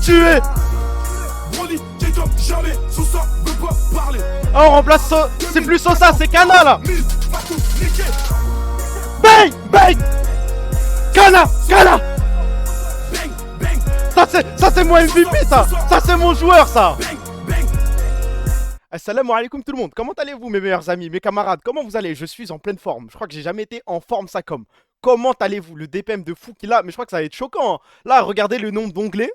tuer. Ah, on remplace ça. C'est plus Sosa, c'est Kana là. Bang, bang. Kana, Kana. Ça c'est mon MVP ça. Ça c'est mon joueur ça. Assalamu alaikum tout le monde, comment allez-vous mes meilleurs amis, mes camarades, comment vous allez? Je suis en pleine forme, je crois que j'ai jamais été en forme ça comme. Comment allez-vous? Le DPM de fou qu'il a, mais je crois que ça va être choquant hein. Là, regardez le nombre d'onglets.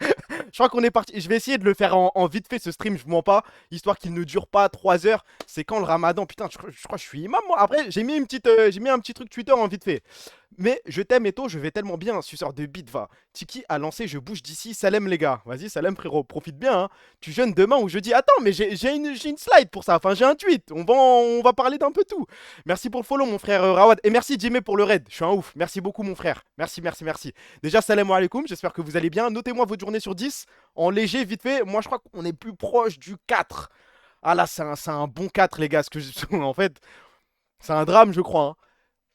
Je crois qu'on est parti, je vais essayer de le faire en vite fait ce stream, je vous mens pas. Histoire qu'il ne dure pas 3 heures, c'est quand le ramadan, putain je crois que je suis imam moi. Après j'ai mis un petit truc Twitter en vite fait. Mais je t'aime Eto, je vais tellement bien, suceur de bite va. Tiki a lancé, je bouge d'ici, Salem les gars. Vas-y Salem frérot, profite bien hein. Tu jeûnes demain ou jeudi. Attends mais j'ai une slide pour ça, enfin j'ai un tweet. On va parler d'un peu tout. Merci pour le follow mon frère Rawad. Et merci Jimmy pour le raid, je suis un ouf. Merci beaucoup mon frère, merci. Déjà salam alaikum, j'espère que vous allez bien. Notez-moi votre journée sur 10, en léger vite fait. Moi je crois qu'on est plus proche du 4. Ah là c'est un bon 4 les gars, en fait c'est un drame je crois hein.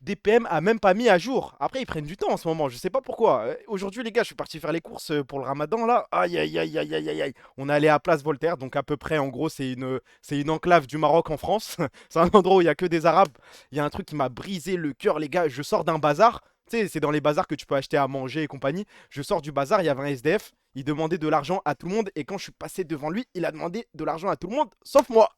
DPM a même pas mis à jour. Après, ils prennent du temps en ce moment, je sais pas pourquoi. Aujourd'hui, les gars, je suis parti faire les courses pour le ramadan là. Aïe, aïe, aïe, aïe, aïe, aïe. On est allé à Place Voltaire, donc à peu près, en gros, c'est une enclave du Maroc en France. C'est un endroit où il y a que des Arabes. Il y a un truc qui m'a brisé le cœur, les gars. Je sors d'un bazar. Tu sais, c'est dans les bazars que tu peux acheter à manger et compagnie. Je sors du bazar, il y avait un SDF. Il demandait de l'argent à tout le monde. Et quand je suis passé devant lui, il a demandé de l'argent à tout le monde, sauf moi.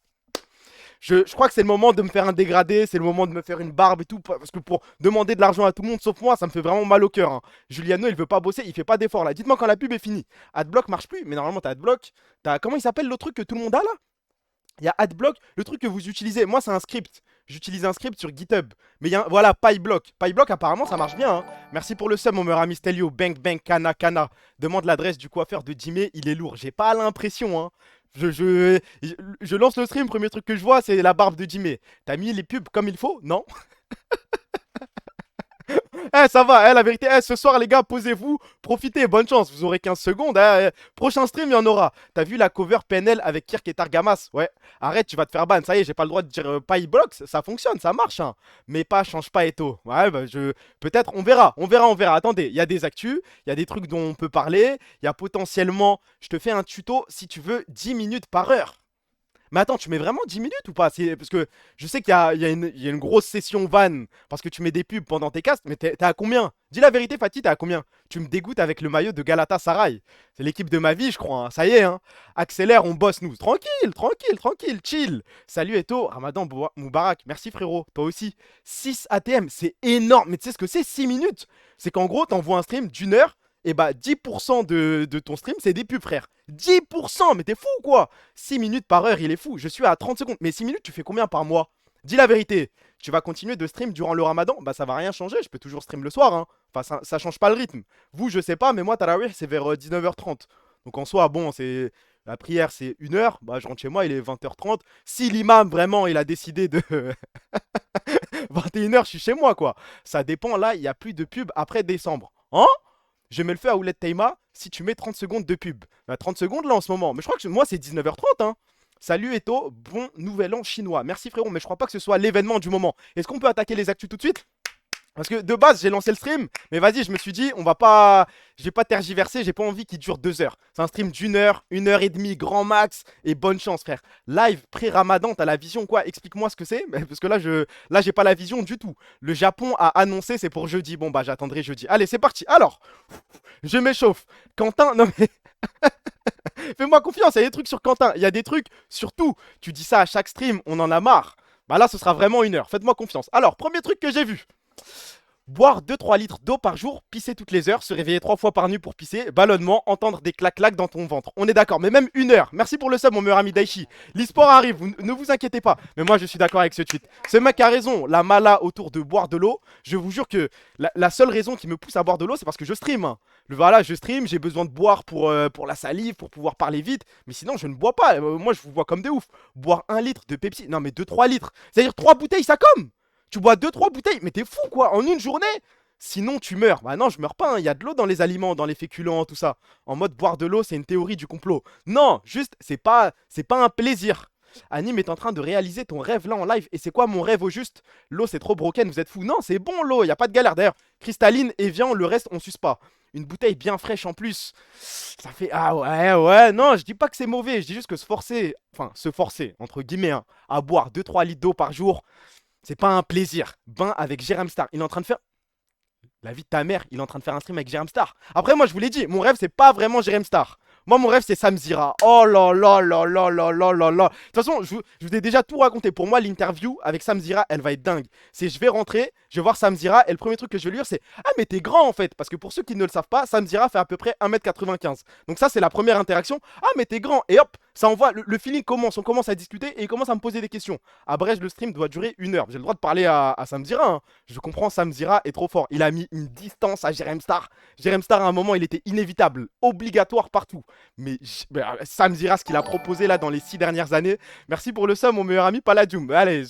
Je crois que c'est le moment de me faire un dégradé, c'est le moment de me faire une barbe et tout, parce que pour demander de l'argent à tout le monde, sauf moi, ça me fait vraiment mal au cœur hein. Juliano, il veut pas bosser, il fait pas d'effort là. Dites-moi quand la pub est finie. Adblock marche plus, mais normalement t'as Adblock. Comment il s'appelle le truc que tout le monde a là? Il y a Adblock, le truc que vous utilisez. Moi, c'est un script. J'utilise un script sur GitHub. Mais il y a voilà, PyBlock. PyBlock, apparemment, ça marche bien. Hein. Merci pour le sub, mon meilleur ami Stelio. Bang, bang, Kana, Kana. Demande l'adresse du coiffeur de Jimmy, il est lourd. J'ai pas l'impression, hein. Je lance le stream, premier truc que je vois, c'est la barbe de Jimmy. T'as mis les pubs comme il faut? Non? Eh, ça va, la vérité, ce soir, les gars, posez-vous, profitez, bonne chance, vous aurez 15 secondes. Prochain stream, il y en aura. T'as vu la cover PNL avec Kirk et Targamas? Ouais, arrête, tu vas te faire ban. Ça y est, j'ai pas le droit de dire PyBlock, ça fonctionne, ça marche, hein. Mais pas, change pas Eto. Ouais, bah, peut-être, on verra. Attendez, il y a des actus, il y a des trucs dont on peut parler, il y a potentiellement, je te fais un tuto, si tu veux, 10 minutes par heure. Mais attends, tu mets vraiment 10 minutes ou pas? Parce que je sais qu'il y a une grosse session van parce que tu mets des pubs pendant tes castes, mais t'es à combien? Dis la vérité, Fatih, t'es à combien? Tu me dégoûtes avec le maillot de Galatasaray. C'est l'équipe de ma vie, je crois. Hein. Ça y est, hein. Accélère, on bosse, nous. Tranquille, chill. Salut Eto, Ramadan Moubarak. Merci frérot, toi aussi. 6 ATM, c'est énorme. Mais tu sais ce que c'est 6 minutes? C'est qu'en gros, t'envoies un stream d'une heure. Et bah 10% de ton stream c'est des pubs frère. 10%, mais t'es fou ou quoi? 6 minutes par heure il est fou. Je suis à 30 secondes. Mais 6 minutes tu fais combien par mois? Dis la vérité. Tu vas continuer de stream durant le ramadan? Bah ça va rien changer, je peux toujours stream le soir hein. Enfin ça change pas le rythme. Vous je sais pas mais moi Tarawih c'est vers 19h30. Donc en soi bon c'est... La prière c'est 1h, bah je rentre chez moi il est 20h30. Si l'imam vraiment il a décidé de... 21h je suis chez moi quoi. Ça dépend là il y a plus de pubs après décembre. Hein? Je mets le feu à Ouled Taïma si tu mets 30 secondes de pub. Bah, 30 secondes là en ce moment. Mais je crois que moi c'est 19h30 hein. Salut Eto, bon nouvel an chinois. Merci frérot, mais je crois pas que ce soit l'événement du moment. Est-ce qu'on peut attaquer les actus tout de suite? Parce que de base j'ai lancé le stream, mais vas-y je me suis dit on va pas... Je vais pas tergiverser, j'ai pas envie qu'il dure 2 heures. C'est un stream d'une heure, 1h30 grand max, et bonne chance frère. Live pré-ramadan, t'as la vision quoi? Explique-moi ce que c'est, parce que là j'ai pas la vision du tout. Le Japon a annoncé c'est pour jeudi, bon bah j'attendrai jeudi. Allez c'est parti, alors, je m'échauffe. Quentin, non mais... Fais-moi confiance, il y a des trucs sur Quentin, il y a des trucs sur tout. Tu dis ça à chaque stream, on en a marre. Bah là ce sera vraiment 1 heure, faites-moi confiance. Alors, premier truc que j'ai vu. Boire 2-3 litres d'eau par jour, pisser toutes les heures, se réveiller 3 fois par nuit pour pisser, ballonnement, entendre des clac-clac dans ton ventre. On est d'accord, mais même 1 heure. Merci pour le sub, mon meilleur ami Daichi. L'e-sport arrive, ne vous inquiétez pas. Mais moi, je suis d'accord avec ce tweet. Ce mec a raison, la mala autour de boire de l'eau. Je vous jure que la seule raison qui me pousse à boire de l'eau, c'est parce que je stream. Hein. Voilà, je stream, j'ai besoin de boire pour la salive, pour pouvoir parler vite. Mais sinon, je ne bois pas. Moi, je vous vois comme des ouf. Boire 1 litre de Pepsi, non mais 2-3 litres. C'est-à-dire 3 bouteilles, ça comme. Tu bois 2-3 bouteilles, mais t'es fou quoi, en une journée? Sinon tu meurs. Bah non, je meurs pas, il y a de l'eau dans les aliments, dans les féculents, tout ça. En mode boire de l'eau, c'est une théorie du complot. Non, juste, c'est pas un plaisir. Anime est en train de réaliser ton rêve là en live. Et c'est quoi mon rêve au juste? L'eau c'est trop broken, vous êtes fous. Non, c'est bon l'eau, y a pas de galère. D'ailleurs, cristalline et viens, le reste on suce pas. Une bouteille bien fraîche en plus. Ça fait. Ah ouais, ouais, non, je dis pas que c'est mauvais. Je dis juste que se forcer, entre guillemets, hein, à boire 2-3 litres d'eau par jour, c'est pas un plaisir. Bain avec Jérém Star. Il est en train de faire. La vie de ta mère, il est en train de faire un stream avec Jérém Star. Après, moi, je vous l'ai dit, mon rêve, c'est pas vraiment Jérém Star. Moi, mon rêve, c'est Samzira. Oh là là là là là là là là. De toute façon, je vous ai déjà tout raconté. Pour moi, l'interview avec Samzira, elle va être dingue. C'est je vais rentrer, je vais voir Samzira, et le premier truc que je vais lui dire, c'est ah, mais t'es grand en fait. Parce que pour ceux qui ne le savent pas, Samzira fait à peu près 1m95. Donc, ça, c'est la première interaction. Ah, mais t'es grand. Et hop, ça envoie. Le feeling commence. On commence à discuter et il commence à me poser des questions. À Brest, le stream doit durer 1 heure. J'ai le droit de parler à Samzira, hein. Je comprends, Samzira est trop fort. Il a mis une distance à Jérém Star. Jérém Star, à un moment, il était inévitable, obligatoire partout. Mais Samzira, ce qu'il a proposé là dans les 6 dernières années. Merci pour le sum, mon meilleur ami Palladium. Allez,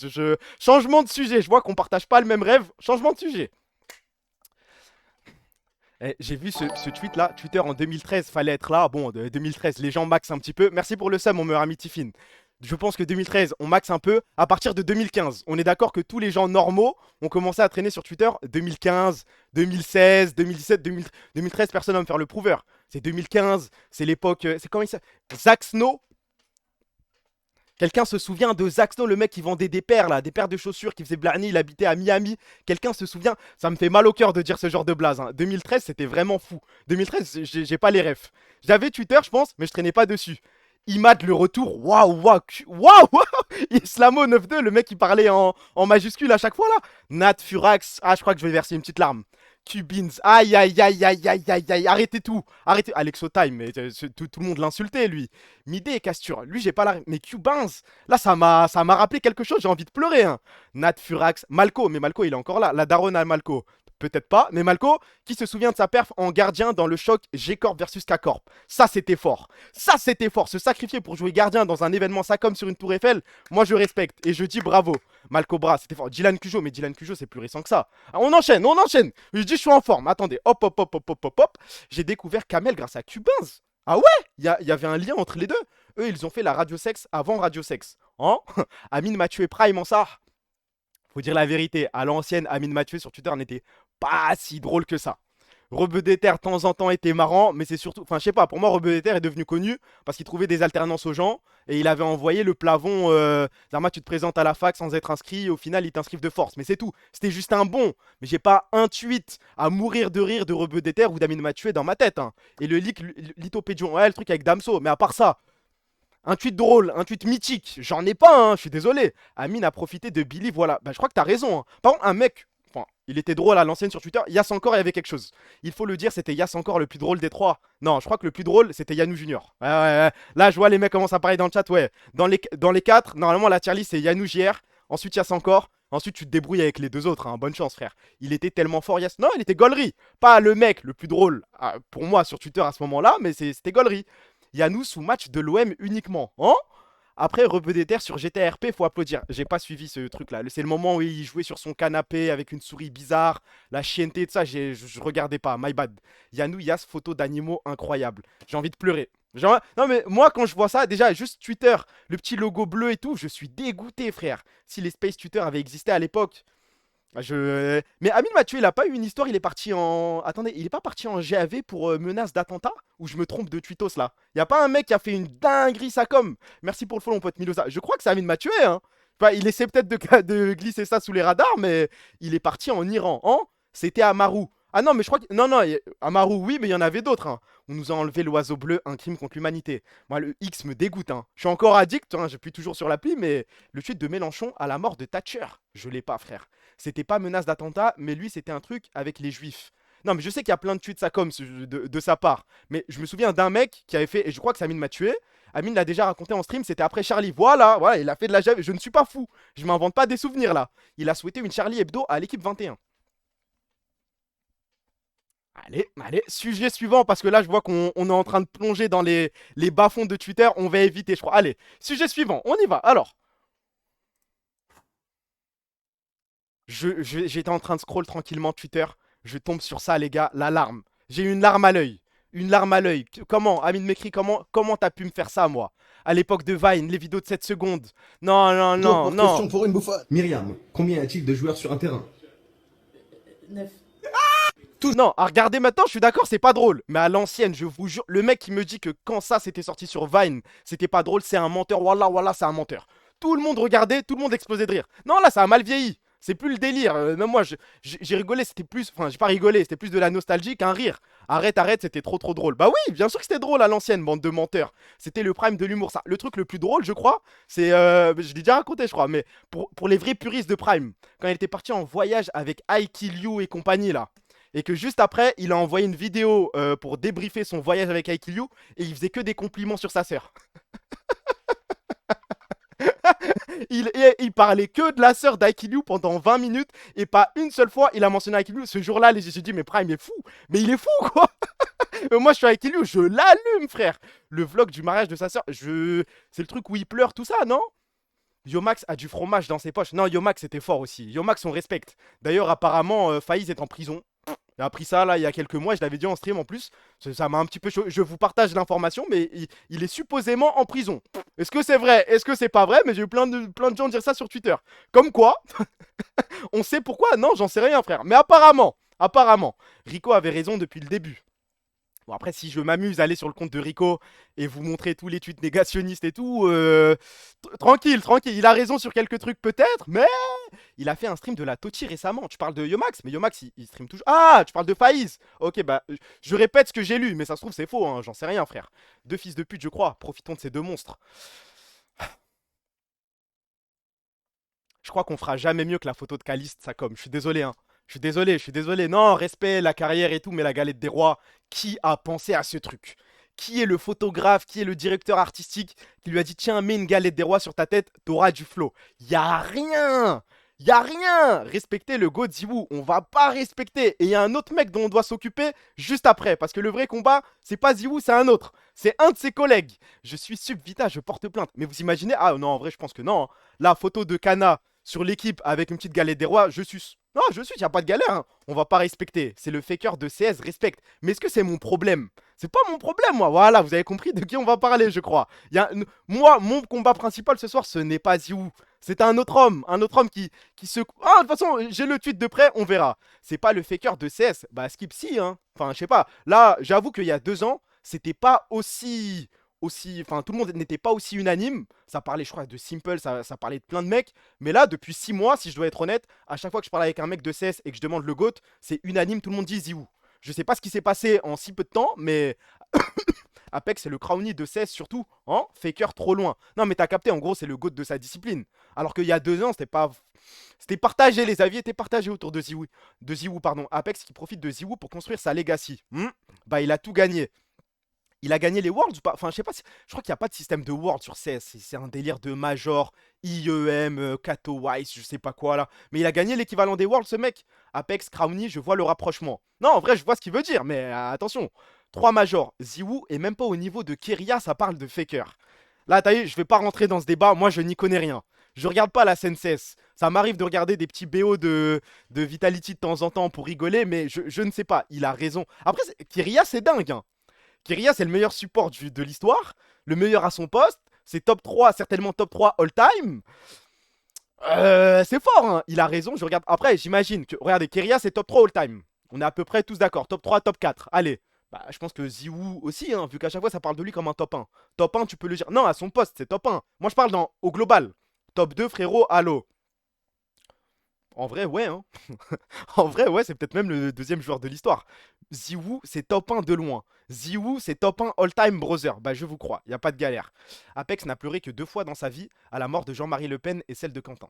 changement de sujet. Je vois qu'on partage pas le même rêve. Changement de sujet. J'ai vu ce tweet là, Twitter en 2013, fallait être là. Bon, 2013, les gens maxent un petit peu. Merci pour le sum, mon meilleur ami Tiffin. Je pense que 2013, on max un peu. À partir de 2015, on est d'accord que tous les gens normaux ont commencé à traîner sur Twitter 2015, 2016, 2017, 2013, personne va me faire le prouveur. C'est 2015, c'est l'époque. C'est comment il s'appelle? Zach Snow. Quelqu'un se souvient de Zach Snow, le mec qui vendait des paires là, des paires de chaussures, qui faisait Blarney, il habitait à Miami. Quelqu'un se souvient? Ça me fait mal au cœur de dire ce genre de blaze, hein. 2013, c'était vraiment fou. 2013, j'ai pas les refs. J'avais Twitter, je pense, mais je traînais pas dessus. Imad le retour, waouh, waouh, waouh, waouh. Islamo 92, le mec qui parlait en majuscule à chaque fois là. Nat Furax, ah, je crois que je vais verser une petite larme. Cubins, aïe aïe aïe aïe aïe aïe aïe, arrêtez tout, arrêtez. Alexo Time, mais tout le monde l'insultait lui. Midé et Casture, lui j'ai pas la. Mais Cubins, là ça m'a rappelé quelque chose, j'ai envie de pleurer, hein. Nat Furax, Malco, mais Malco il est encore là, la daronne à Malco. Peut-être pas, mais Malco, qui se souvient de sa perf en gardien dans le choc G-Corp versus K-Corp. Ça c'était fort, ça c'était fort, se sacrifier pour jouer gardien dans un événement ça comme sur une tour Eiffel, moi je respecte et je dis bravo. Malco Bras, c'était fort. Dylan Cujo, mais Dylan Cujo c'est plus récent que ça. Ah, on enchaîne, on enchaîne. Je dis je suis en forme, attendez, hop hop hop hop hop hop hop. J'ai découvert Kamel grâce à Cubins. Ah ouais, y avait un lien entre les deux. Eux ils ont fait la Radio Sex avant Radio Sex. Hein? Amine Mathieu et Prime en ça. Faut dire la vérité, à l'ancienne, Amine Mathieu sur Twitter n'était pas si drôle que ça. Rebeu d'Ether, de temps en temps, était marrant, mais c'est surtout. Enfin, je sais pas, pour moi, Rebeu d'Ether est devenu connu parce qu'il trouvait des alternances aux gens et il avait envoyé le plafond. Zarma, tu te présentes à la fac sans être inscrit et au final, ils t'inscrivent de force. Mais c'est tout. C'était juste un bon. Mais j'ai pas un tweet à mourir de rire de Rebeu d'Ether ou d'Amine Mathieu dans ma tête, hein. Et le leak, Lithopédion, ouais, le truc avec Damso. Mais à part ça, un tweet drôle, un tweet mythique, j'en ai pas, hein, je suis désolé. Amine a profité de Billy, voilà. Bah, je crois que t'as raison, hein. Par contre, un mec, enfin, il était drôle à l'ancienne sur Twitter. Yass encore, il y avait quelque chose. Il faut le dire, c'était Yass encore le plus drôle des trois. Non, je crois que le plus drôle, c'était Yanou Junior. Ouais, ouais, ouais. Là, je vois les mecs commencent à parler dans le chat, ouais. Dans les quatre, normalement, la tier list, c'est Yanou JR. Ensuite, Yass encore. Ensuite, tu te débrouilles avec les deux autres, hein. Bonne chance, frère. Il était tellement fort, Yass. Non, il était Gollery. Pas le mec le plus drôle pour moi sur Twitter à ce moment-là, mais c'était Gollery. Yanou sous match de l'OM uniquement. Hein? Après, Rebeu des Terres sur GTRP, faut applaudir. J'ai pas suivi ce truc-là. C'est le moment où il jouait sur son canapé avec une souris bizarre, la chienneté, de ça, je regardais pas. My bad. Yanou, Yas, photo d'animaux incroyable. J'ai envie de pleurer. Non, mais moi, quand je vois ça, déjà, juste Twitter, le petit logo bleu et tout, je suis dégoûté, frère. Si les Space Twitter avaient existé à l'époque. Mais Amine Mathieu, il a pas eu une histoire, il est parti en. Attendez, il est pas parti en GAV pour menace d'attentat? Ou je me trompe de tweetos là? Y a pas un mec qui a fait une dinguerie, ça comme. Merci pour le follow, mon pote Milosa. Je crois que c'est Amine Mathieu, hein. Enfin, il essaie peut-être de glisser ça sous les radars, mais il est parti en Iran. Hein? C'était Amaru. Ah non, mais je crois que. Non, non, Amaru, oui, mais il y en avait d'autres, hein. On nous a enlevé l'oiseau bleu, un crime contre l'humanité. Moi, le X me dégoûte, hein. Je suis encore addict, hein. J'appuie toujours sur l'appli, mais le tweet de Mélenchon à la mort de Thatcher, je l'ai pas, frère. C'était pas menace d'attentat, mais lui, c'était un truc avec les juifs. Non, mais je sais qu'il y a plein de tweets ça comme de sa part. Mais je me souviens d'un mec qui avait fait, et je crois que Amine m'a tué. Amine l'a déjà raconté en stream, c'était après Charlie. Voilà, voilà, il a fait de la jave. Je ne suis pas fou. Je m'invente pas des souvenirs là. Il a souhaité une Charlie Hebdo à l'équipe 21. Allez, allez, sujet suivant, parce que là, je vois qu'on est en train de plonger dans les bas-fonds de Twitter. On va éviter, je crois. Allez, sujet suivant, on y va. Alors, j'étais en train de scroll tranquillement Twitter. Je tombe sur ça, les gars. La larme. J'ai une larme à l'œil. Une larme à l'œil. Comment Amine m'écrit comment t'as pu me faire ça, moi? À l'époque de Vine, les vidéos de 7 secondes. Non, non, Jour non, pose non. question pour une bouffonne. Myriam, combien y a-t-il de joueurs sur un terrain? 9. Non, à regarder maintenant, je suis d'accord, c'est pas drôle. Mais à l'ancienne, je vous jure, le mec qui me dit que quand ça c'était sorti sur Vine, c'était pas drôle, c'est un menteur. Wallah, wallah, c'est un menteur. Tout le monde regardait, tout le monde explosait de rire. Non, là, ça a mal vieilli. C'est plus le délire. Même moi, j'ai rigolé, c'était plus. Enfin, j'ai pas rigolé, c'était plus de la nostalgie qu'un rire. Arrête, arrête, c'était trop trop drôle. Bah oui, bien sûr que c'était drôle à l'ancienne, bande de menteurs. C'était le prime de l'humour. Ça. Le truc le plus drôle, je crois, c'est. Je l'ai déjà raconté, je crois, mais pour les vrais puristes de prime, quand il était parti en voyage avec I Kill You et compagnie, là. Et que juste après, il a envoyé une vidéo pour débriefer son voyage avec I Kill You et il faisait que des compliments sur sa sœur. Il parlait que de la sœur d'Aikilyu pendant 20 minutes et pas une seule fois il a mentionné Aikilyu. Ce jour-là, j'ai dit, mais Prime est fou. Mais il est fou, quoi. Moi, je suis Aikilyu, je l'allume, frère. Le vlog du mariage de sa sœur, c'est le truc où il pleure, tout ça, non? Yomax a du fromage dans ses poches. Non, Yomax était fort aussi. Yomax, on respecte. D'ailleurs, apparemment, Faiz est en prison. J'ai appris ça là il y a quelques mois, je l'avais dit en stream en plus. Ça m'a un petit peu chaud. Je vous partage l'information, mais il est supposément en prison. Est-ce que c'est vrai? Est-ce que c'est pas vrai? Mais j'ai eu plein de gens dire ça sur Twitter. Comme quoi, on sait pourquoi? Non, j'en sais rien, frère. Mais apparemment, Rico avait raison depuis le début. Bon, après, si je m'amuse à aller sur le compte de Rico et vous montrer tous les tweets négationnistes et tout, tranquille, tranquille. Il a raison sur quelques trucs peut-être, mais il a fait un stream de la Tochi récemment. Tu parles de Yomax, mais Yomax, il stream toujours. Ah, tu parles de Faiz. Ok, bah, je répète ce que j'ai lu, mais ça se trouve, c'est faux, hein, j'en sais rien, frère. Deux fils de pute, je crois. Profitons de ces deux monstres. Je crois qu'on fera jamais mieux que la photo de Caliste, ça comme. Je suis désolé, hein. Je suis désolé. Non, respect, la carrière et tout, mais la galette des rois, qui a pensé à ce truc? Qui est le photographe, qui est le directeur artistique qui lui a dit tiens, mets une galette des rois sur ta tête, t'auras du flow. Y a rien! Y a rien! Respectez le Godziwu, on va pas respecter. Et il y a un autre mec dont on doit s'occuper juste après. Parce que le vrai combat, c'est pas Ziwu, c'est un autre. C'est un de ses collègues. Je suis Subvita, je porte plainte. Mais vous imaginez? Ah non, en vrai, je pense que non, hein. La photo de Kana sur l'équipe avec une petite galette des rois, je suce. Non, je suis, y a pas de galère, hein. On va pas respecter. C'est le faker de CS, respecte. Mais est-ce que c'est mon problème? C'est pas mon problème, moi. Voilà, vous avez compris de qui on va parler, je crois. Moi, mon combat principal ce soir, ce n'est pas Ziwu. C'est un autre homme. Un autre homme qui se. Ah, de toute façon, j'ai le tweet de près, on verra. C'est pas le faker de CS. Bah, skip si, hein. Enfin, je sais pas. Là, j'avoue qu'il y a 2 ans, c'était pas aussi. Enfin, tout le monde n'était pas aussi unanime. Ça parlait, je crois, de Simple, ça parlait de plein de mecs. Mais là, depuis 6 mois, si je dois être honnête, à chaque fois que je parle avec un mec de CS et que je demande le GOAT, c'est unanime, tout le monde dit Ziwu. Je sais pas ce qui s'est passé en si peu de temps, mais Apex, c'est le Crowny de CS surtout, hein, faker trop loin. Non, mais t'as capté, en gros, c'est le GOAT de sa discipline. Alors qu'il y a 2 ans, c'était pas. C'était partagé, les avis étaient partagés autour de Ziwu. De Ziwu, pardon. Apex qui profite de Ziwu pour construire sa legacy. Bah, il a tout gagné. Il a gagné les Worlds ou pas? Enfin, je sais pas. Je crois qu'il n'y a pas de système de Worlds sur CS. C'est un délire de Major, IEM, Katowice, je sais pas quoi là. Mais il a gagné l'équivalent des Worlds, ce mec. Apex, Crowny, je vois le rapprochement. Non, en vrai, je vois ce qu'il veut dire, mais attention. 3 Majors, Ziwu est même pas au niveau de Keria, ça parle de Faker. Là, t'as vu, je vais pas rentrer dans ce débat, moi je n'y connais rien. Je regarde pas la scène CS. Ça m'arrive de regarder des petits BO de Vitality de temps en temps pour rigoler, mais je ne sais pas. Il a raison. Après, Keria, c'est dingue, hein. Keria, c'est le meilleur support de l'histoire, le meilleur à son poste, c'est top 3, certainement top 3 all-time. C'est fort, hein. Il a raison, je regarde. Après, j'imagine que, regardez, Keria, c'est top 3 all-time. On est à peu près tous d'accord, top 3, top 4. Allez, bah, je pense que Ziwu aussi, hein, vu qu'à chaque fois, ça parle de lui comme un top 1. Top 1, tu peux le dire. Non, à son poste, c'est top 1. Moi, je parle au global. Top 2, frérot, allô. En vrai, ouais, hein. En vrai, ouais, c'est peut-être même le deuxième joueur de l'histoire. Ziwu, c'est top 1 de loin. Ziwu, c'est top 1 all-time brother. Bah, je vous crois, y a pas de galère. Apex n'a pleuré que 2 fois dans sa vie, à la mort de Jean-Marie Le Pen et celle de Quentin.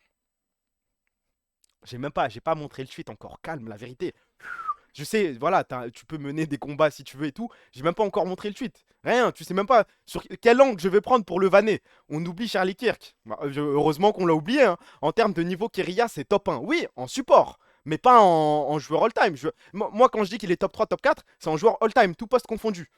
J'ai pas montré le tweet encore. Calme, la vérité. Je sais, voilà, tu peux mener des combats si tu veux et tout. J'ai même pas encore montré le tweet. Rien, tu sais même pas sur quel angle je vais prendre pour le vanner. On oublie Charlie Kirk. Bah, heureusement qu'on l'a oublié, hein. En termes de niveau, Keria, c'est top 1. Oui, en support, mais pas en joueur all-time. Moi, quand je dis qu'il est top 3, top 4, c'est en joueur all-time, tout poste confondu.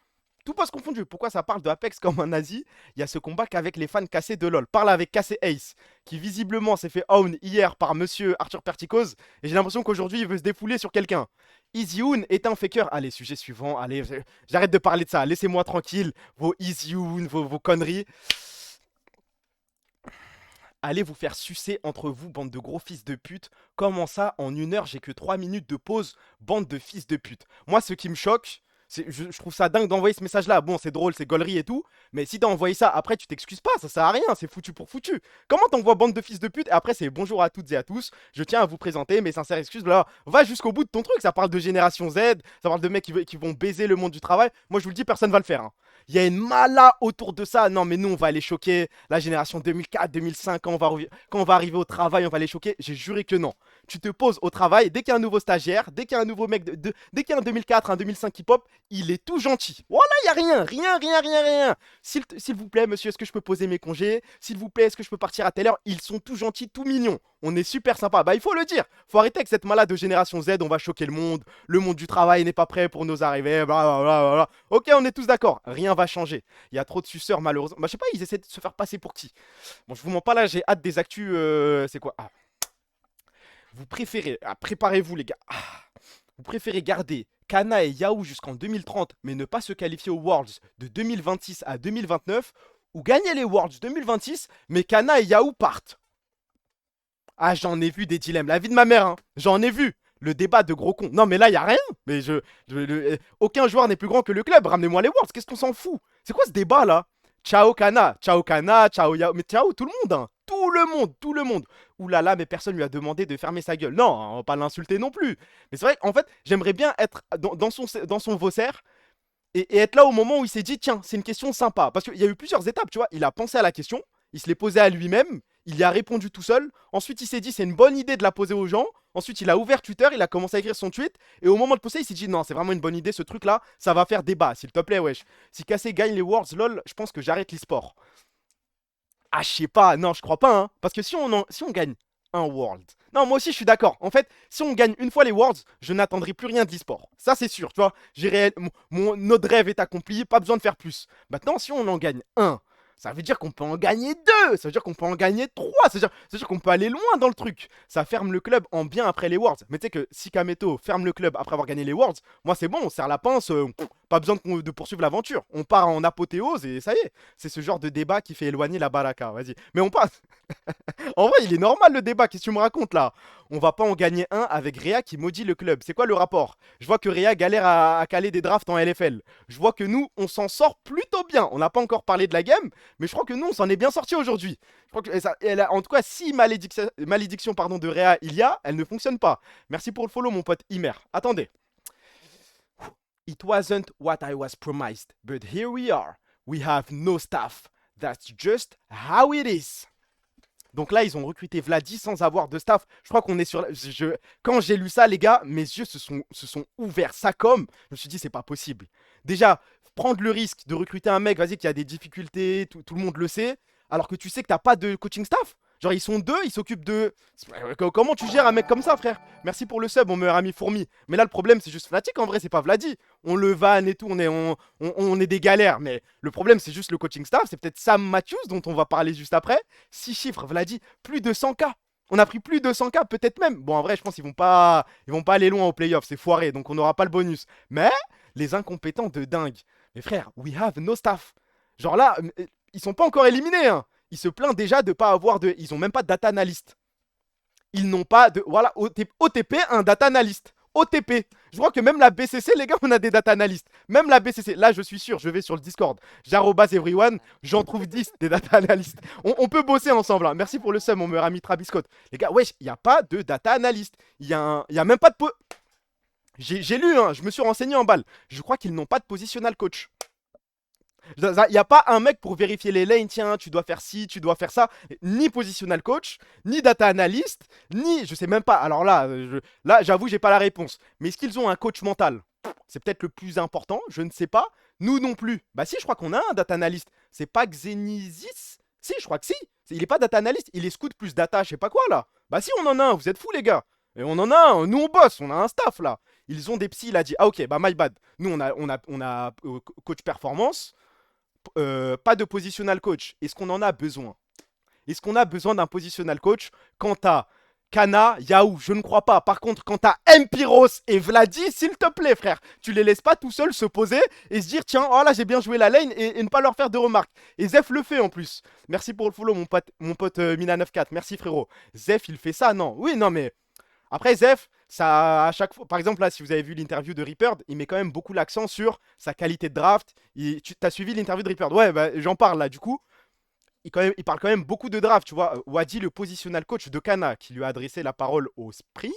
Tout poste confondu. Pourquoi ça parle de Apex comme un nazi? Il y a ce combat qu'avec les fans cassés de LoL. Parle avec Cassé Ace, qui visiblement s'est fait own hier par monsieur Arthur Perticose. Et j'ai l'impression qu'aujourd'hui, il veut se défouler sur quelqu'un. EasyOon est un faker. Allez, sujet suivant. Allez, j'arrête de parler de ça. Laissez-moi tranquille. Vos EasyOon, vos conneries. Allez vous faire sucer entre vous, bande de gros fils de pute. Comment ça, en 1 heure, j'ai que 3 minutes de pause, bande de fils de pute. Moi, ce qui me choque, je trouve ça dingue d'envoyer ce message-là. Bon, c'est drôle, c'est gaulerie et tout. Mais si t'as envoyé ça, après, tu t'excuses pas, ça sert à rien, c'est foutu pour foutu. Comment t'envoies bande de fils de pute et après, c'est bonjour à toutes et à tous. Je tiens à vous présenter mes sincères excuses. Là, va jusqu'au bout de ton truc. Ça parle de génération Z, ça parle de mecs qui vont baiser le monde du travail. Moi, je vous le dis, personne va le faire, hein. Il y a une mala autour de ça. Non, mais nous, on va aller choquer la génération 2004, 2005. Quand on va arriver au travail, on va les choquer. J'ai juré que non. Tu te poses au travail, dès qu'il y a un nouveau stagiaire, dès qu'il y a un nouveau mec, dès qu'il y a un 2004, un 2005 qui pop, il est tout gentil. Voilà, il n'y a rien, rien, rien, rien, rien. S'il vous plaît, monsieur, est-ce que je peux poser mes congés? S'il vous plaît, est-ce que je peux partir à telle heure? Ils sont tout gentils, tout mignons. On est super sympa. Bah, il faut le dire. Faut arrêter avec cette malade de génération Z. On va choquer le monde. Le monde du travail n'est pas prêt pour nos arrivées. Blablabla. Ok, on est tous d'accord. Rien va changer. Il y a trop de suceurs, malheureusement. Bah, je sais pas, ils essaient de se faire passer pour qui? Bon, je vous mens pas là, j'ai hâte des actus. C'est quoi? Ah, vous préférez. Ah, préparez-vous, les gars. Ah, vous préférez garder Kana et Yahoo jusqu'en 2030, mais ne pas se qualifier aux Worlds de 2026 à 2029, ou gagner les Worlds 2026, mais Kana et Yahoo partent? Ah, j'en ai vu des dilemmes. La vie de ma mère, hein. J'en ai vu. Le débat de gros cons. Non, mais là, il a rien. Mais aucun joueur n'est plus grand que le club. Ramenez-moi les Worlds. Qu'est-ce qu'on s'en fout? C'est quoi ce débat là? Ciao Kana, ciao Kana, ciao Yao. Mais ciao tout le monde, hein. Tout le monde, tout le monde. Ouh là là, mais personne lui a demandé de fermer sa gueule. Non, on va pas l'insulter non plus. Mais c'est vrai qu'en fait, j'aimerais bien être dans son Vaussaire et être là au moment où il s'est dit, tiens, c'est une question sympa. Parce qu'il y a eu plusieurs étapes, tu vois. Il a pensé à la question, il se l'est posée à lui-même, il y a répondu tout seul. Ensuite, il s'est dit, c'est une bonne idée de la poser aux gens. Ensuite, il a ouvert Twitter, il a commencé à écrire son tweet. Et au moment de poster, il s'est dit, non, c'est vraiment une bonne idée, ce truc-là, ça va faire débat, s'il te plaît, wesh. Si Cassé gagne les Worlds, lol, je pense que j'arrête l'e-sport. Ah, je sais pas, non, je crois pas, hein. Parce que si on gagne un World. Non, moi aussi, je suis d'accord. En fait, si on gagne une fois les Worlds, je n'attendrai plus rien de l'e-sport. Ça, c'est sûr, tu vois. Notre rêve est accompli, pas besoin de faire plus. Maintenant, si on en gagne un, ça veut dire qu'on peut en gagner deux. Ça veut dire qu'on peut en gagner trois. Ça veut dire qu'on peut aller loin dans le truc. Ça ferme le club en bien après les Worlds. Mais tu sais que si Kameto ferme le club après avoir gagné les Worlds, moi, c'est bon, on serre la pince. Pas besoin de poursuivre l'aventure. On part en apothéose et ça y est. C'est ce genre de débat qui fait éloigner la baraka. Vas-y. Mais on passe. En vrai, il est normal le débat. Qu'est-ce que tu me racontes là? On va pas en gagner un avec Réa qui maudit le club. C'est quoi le rapport? Je vois que Réa galère à caler des drafts en LFL. Je vois que nous, on s'en sort plutôt bien. On n'a pas encore parlé de la game, mais je crois que nous, on s'en est bien sorti aujourd'hui. Je crois que en tout cas, si malédiction pardon, de Réa il y a, elle ne fonctionne pas. Merci pour le follow, mon pote Imer. Attendez. It wasn't what I was promised, but here we are. We have no staff. That's just how it is. Donc là, ils ont recruté Vladi sans avoir de staff. Je crois qu'on est sur... Quand j'ai lu ça, les gars, mes yeux se sont ouverts. Ça comme... Je me suis dit, c'est pas possible. Déjà, prendre le risque de recruter un mec, vas-y, qui a des difficultés, tout le monde le sait, alors que tu sais que t'as pas de coaching staff. Genre, ils sont deux, ils s'occupent de... Comment tu gères un mec comme ça, frère? Merci pour le sub, mon meilleur ami Fourmi. Mais là, le problème, c'est juste Fnatic, en vrai, c'est pas Vladi. On le vanne et tout, on est des galères. Mais le problème, c'est juste le coaching staff. C'est peut-être Sam Matthews, dont on va parler juste après. 6 chiffres, Vladi, plus de 100K. On a pris plus de 100K, peut-être même. Bon, en vrai, je pense qu'ils vont pas aller loin au playoff. C'est foiré, donc on n'aura pas le bonus. Mais les incompétents de dingue. Mais frère, we have no staff. Genre là, ils sont pas encore éliminés, hein. Ils se plaignent déjà de pas avoir de... Ils ont même pas de data analyst. Ils n'ont pas de... Voilà, OTP, un data analyst. OTP. Je crois que même la BCC, les gars, on a des data analysts. Même la BCC. Là, je suis sûr, je vais sur le Discord. J'arrobase everyone, j'en trouve 10 des data analysts. On peut bosser ensemble, hein. Merci pour le sum, mon meilleur ami Travis Scott. Les gars, wesh, il n'y a pas de data analyst. Il y a même pas de... J'ai lu, hein, je me suis renseigné en balle. Je crois qu'ils n'ont pas de positional coach. Il n'y a pas un mec pour vérifier les lanes, tiens, tu dois faire ci, tu dois faire ça. Ni positional coach, ni data analyst, ni, je sais même pas. Alors là, j'avoue, j'ai pas la réponse. Mais est-ce qu'ils ont un coach mental? C'est peut-être le plus important, je ne sais pas. Nous non plus. Bah si, je crois qu'on a un data analyst. C'est pas Xenizis? Si, je crois que si. Il est pas data analyst, il est scout plus data, je sais pas quoi là. Bah si, on en a un, vous êtes fous les gars. Et on en a un, nous on bosse, on a un staff là. Ils ont des psys, il a dit, ah ok, bah my bad. Nous on a coach performance. Pas de positional coach. Est-ce qu'on en a besoin? Est-ce qu'on a besoin d'un positional coach quand t'as Kana, Yahoo, je ne crois pas. Par contre, quand t'as Empiros et Vladi, s'il te plaît, frère, tu les laisses pas tout seuls se poser et se dire, tiens, oh là, j'ai bien joué la lane et ne pas leur faire de remarques. Et Zef le fait en plus. Merci pour le follow, mon pote Mina94. Merci, frérot. Zef, il fait ça, non? Oui, non, mais après, Zef, ça, à chaque fois, par exemple, là, si vous avez vu l'interview de Reaper, il met quand même beaucoup l'accent sur sa qualité de draft. Tu as suivi l'interview de Reaper? Ouais, bah, j'en parle là, du coup. Il parle quand même beaucoup de draft, tu vois. Wadi, le positional coach de Kana, qui lui a adressé la parole au Spring.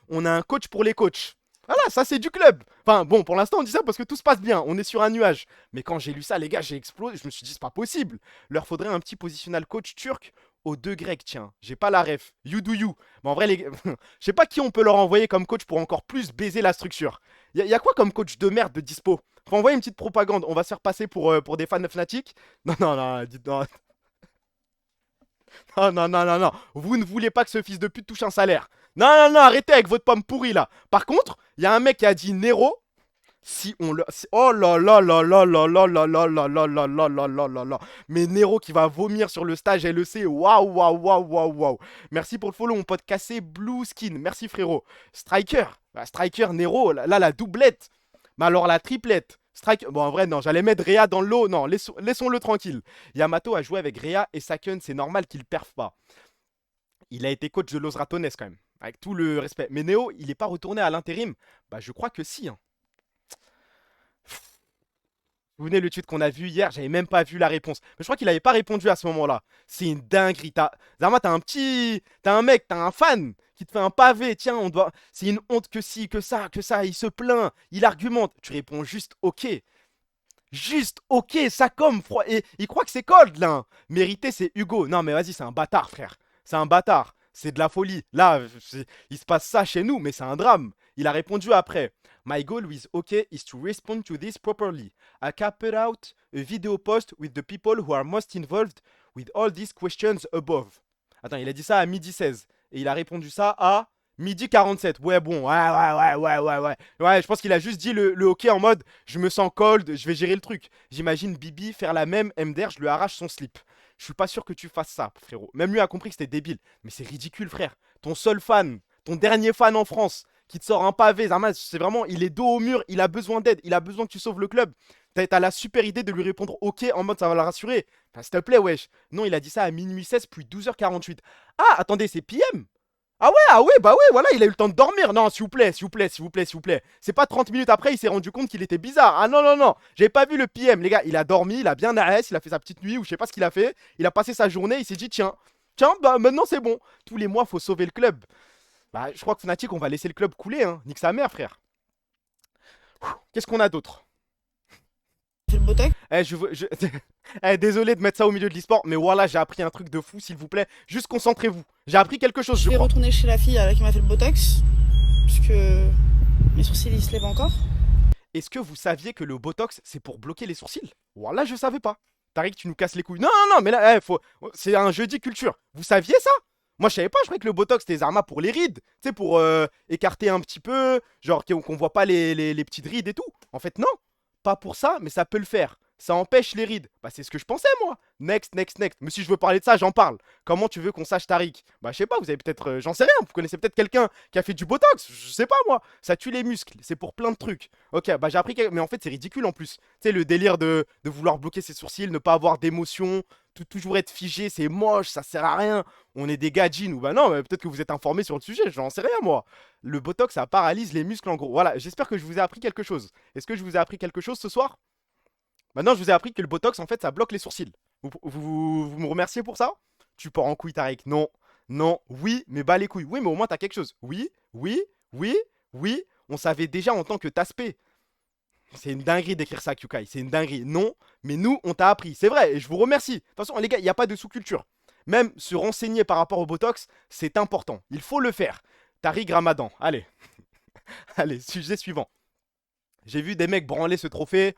On a un coach pour les coachs. Voilà, ça c'est du club. Enfin bon, pour l'instant on dit ça parce que tout se passe bien, on est sur un nuage. Mais quand j'ai lu ça, les gars, j'ai explosé. Je me suis dit, c'est pas possible. Leur faudrait un petit positional coach turc aux deux grecs, tiens. J'ai pas la ref. You do you. Mais en vrai, les gars, je sais pas qui on peut leur envoyer comme coach pour encore plus baiser la structure. Y a quoi comme coach de merde de dispo? Faut envoyer une petite propagande. On va se faire passer pour des fans de Fnatic. Non, non, non, dites non. Non, non, non, non, non. Vous ne voulez pas que ce fils de pute touche un salaire. Non, non, non, arrêtez avec votre pomme pourrie là. Par contre, il y a un mec qui a dit Nero. Si on le. Oh là là là là là là là là là là là là là là là là. Mais Nero qui va vomir sur le stage LEC. Waouh, waouh, waouh, waouh, waouh. Merci pour le follow, mon pote cassé Blue Skin. Merci frérot. Striker. Striker, Nero. Là, la doublette. Mais alors la triplette. Strike. Bon, en vrai, non, j'allais mettre Réa dans l'eau. Non, laissons-le tranquille. Yamato a joué avec Réa et Saken. C'est normal qu'il perf pas. Il a été coach de Los Ratones quand même. Avec tout le respect. Mais Néo, il n'est pas retourné à l'intérim? Bah, je crois que si. Hein. Vous venez le tweet qu'on a vu hier, j'avais même pas vu la réponse. Mais je crois qu'il avait pas répondu à ce moment-là. C'est une dinguerie. Zama, t'as un petit. T'as un mec, t'as un fan qui te fait un pavé. Tiens, on doit. C'est une honte que si, que ça, que ça. Il se plaint, il argumente. Tu réponds juste OK. Juste OK, ça comme froid. Et il croit que c'est cold là. Hein. Mérité, c'est Hugo. Non, mais vas-y, c'est un bâtard, frère. C'est un bâtard. C'est de la folie. Là, il se passe ça chez nous, mais c'est un drame. Il a répondu après. My goal with OK is to respond to this properly. I can put out a video post with the people who are most involved with all these questions above. Attends, il a dit ça à midi 16. Et il a répondu ça à midi 47. Ouais, bon, ouais. Ouais, je pense qu'il a juste dit le OK en mode je me sens cold, je vais gérer le truc. J'imagine Bibi faire la même, MDR, je lui arrache son slip. Je suis pas sûr que tu fasses ça, frérot. Même lui a compris que c'était débile. Mais c'est ridicule, frère. Ton seul fan, ton dernier fan en France, qui te sort un pavé, Zama, c'est vraiment, il est dos au mur, il a besoin d'aide, il a besoin que tu sauves le club. T'as la super idée de lui répondre OK en mode ça va le rassurer. Enfin, s'il te plaît, wesh. Non, il a dit ça à minuit 16 puis 12h48. Ah, attendez, c'est PM. Ah ouais, bah ouais, voilà, il a eu le temps de dormir. Non, s'il vous plaît, s'il vous plaît, s'il vous plaît, s'il vous plaît. C'est pas 30 minutes après, il s'est rendu compte qu'il était bizarre. Ah non, non, non, j'avais pas vu le PM, les gars. Il a dormi, il a bien AS, il a fait sa petite nuit ou je sais pas ce qu'il a fait. Il a passé sa journée, il s'est dit, tiens, bah maintenant c'est bon. Tous les mois, faut sauver le club. Bah, je crois que Fnatic, on va laisser le club couler, hein. Nique sa mère, frère. Qu'est-ce qu'on a d'autre? J'ai le botox. Désolé de mettre ça au milieu de l'e-sport, mais voilà, j'ai appris un truc de fou, s'il vous plaît. Juste concentrez-vous. J'ai appris quelque chose, Je je vais crois. retourner chez la fille qui m'a fait le botox. Puisque mes sourcils ils se lèvent encore. Est-ce que vous saviez que le Botox, c'est pour bloquer les sourcils? Voilà, je savais pas. Tariq, tu nous casses les couilles. Non, non, non, mais là, c'est un jeudi culture. Vous saviez ça? Moi, je savais pas, je croyais que le Botox, c'était des armas pour les rides. Tu sais, pour écarter un petit peu, genre qu'on voit pas les petites rides et tout. En fait, non. Pas pour ça, mais ça peut le faire. Ça empêche les rides. Bah, c'est ce que je pensais, moi. Next. Mais si je veux parler de ça, j'en parle. Comment tu veux qu'on sache Tariq? Bah, je sais pas, vous avez peut-être. J'en sais rien. Vous connaissez peut-être quelqu'un qui a fait du Botox. Je sais pas, moi. Ça tue les muscles. C'est pour plein de trucs. Ok, bah, j'ai appris. Mais en fait, c'est ridicule en plus. Tu sais, le délire de vouloir bloquer ses sourcils, ne pas avoir d'émotion, toujours être figé, c'est moche, ça sert à rien. On est des gadjins. Ou bah, non, mais peut-être que vous êtes informé sur le sujet. J'en sais rien, moi. Le Botox, ça paralyse les muscles en gros. Voilà, j'espère que je vous ai appris quelque chose. Est-ce que je vous ai appris quelque chose ce soir? Maintenant, je vous ai appris que le Botox, en fait, ça bloque les sourcils. Vous me remerciez pour ça? Tu pars en couille, Tariq. Non, non, oui, mais bas les couilles. Oui, mais au moins, t'as quelque chose. Oui. On savait déjà en tant que Taspé. C'est une dinguerie d'écrire ça, Kyukai. C'est une dinguerie. Non, mais nous, on t'a appris. C'est vrai, et je vous remercie. De toute façon, les gars, il n'y a pas de sous-culture. Même se renseigner par rapport au Botox, c'est important. Il faut le faire. Tariq Ramadan. Allez. Allez, sujet suivant. J'ai vu des mecs branler ce trophée.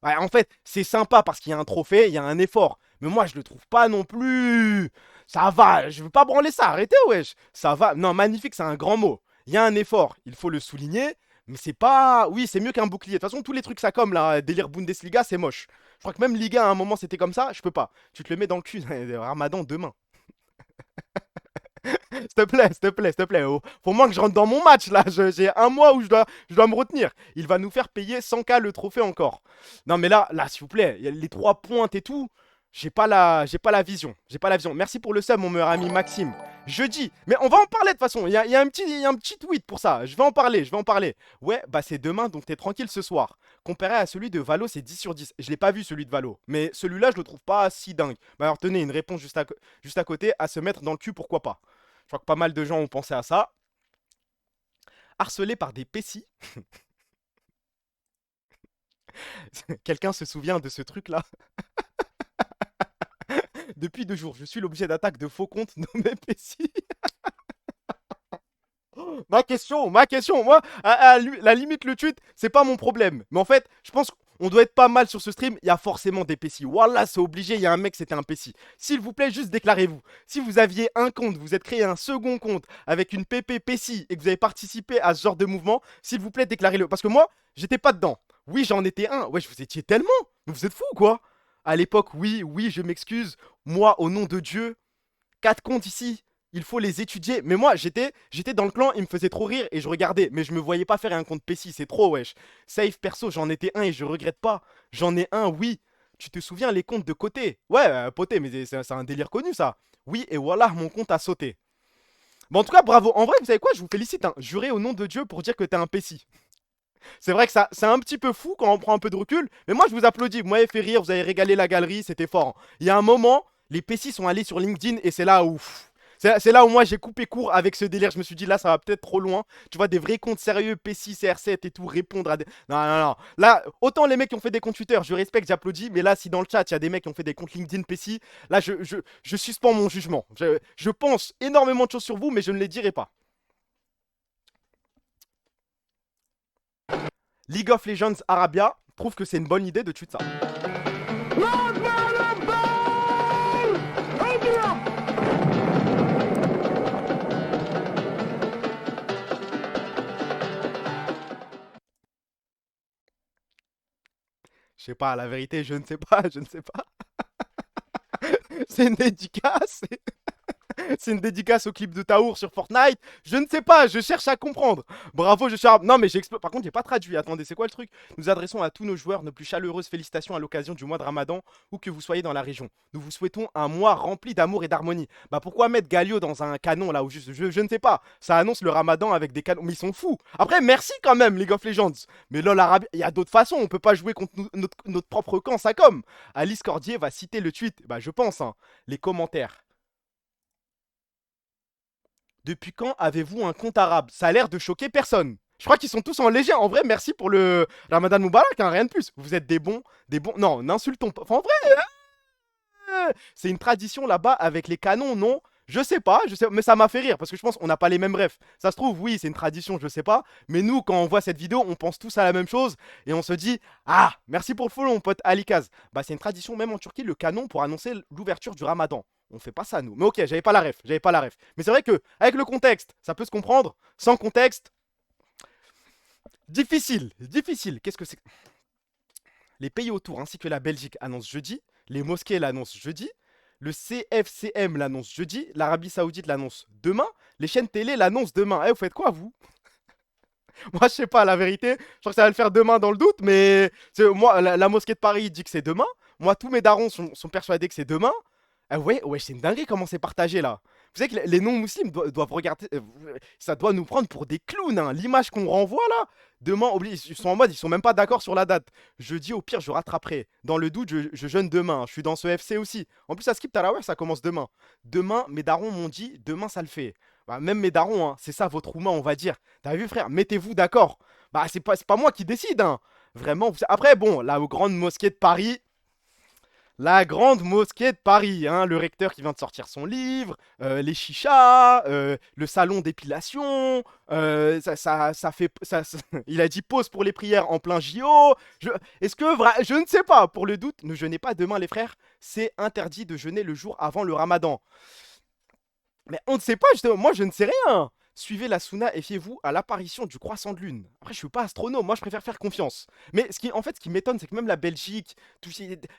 Ouais, en fait, c'est sympa parce qu'il y a un trophée, il y a un effort. Mais moi, je le trouve pas non plus. Ça va, je veux pas branler ça, arrêtez, wesh. Ça va. Non, magnifique, c'est un grand mot. Il y a un effort, il faut le souligner. Mais c'est pas. Oui, c'est mieux qu'un bouclier. De toute façon, tous les trucs ça comme là, délire Bundesliga, c'est moche. crois que même Ligue 1 à un moment c'était comme ça, je peux pas. Tu te le mets dans le cul, Ramadan demain. S'il te plaît, s'il te plaît, s'il te plaît. Oh. Faut moins que je rentre dans mon match là. J'ai un mois où je dois me retenir. Il va nous faire payer 100K le trophée encore. Non mais là, s'il vous plaît, il y a les 3 pointes et tout. J'ai pas la vision. J'ai pas la vision. Merci pour le sub, mon meilleur ami Maxime. Jeudi. Mais on va en parler de toute façon. Il y a un petit tweet pour ça. Je vais en parler, je vais en parler. Ouais, bah c'est demain, donc t'es tranquille ce soir. Comparé à celui de Valo, c'est 10 sur 10. Je l'ai pas vu celui de Valo. Mais celui-là, je le trouve pas si dingue. Bah alors tenez, une réponse juste à côté. À se mettre dans le cul, pourquoi pas. Je crois que pas mal de gens ont pensé à ça. Harcelé par des pécis. Quelqu'un se souvient de ce truc-là? Depuis 2 jours, je suis l'objet d'attaques de faux comptes nommés pécis. Ma question, moi, à la limite, le tweet, c'est pas mon problème. Mais en fait, je pense qu'on doit être pas mal sur ce stream. Il y a forcément des pécis. Wallah, c'est obligé, il y a un mec, c'était un pécis. S'il vous plaît, juste déclarez-vous. Si vous aviez un compte, vous êtes créé un second compte avec une PP pécis et que vous avez participé à ce genre de mouvement, s'il vous plaît, déclarez-le. Parce que moi, j'étais pas dedans. Oui, j'en étais un. Ouais, vous étiez tellement. Mais vous êtes fous, quoi. À l'époque, oui, je m'excuse. Moi, au nom de Dieu, 4 comptes ici. Il faut les étudier. Mais moi, j'étais dans le clan, il me faisait trop rire et je regardais. Mais je me voyais pas faire un compte Pessi, c'est trop, wesh. Safe perso, j'en étais un et je regrette pas. J'en ai un, oui. Tu te souviens les comptes de côté? Ouais, poté, mais c'est un délire connu ça. Oui, et voilà, mon compte a sauté. Bon, en tout cas, bravo. En vrai, vous savez quoi? Je vous félicite. Hein. Jurez au nom de Dieu pour dire que t'es un Pessi. C'est vrai que ça, c'est un petit peu fou quand on prend un peu de recul. Mais moi, je vous applaudis. Vous m'avez fait rire, vous avez régalé la galerie, c'était fort. Hein. Il y a un moment, les Pessi sont allés sur LinkedIn et c'est là où. C'est là où moi j'ai coupé court avec ce délire. Je me suis dit là ça va peut-être trop loin. Tu vois des vrais comptes sérieux, P6, CR7 et tout, répondre à des. Non, non, non. Là, autant les mecs qui ont fait des comptes Twitter, je respecte, j'applaudis. Mais là, si dans le chat il y a des mecs qui ont fait des comptes LinkedIn P6, là je suspends mon jugement. Je pense énormément de choses sur vous, mais je ne les dirai pas. League of Legends Arabia trouve que c'est une bonne idée de tweet ça. Je sais pas, la vérité, je ne sais pas, je ne sais pas. C'est une dédicace. C'est une dédicace au clip de Taour sur Fortnite. Je ne sais pas, je cherche à comprendre. Bravo, je cherche. Non, mais par contre, j'ai pas traduit. Attendez, c'est quoi le truc? Nous adressons à tous nos joueurs nos plus chaleureuses félicitations à l'occasion du mois de Ramadan, où que vous soyez dans la région. Nous vous souhaitons un mois rempli d'amour et d'harmonie. Bah pourquoi mettre Galio dans un canon là où je ne sais pas. Ça annonce le Ramadan avec des canons. Mais ils sont fous. Après, merci quand même, League of Legends. Mais lol, Arabie, il y a d'autres façons. On peut pas jouer contre notre propre camp, ça comme. Alice Cordier va citer le tweet. Bah je pense, hein. Les commentaires. Depuis quand avez-vous un compte arabe? Ça a l'air de choquer personne. Je crois qu'ils sont tous en léger. En vrai, merci pour le Ramadan Moubarak, hein, rien de plus. Vous êtes des bons, des bons. Non, n'insultons pas. Enfin, en vrai, c'est une tradition là-bas avec les canons, non? Je sais, mais ça m'a fait rire parce que je pense qu'on n'a pas les mêmes rêves. Ça se trouve, oui, c'est une tradition, je sais pas. Mais nous, quand on voit cette vidéo, on pense tous à la même chose et on se dit, ah, merci pour le follow, mon pote Alikaz. Bah, c'est une tradition même en Turquie, le canon pour annoncer l'ouverture du Ramadan. On fait pas ça, nous. Mais ok, j'avais pas la ref, j'avais pas la ref. Mais c'est vrai que, avec le contexte, ça peut se comprendre. Sans contexte, difficile, difficile. Qu'est-ce que c'est? Les pays autour, ainsi que la Belgique, annoncent jeudi. Les mosquées l'annoncent jeudi. Le CFCM l'annonce jeudi. L'Arabie Saoudite l'annonce demain. Les chaînes télé l'annoncent demain. Eh, vous faites quoi, vous? Moi, je sais pas, la vérité. Je crois que ça va le faire demain dans le doute. Mais moi, la mosquée de Paris dit que c'est demain. Moi, tous mes darons sont persuadés que c'est demain. Ah ouais, c'est une dinguerie comment c'est partagé là. Vous savez que les non-musulmans doivent regarder. Ça doit nous prendre pour des clowns, hein. L'image qu'on renvoie là. Demain, ils sont en mode, ils sont même pas d'accord sur la date. Jeudi, au pire, je rattraperai. Dans le doute, je jeûne demain. Je suis dans ce FC aussi. En plus, à Skip Taraweh, ça commence demain. Demain, mes darons m'ont dit, demain, ça le fait. Bah, même mes darons, hein, c'est ça votre Oumma, on va dire. T'as vu, frère? Mettez-vous d'accord. Bah, c'est pas moi qui décide, hein. Vraiment. Après, bon, la grande mosquée de Paris. La grande mosquée de Paris, hein, le recteur qui vient de sortir son livre, les chichas, le salon d'épilation, il a dit pause pour les prières en plein JO. Est-ce que je ne sais pas, pour le doute, ne jeûnez pas demain les frères, c'est interdit de jeûner le jour avant le Ramadan. Mais on ne sait pas, justement, moi je ne sais rien. Suivez la Suna et fiez-vous à l'apparition du croissant de lune. Après, je suis pas astronome, moi je préfère faire confiance. Mais en fait, ce qui m'étonne, c'est que même la Belgique,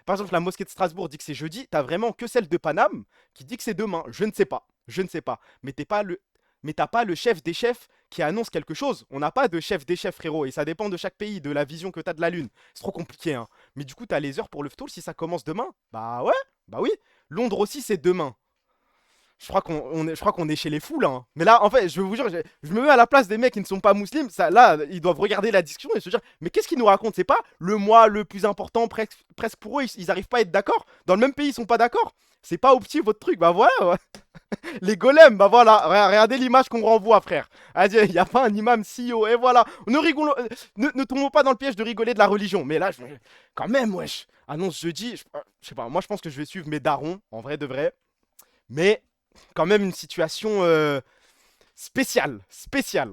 par exemple, la mosquée de Strasbourg dit que c'est jeudi, t'as vraiment que celle de Paname qui dit que c'est demain. Je ne sais pas, je ne sais pas. Mais t'as pas le chef des chefs qui annonce quelque chose. On n'a pas de chef des chefs, frérot, et ça dépend de chaque pays, de la vision que t'as de la lune. C'est trop compliqué, hein. Mais du coup, t'as les heures pour le FTOL si ça commence demain. Bah ouais, bah oui. Londres aussi, c'est demain. Je crois qu'on est chez les fous là, hein. Mais là, en fait, je vous jure, je me mets à la place des mecs qui ne sont pas musulmans. Ça, là, ils doivent regarder la discussion et se dire, mais qu'est-ce qu'ils nous racontent? C'est pas le mois le plus important, presque pour eux, ils arrivent pas à être d'accord. Dans le même pays, ils sont pas d'accord. C'est pas opti votre truc, bah voilà, ouais. Les golems, bah voilà, regardez l'image qu'on renvoie, frère. Il n'y a pas un imam CEO, et voilà. Ne tombons pas dans le piège de rigoler de la religion. Mais là, quand même, wesh. Annonce jeudi, je sais pas, moi je pense que je vais suivre mes darons, en vrai de vrai. Mais quand même une situation spéciale, spéciale.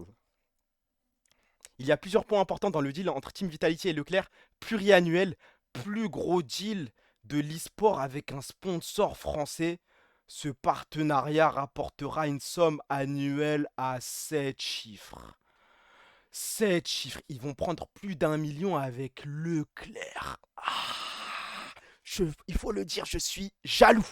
Il y a plusieurs points importants dans le deal entre Team Vitality et Leclerc. Pluriannuel, plus gros deal de l'e-sport avec un sponsor français. Ce partenariat rapportera une somme annuelle à 7 chiffres. 7 chiffres. Ils vont prendre plus d'1 million avec Leclerc. Il faut le dire, je suis jaloux.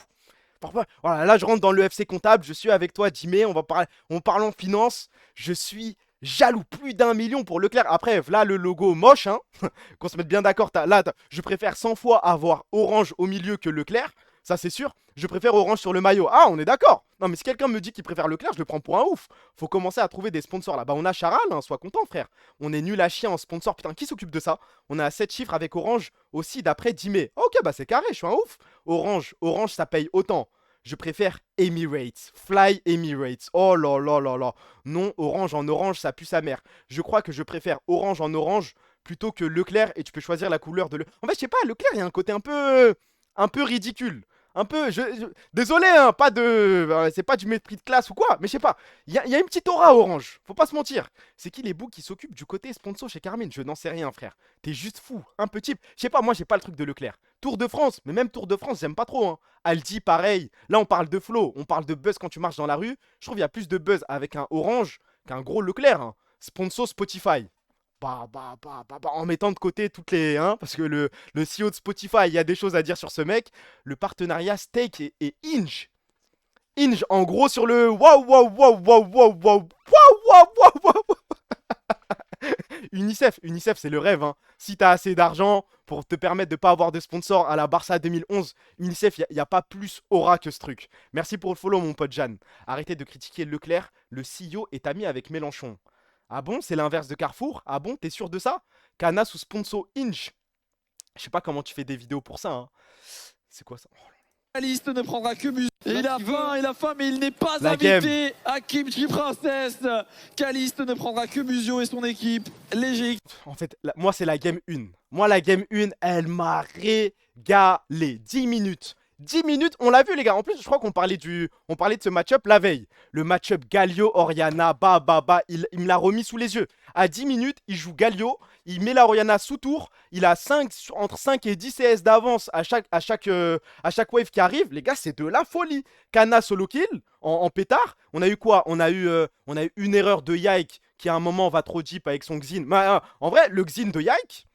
Voilà, là je rentre dans le FC comptable, je suis avec toi Jimé, on parle en finance, je suis jaloux, plus d'1 million pour Leclerc. Après, là le logo moche, hein, qu'on se mette bien d'accord, je préfère 100 fois avoir Orange au milieu que Leclerc, ça c'est sûr, je préfère Orange sur le maillot. Ah, on est d'accord. Non mais si quelqu'un me dit qu'il préfère Leclerc, je le prends pour un ouf. Faut commencer à trouver des sponsors là. Bah on a Charal, hein, sois content frère. On est nul à chier en sponsor, putain, qui s'occupe de ça? On a 7 chiffres avec Orange aussi d'après Jimé. Ok, bah c'est carré, je suis un ouf. Orange ça paye autant. Je préfère Emirates, Fly Emirates. Oh là là là là. Non, Orange en orange, ça pue sa mère. Je crois que je préfère Orange en orange plutôt que Leclerc et tu peux choisir la couleur de En fait, je sais pas, Leclerc, il y a un côté un peu ridicule. Un peu, désolé, hein, pas de. C'est pas du mépris de classe ou quoi, mais je sais pas. Il y a une petite aura orange, faut pas se mentir. C'est qui les boucs qui s'occupent du côté sponsor chez Carmine? Je n'en sais rien, frère. T'es juste fou, un peu type. Je sais pas, moi j'ai pas le truc de Leclerc. Tour de France, mais même Tour de France, j'aime pas trop, hein. Aldi, pareil. Là, on parle de flow, on parle de buzz quand tu marches dans la rue. Je trouve qu'il y a plus de buzz avec un orange qu'un gros Leclerc, hein. Sponsor Spotify. En mettant de côté toutes les... Hein, parce que le CEO de Spotify, il y a des choses à dire sur ce mec. Le partenariat Steak et Inge. Inge, en gros, sur le... Waouh. UNICEF, c'est le rêve. Hein. Si t'as assez d'argent pour te permettre de pas avoir de sponsor à la Barça 2011, UNICEF, il n'y a pas plus aura que ce truc. Merci pour le follow, mon pote Jeanne. Arrêtez de critiquer Leclerc. Le CEO est ami avec Mélenchon. Ah bon, c'est l'inverse de Carrefour? Ah bon, t'es sûr de ça? Cana sous sponsor Inge. Je sais pas comment tu fais des vidéos pour ça, hein. C'est quoi ça? Caliste ne prendra que Musio. Il a faim, mais il n'est pas La invité à Kimchi Princess. Caliste ne prendra que Musio et son équipe. Léger. En fait, moi, c'est la game 1. Moi, la game 1, elle m'a régalé. 10 minutes. 10 minutes, on l'a vu les gars. En plus, je crois qu'on parlait de ce match-up la veille. Le match-up Galio-Oriana, il me l'a remis sous les yeux. À 10 minutes, il joue Galio, il met la Oriana sous tour, il a entre 5 et 10 CS d'avance à chaque wave qui arrive. Les gars, c'est de la folie. Kana solo kill en pétard. On a eu quoi? On a eu une erreur de Yike qui à un moment va trop deep avec son Xin. En vrai, le Xin de Yike,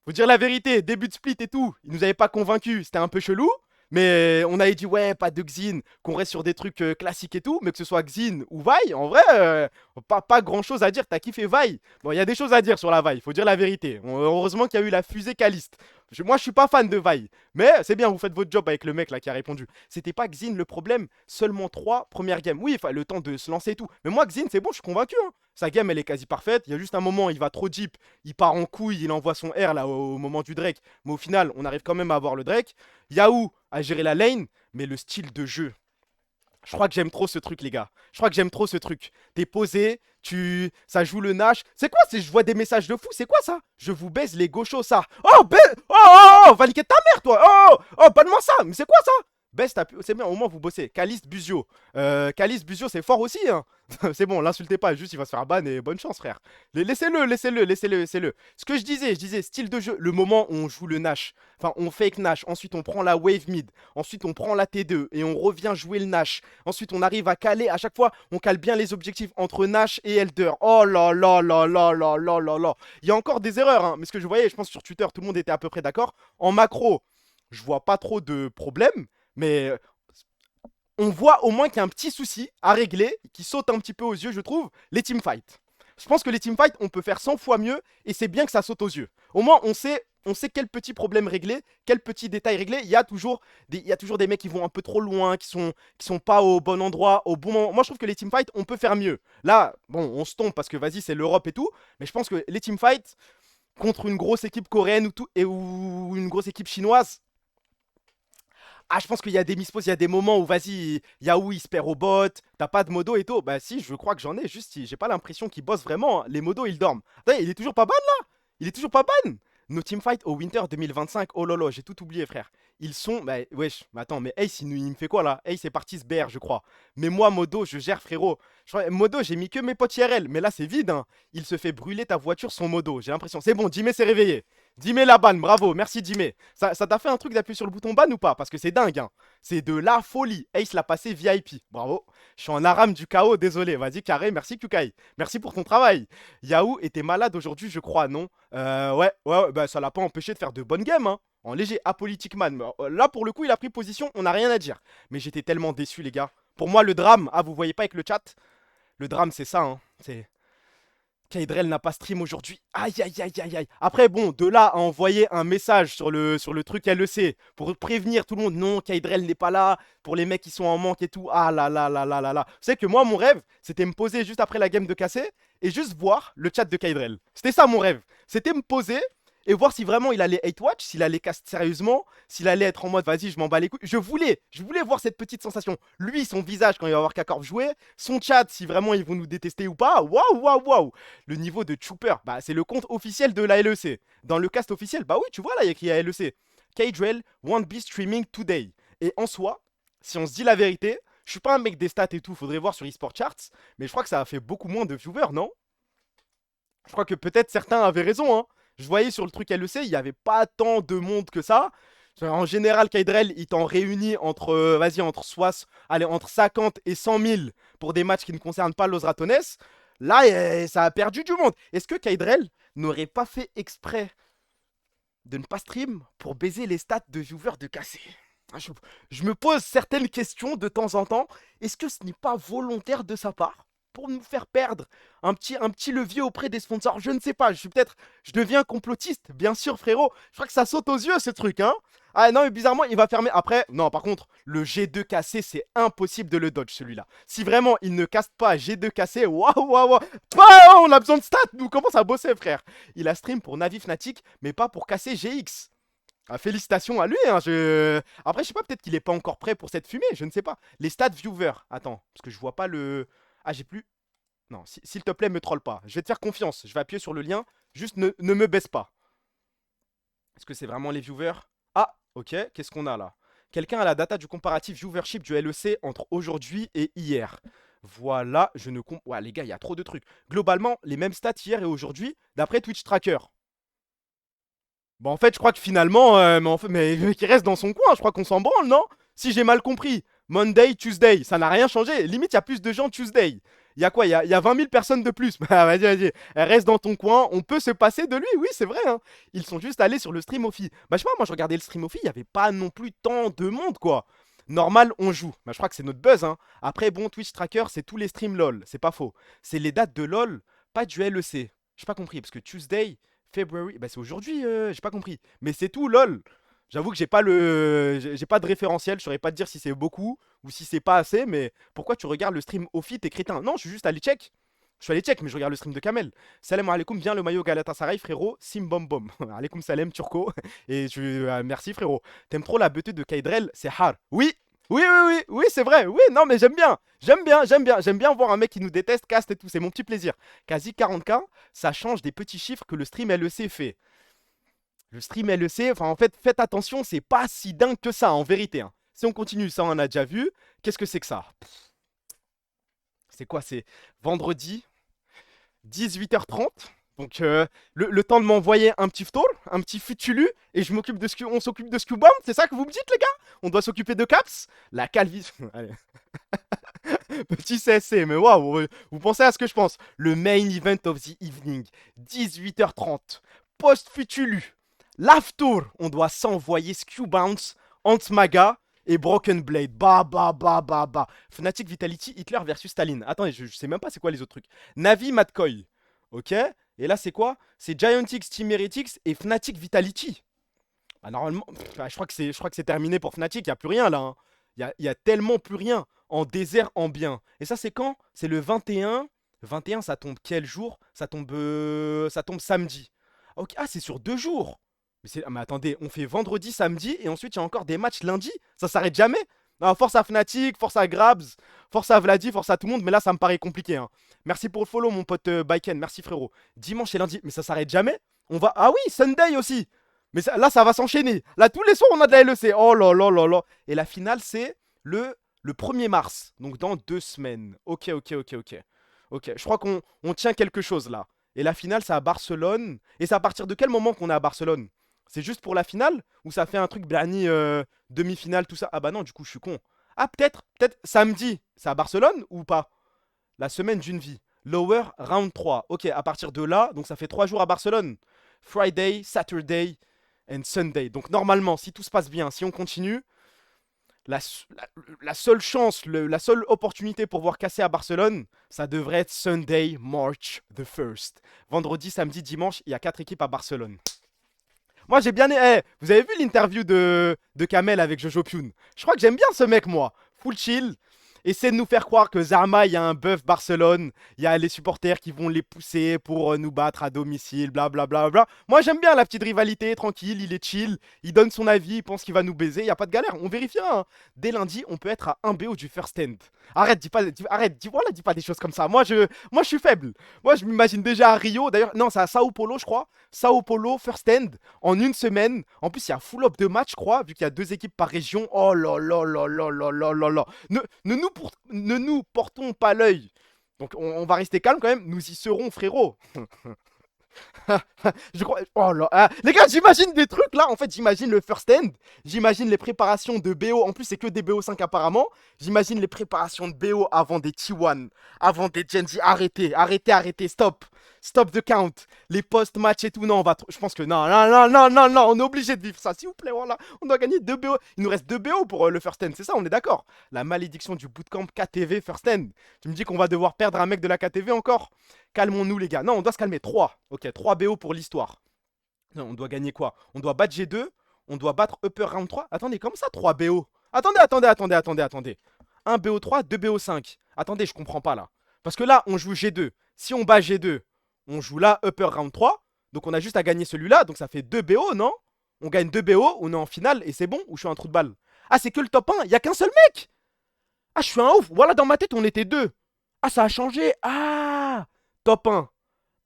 faut dire la vérité, début de split et tout, il nous avait pas convaincus, c'était un peu chelou. Mais on avait dit ouais, pas de Xin, qu'on reste sur des trucs classiques et tout. Mais que ce soit Xin ou Vi, en vrai, pas grand chose à dire. T'as kiffé Vi? Bon, il y a des choses à dire sur la Vi, faut dire la vérité. Heureusement qu'il y a eu la fusée Caliste. Moi, je suis pas fan de Vi. Mais c'est bien, vous faites votre job avec le mec là qui a répondu. C'était pas Xin le problème, seulement 3 premières games. Oui, le temps de se lancer et tout. Mais moi, Xin, c'est bon, je suis convaincu. Hein. Sa game, elle est quasi parfaite. Il y a juste un moment, il va trop deep. Il part en couille, il envoie son R là au moment du Drake. Mais au final, on arrive quand même à avoir le Drake. Yahoo à gérer la lane, mais le style de jeu. Je crois que j'aime trop ce truc, les gars. Je crois que j'aime trop ce truc. T'es posé, ça joue le Nash. C'est quoi? Je vois des messages de fou. C'est quoi ça? Je vous baise les gauchos, ça. Oh, va niquer ta mère, toi. Oh, banne-moi ça. Mais c'est quoi ça? Best, c'est bien, au moins vous bossez. Caliste, Buzio. Caliste, Buzio, c'est fort aussi, hein. C'est bon, l'insultez pas, juste il va se faire ban et bonne chance, frère. Laissez-le. Ce que je disais, style de jeu, le moment où on joue le Nash, enfin on fake Nash, ensuite on prend la wave mid, ensuite on prend la T2 et on revient jouer le Nash. Ensuite on arrive à caler, à chaque fois on cale bien les objectifs entre Nash et Elder. Oh là là là là là là là là. Il y a encore des erreurs, hein, mais ce que je voyais, je pense sur Twitter, tout le monde était à peu près d'accord. En macro, je vois pas trop de problèmes, mais on voit au moins qu'il y a un petit souci à régler, qui saute un petit peu aux yeux, je trouve, les teamfights. Je pense que les teamfights, on peut faire 100 fois mieux, et c'est bien que ça saute aux yeux. Au moins, on sait quel petit problème régler, quel petit détail régler. Il y a toujours des mecs qui vont un peu trop loin, qui sont pas au bon endroit, au bon moment. Moi, je trouve que les teamfights, on peut faire mieux. Là, bon, on se tombe parce que, vas-y, c'est l'Europe et tout, mais je pense que les teamfights, contre une grosse équipe coréenne ou une grosse équipe chinoise, ah, je pense qu'il y a des misposes, il y a des moments où, vas-y, Yahoo il se perd au bot, t'as pas de modo et tout. Bah, si, je crois que j'en ai, juste, j'ai pas l'impression qu'ils bossent vraiment, hein. Les modos, ils dorment. Attends, il est toujours pas ban là. Il est toujours pas ban. Nos teamfights au Winter 2025, oh lolo, j'ai tout oublié, frère. Ils sont. Bah, wesh, mais attends, mais Ace, il me fait quoi là? Ace est parti se BR, je crois. Mais moi, modo, je gère, frérot. Modo, j'ai mis que mes potes IRL, mais là, c'est vide, hein. Il se fait brûler ta voiture, son modo. J'ai l'impression. C'est bon, Jimmy s'est réveillé. Jimmy la ban, bravo, merci Jimmy. Ça t'a fait un truc d'appuyer sur le bouton ban ou pas? Parce que c'est dingue, hein. C'est de la folie. Ace l'a passé VIP, bravo. Je suis en aram du chaos, désolé. Vas-y, carré, merci Kukai. Merci pour ton travail. Yahoo était malade aujourd'hui, je crois, non? Ouais, bah ça l'a pas empêché de faire de bonnes games, hein. En léger, apolitique man. Là, pour le coup, il a pris position, on n'a rien à dire. Mais j'étais tellement déçu, les gars. Pour moi, le drame, ah, vous voyez pas avec le chat? Le drame, c'est ça, hein. C'est. Kaydrel n'a pas stream aujourd'hui. Aïe, aïe, aïe, aïe, aïe. Après, bon, de là à envoyer un message sur le truc LEC pour prévenir tout le monde, non, Kaydrel n'est pas là, pour les mecs qui sont en manque et tout. Ah là là là là là là. Vous savez que moi, mon rêve, c'était me poser juste après la game de Cassé et juste voir le chat de Kaydrel. C'était ça mon rêve. C'était me poser et voir si vraiment il allait hate watch, s'il allait cast sérieusement, s'il allait être en mode vas-y, je m'en bats les couilles. Je voulais voir cette petite sensation. Lui, son visage quand il va voir K-Corp jouer, son chat, si vraiment ils vont nous détester ou pas. Waouh, waouh, waouh. Le niveau de Trooper, bah c'est le compte officiel de la LEC. Dans le cast officiel, bah oui, tu vois là, il y a écrit à LEC. Kaydrel won't be streaming today. Et en soi, si on se dit la vérité, je suis pas un mec des stats et tout, faudrait voir sur eSport Charts, mais je crois que ça a fait beaucoup moins de viewers, non? Je crois que peut-être certains avaient raison, hein. Je voyais sur le truc LEC, il n'y avait pas tant de monde que ça. En général, Kaydrel, il t'en réunit entre, vas-y, entre 50 et 100 000 pour des matchs qui ne concernent pas Los Ratones. Là, ça a perdu du monde. Est-ce que Kaydrel n'aurait pas fait exprès de ne pas stream pour baiser les stats de viewers de Cassé? Je me pose certaines questions de temps en temps. Est-ce que ce n'est pas volontaire de sa part pour nous faire perdre un petit levier auprès des sponsors? Je ne sais pas, je deviens complotiste, bien sûr frérot. Je crois que ça saute aux yeux ce truc, hein. Ah non, mais bizarrement, il va fermer. Après, non, par contre, le G2 cassé, c'est impossible de le dodge celui-là. Si vraiment il ne casse pas G2 cassé, waouh, waouh, waouh. On a besoin de stats, nous commence à bosser, frère. Il a stream pour Navi Fnatic, mais pas pour casser GX. Ah, félicitations à lui, hein. Après, je sais pas, peut-être qu'il est pas encore prêt pour cette fumée, je ne sais pas. Les stats viewer, attends, parce que je vois pas le. Ah, j'ai plus. Non, s'il te plaît, me troll pas. Je vais te faire confiance. Je vais appuyer sur le lien. Juste ne me baisse pas. Est-ce que c'est vraiment les viewers? Ah, ok. Qu'est-ce qu'on a là? Quelqu'un a la data du comparatif viewership du LEC entre aujourd'hui et hier. Voilà, je ne comprends. Ouais, les gars, il y a trop de trucs. Globalement, les mêmes stats hier et aujourd'hui, d'après Twitch Tracker. Bon, en fait, je crois que finalement, mais qui reste dans son coin, je crois qu'on s'en branle, non? Si j'ai mal compris, Monday, Tuesday, ça n'a rien changé. Limite, il y a plus de gens Tuesday. Il y a quoi? Il y a 20 000 personnes de plus. Bah, vas-y. Reste dans ton coin. On peut se passer de lui. Oui, c'est vrai, hein. Ils sont juste allés sur le stream offi. Bah, je sais pas, moi, je regardais le stream offi. Il n'y avait pas non plus tant de monde, quoi. Normal, on joue. Bah, je crois que c'est notre buzz, hein. Après, bon, Twitch Tracker, c'est tous les streams LOL. C'est pas faux. C'est les dates de LOL, pas du LEC. J'ai pas compris. Parce que Tuesday, February. Bah, c'est aujourd'hui. J'ai pas compris. Mais c'est tout, LOL. J'avoue que j'ai pas de référentiel, je saurais pas te dire si c'est beaucoup ou si c'est pas assez, mais pourquoi tu regardes le stream Offi, t'es crétin? Non, je suis juste allé check. Je suis allé check, mais je regarde le stream de Kamel. Salam alaikum, bien le maillot Galatasaray, frérot. Sim bom bom. Alaikum salam, turco. Et merci, frérot. T'aimes trop la beauté de Kaydrel, c'est hard. Oui, oui, c'est vrai. Oui, non, mais j'aime bien. J'aime bien voir un mec qui nous déteste, cast et tout. C'est mon petit plaisir. Quasi 40K, ça change des petits chiffres que le stream LEC fait. Le stream LEC, enfin en fait, faites attention, c'est pas si dingue que ça en vérité, hein. Si on continue, ça, on a déjà vu. Qu'est-ce que c'est que ça? C'est quoi? C'est vendredi, 18h30. Donc, le temps de m'envoyer un petit ftour, un petit futulu, et je m'occupe de on s'occupe de Scubam, c'est ça que vous me dites, les gars? On doit s'occuper de Caps? La calvitie. Allez. Petit CSC, mais waouh, vous pensez à ce que je pense. Le main event of the evening, 18h30, post-futulu, l'after, on doit s'envoyer Scubounce, Antmaga et Broken Blade. Bah. Fnatic Vitality, Hitler versus Staline. Attendez, je sais même pas c'est quoi les autres trucs. Navi, Madcoy. Ok? Et là, c'est quoi? C'est Giantix, Team Heretics et Fnatic Vitality. Bah, normalement, je crois que c'est terminé pour Fnatic, il n'y a plus rien là. Hein. Il y a tellement plus rien. En désert ambiant. Et ça, c'est quand? C'est le 21. 21, ça tombe quel jour? Ça tombe samedi. Ok. Ah, c'est sur 2 jours. Mais attendez, on fait vendredi, samedi, et ensuite, il y a encore des matchs lundi. Ça s'arrête jamais. Non, force à Fnatic, force à Grabs, force à Vladi, force à tout le monde. Mais là, ça me paraît compliqué. Hein. Merci pour le follow, mon pote Baiken. Merci, frérot. Dimanche et lundi. Mais ça s'arrête jamais. On va... Ah oui, Sunday aussi. Mais là, ça va s'enchaîner. Là, tous les soirs, on a de la LEC. Oh là là là là. Et la finale, c'est le 1er mars. Donc, dans 2 semaines. Ok. Je crois qu'on tient quelque chose, là. Et la finale, c'est à Barcelone. Et c'est à partir de quel moment qu'on est à Barcelone? C'est juste pour la finale? Ou ça fait un truc Blani, demi-finale, tout ça? Ah bah non, du coup, je suis con. Ah, peut-être samedi. C'est à Barcelone ou pas? La semaine d'une vie. Lower, round 3. Ok, à partir de là, donc ça fait 3 jours à Barcelone. Friday, Saturday and Sunday. Donc normalement, si tout se passe bien, si on continue, la seule chance, la seule opportunité pour voir casser à Barcelone, ça devrait être Sunday, March the 1st. Vendredi, samedi, dimanche, il y a 4 équipes à Barcelone. Moi, j'ai bien... vous avez vu l'interview de Kamel avec Jojo Pyun? Je crois que j'aime bien ce mec, moi. Full chill. Essaie de nous faire croire que Zarma, il y a un bœuf Barcelone, il y a les supporters qui vont les pousser pour nous battre à domicile, blablabla. Moi, j'aime bien la petite rivalité, tranquille, il est chill, il donne son avis, il pense qu'il va nous baiser, il n'y a pas de galère, on vérifiera. Hein. Dès lundi, on peut être à 1 BO du first end. Arrête, dis pas des choses comme ça. Moi, je suis faible. Moi, je m'imagine déjà à Rio, d'ailleurs, non, c'est à Sao Paulo, je crois. Sao Paulo, first end, en 1 semaine. En plus, il y a full up de match, je crois, vu qu'il y a 2 équipes par région. Oh là là là là là là là là. Ne nous portons pas l'œil. Donc on va rester calme quand même. Nous y serons, frérot. Je crois... Oh là, les gars, j'imagine des trucs là. En fait, j'imagine le first end. J'imagine les préparations de BO. En plus, c'est que des BO5 apparemment. J'imagine les préparations de BO avant des T1, avant des Genji. Arrêtez, stop. Stop the count. Les post-match et tout. Non, je pense que non. On est obligé de vivre ça. S'il vous plaît, voilà. On doit gagner 2 BO. Il nous reste 2 BO pour le first end. C'est ça, on est d'accord. La malédiction du bootcamp KTV first end. Tu me dis qu'on va devoir perdre un mec de la KTV encore? Calmons-nous, les gars. Non, on doit se calmer. 3. Ok, 3 BO pour l'histoire. Non, on doit gagner quoi? On doit battre G2. On doit battre Upper Round 3. Attendez, comme ça, 3 BO? Attendez. 1 BO3, 2 BO5. Attendez, je comprends pas là. Parce que là, on joue G2. Si on bat G2, on joue là Upper Round 3. Donc on a juste à gagner celui-là. Donc ça fait 2 BO, non? On gagne 2 BO, on est en finale et c'est bon? Ou je suis un trou de balle? Ah, c'est que le top 1. Il n'y a qu'un seul mec. Ah, je suis un ouf. Voilà, dans ma tête, on était 2. Ah, ça a changé. Ah, top 1.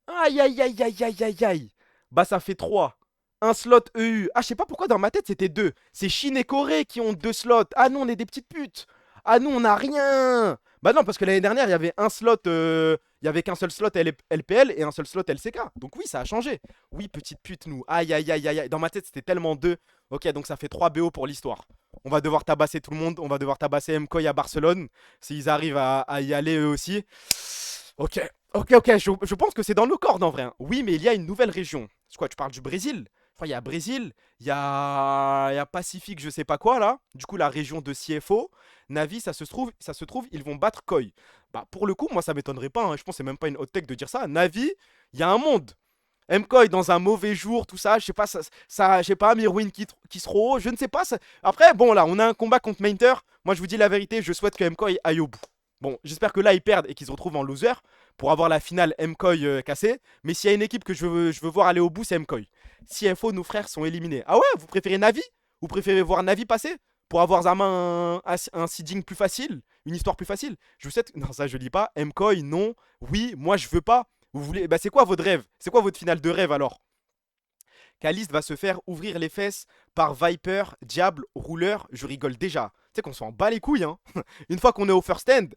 Aïe. Bah, ça fait 3. Un slot EU. Ah, je sais pas pourquoi dans ma tête c'était 2. C'est Chine et Corée qui ont 2 slots. Ah, nous, on est des petites putes. Ah, nous, on a rien. Bah, non, parce que l'année dernière, il y avait un slot. Il y avait qu'un seul slot LPL et un seul slot LCK. Donc, oui, ça a changé. Oui, petite pute, nous. Aïe. Dans ma tête, c'était tellement 2. Ok, donc ça fait 3 BO pour l'histoire. On va devoir tabasser tout le monde. On va devoir tabasser MKOI à Barcelone. S'ils arrivent à y aller eux aussi. Ok. Je pense que c'est dans nos cordes en vrai. Hein. Oui, mais il y a une nouvelle région. C'est quoi, tu parles du Brésil? Je crois qu'il y a Brésil, il y a Pacifique, je sais pas quoi là. Du coup, la région de CFO. Navi, ça se trouve, ils vont battre Koi. Bah, pour le coup, moi, ça m'étonnerait pas. Hein. Je pense que c'est même pas une hot tech de dire ça. Navi, il y a un monde. MKOI dans un mauvais jour, tout ça, je sais pas, je sais pas, Mirwin qui se haut, je ne sais pas. Après, bon, là, on a un combat contre Mainter. Moi, je vous dis la vérité, je souhaite que MKOI aille au bout. Bon, j'espère que là, ils perdent et qu'ils se retrouvent en loser pour avoir la finale MKOI cassée. Mais s'il y a une équipe que je veux voir aller au bout, c'est MKOI. CFO, nos frères sont éliminés. Ah ouais, vous préférez Navi? Vous préférez voir Navi passer pour avoir un seeding plus facile, une histoire plus facile? Je vous souhaite... Non, ça, je lis pas. MKOI, non. Oui, moi, je veux pas. Vous voulez... Bah, c'est quoi votre rêve? C'est quoi votre finale de rêve, alors? Caliste va se faire ouvrir les fesses par Viper, Diable, Rouleur. Je rigole déjà. Tu sais qu'on s'en bat les couilles, hein. Une fois qu'on est au first stand,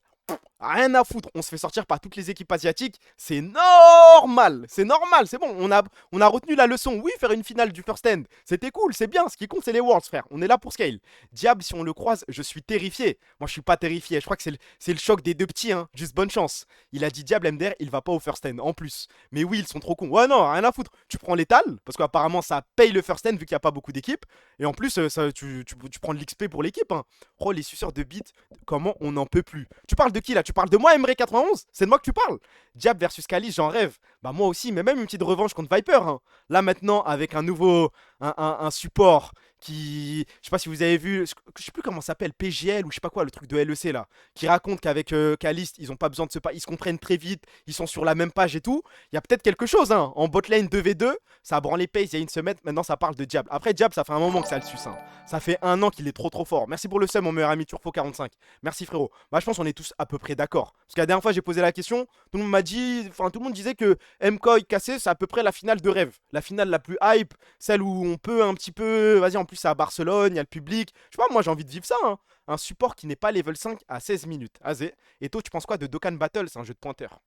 rien à foutre. On se fait sortir par toutes les équipes asiatiques. C'est normal. C'est normal. C'est bon. On a retenu la leçon. Oui, faire une finale du first stand, c'était cool. C'est bien. Ce qui compte, c'est les Worlds, frère. On est là pour scale. Diable, si on le croise, je suis terrifié. Moi, je suis pas terrifié. Je crois que c'est le choc des deux petits, hein. Juste bonne chance. Il a dit Diable MDR, il va pas au first stand en plus. Mais oui, ils sont trop cons. Ouais, non, rien à foutre. Tu prends l'étal, parce qu'apparemment, ça paye le first stand vu qu'il n'y a pas beaucoup d'équipes. Et en plus, tu prends de l'XP pour l'équipe, hein. Oh, les suceurs de bite, comment on n'en peut plus. Tu parles de qui là? Tu parles de moi, Emery91? C'est de moi que tu parles? Diable versus Kali, j'en rêve. Bah, moi aussi, mais même une petite revanche contre Viper, hein. Là, maintenant, avec un nouveau. Un support qui. Je sais pas si vous avez vu. Je sais plus comment ça s'appelle. PGL ou je sais pas quoi, le truc de LEC là. Qui raconte qu'avec Caliste, ils ont pas besoin de se. Ils se comprennent très vite. Ils sont sur la même page et tout. Il y a peut-être quelque chose, hein. En botlane 2v2, ça a branlé pace il y a une semaine. Maintenant, ça parle de Diable. Après, Diable, ça fait un moment que ça le suce, hein. Ça fait un an qu'il est trop fort. Merci pour le sub, mon meilleur ami Turfo45. Merci, frérot. Bah, je pense qu'on est tous à peu près d'accord. Parce que la dernière fois, j'ai posé la question. Tout le monde m'a dit. Enfin, tout le monde disait que MKOI cassé, c'est à peu près la finale de rêve. La finale la plus hype. Celle où on peut un petit peu. Vas-y, en plus, c'est à Barcelone, il y a le public. Je sais pas, moi, j'ai envie de vivre ça, hein. Un support qui n'est pas level 5 à 16 minutes. Azé. Et toi, tu penses quoi de Dokkan Battle? C'est un jeu de pointeur.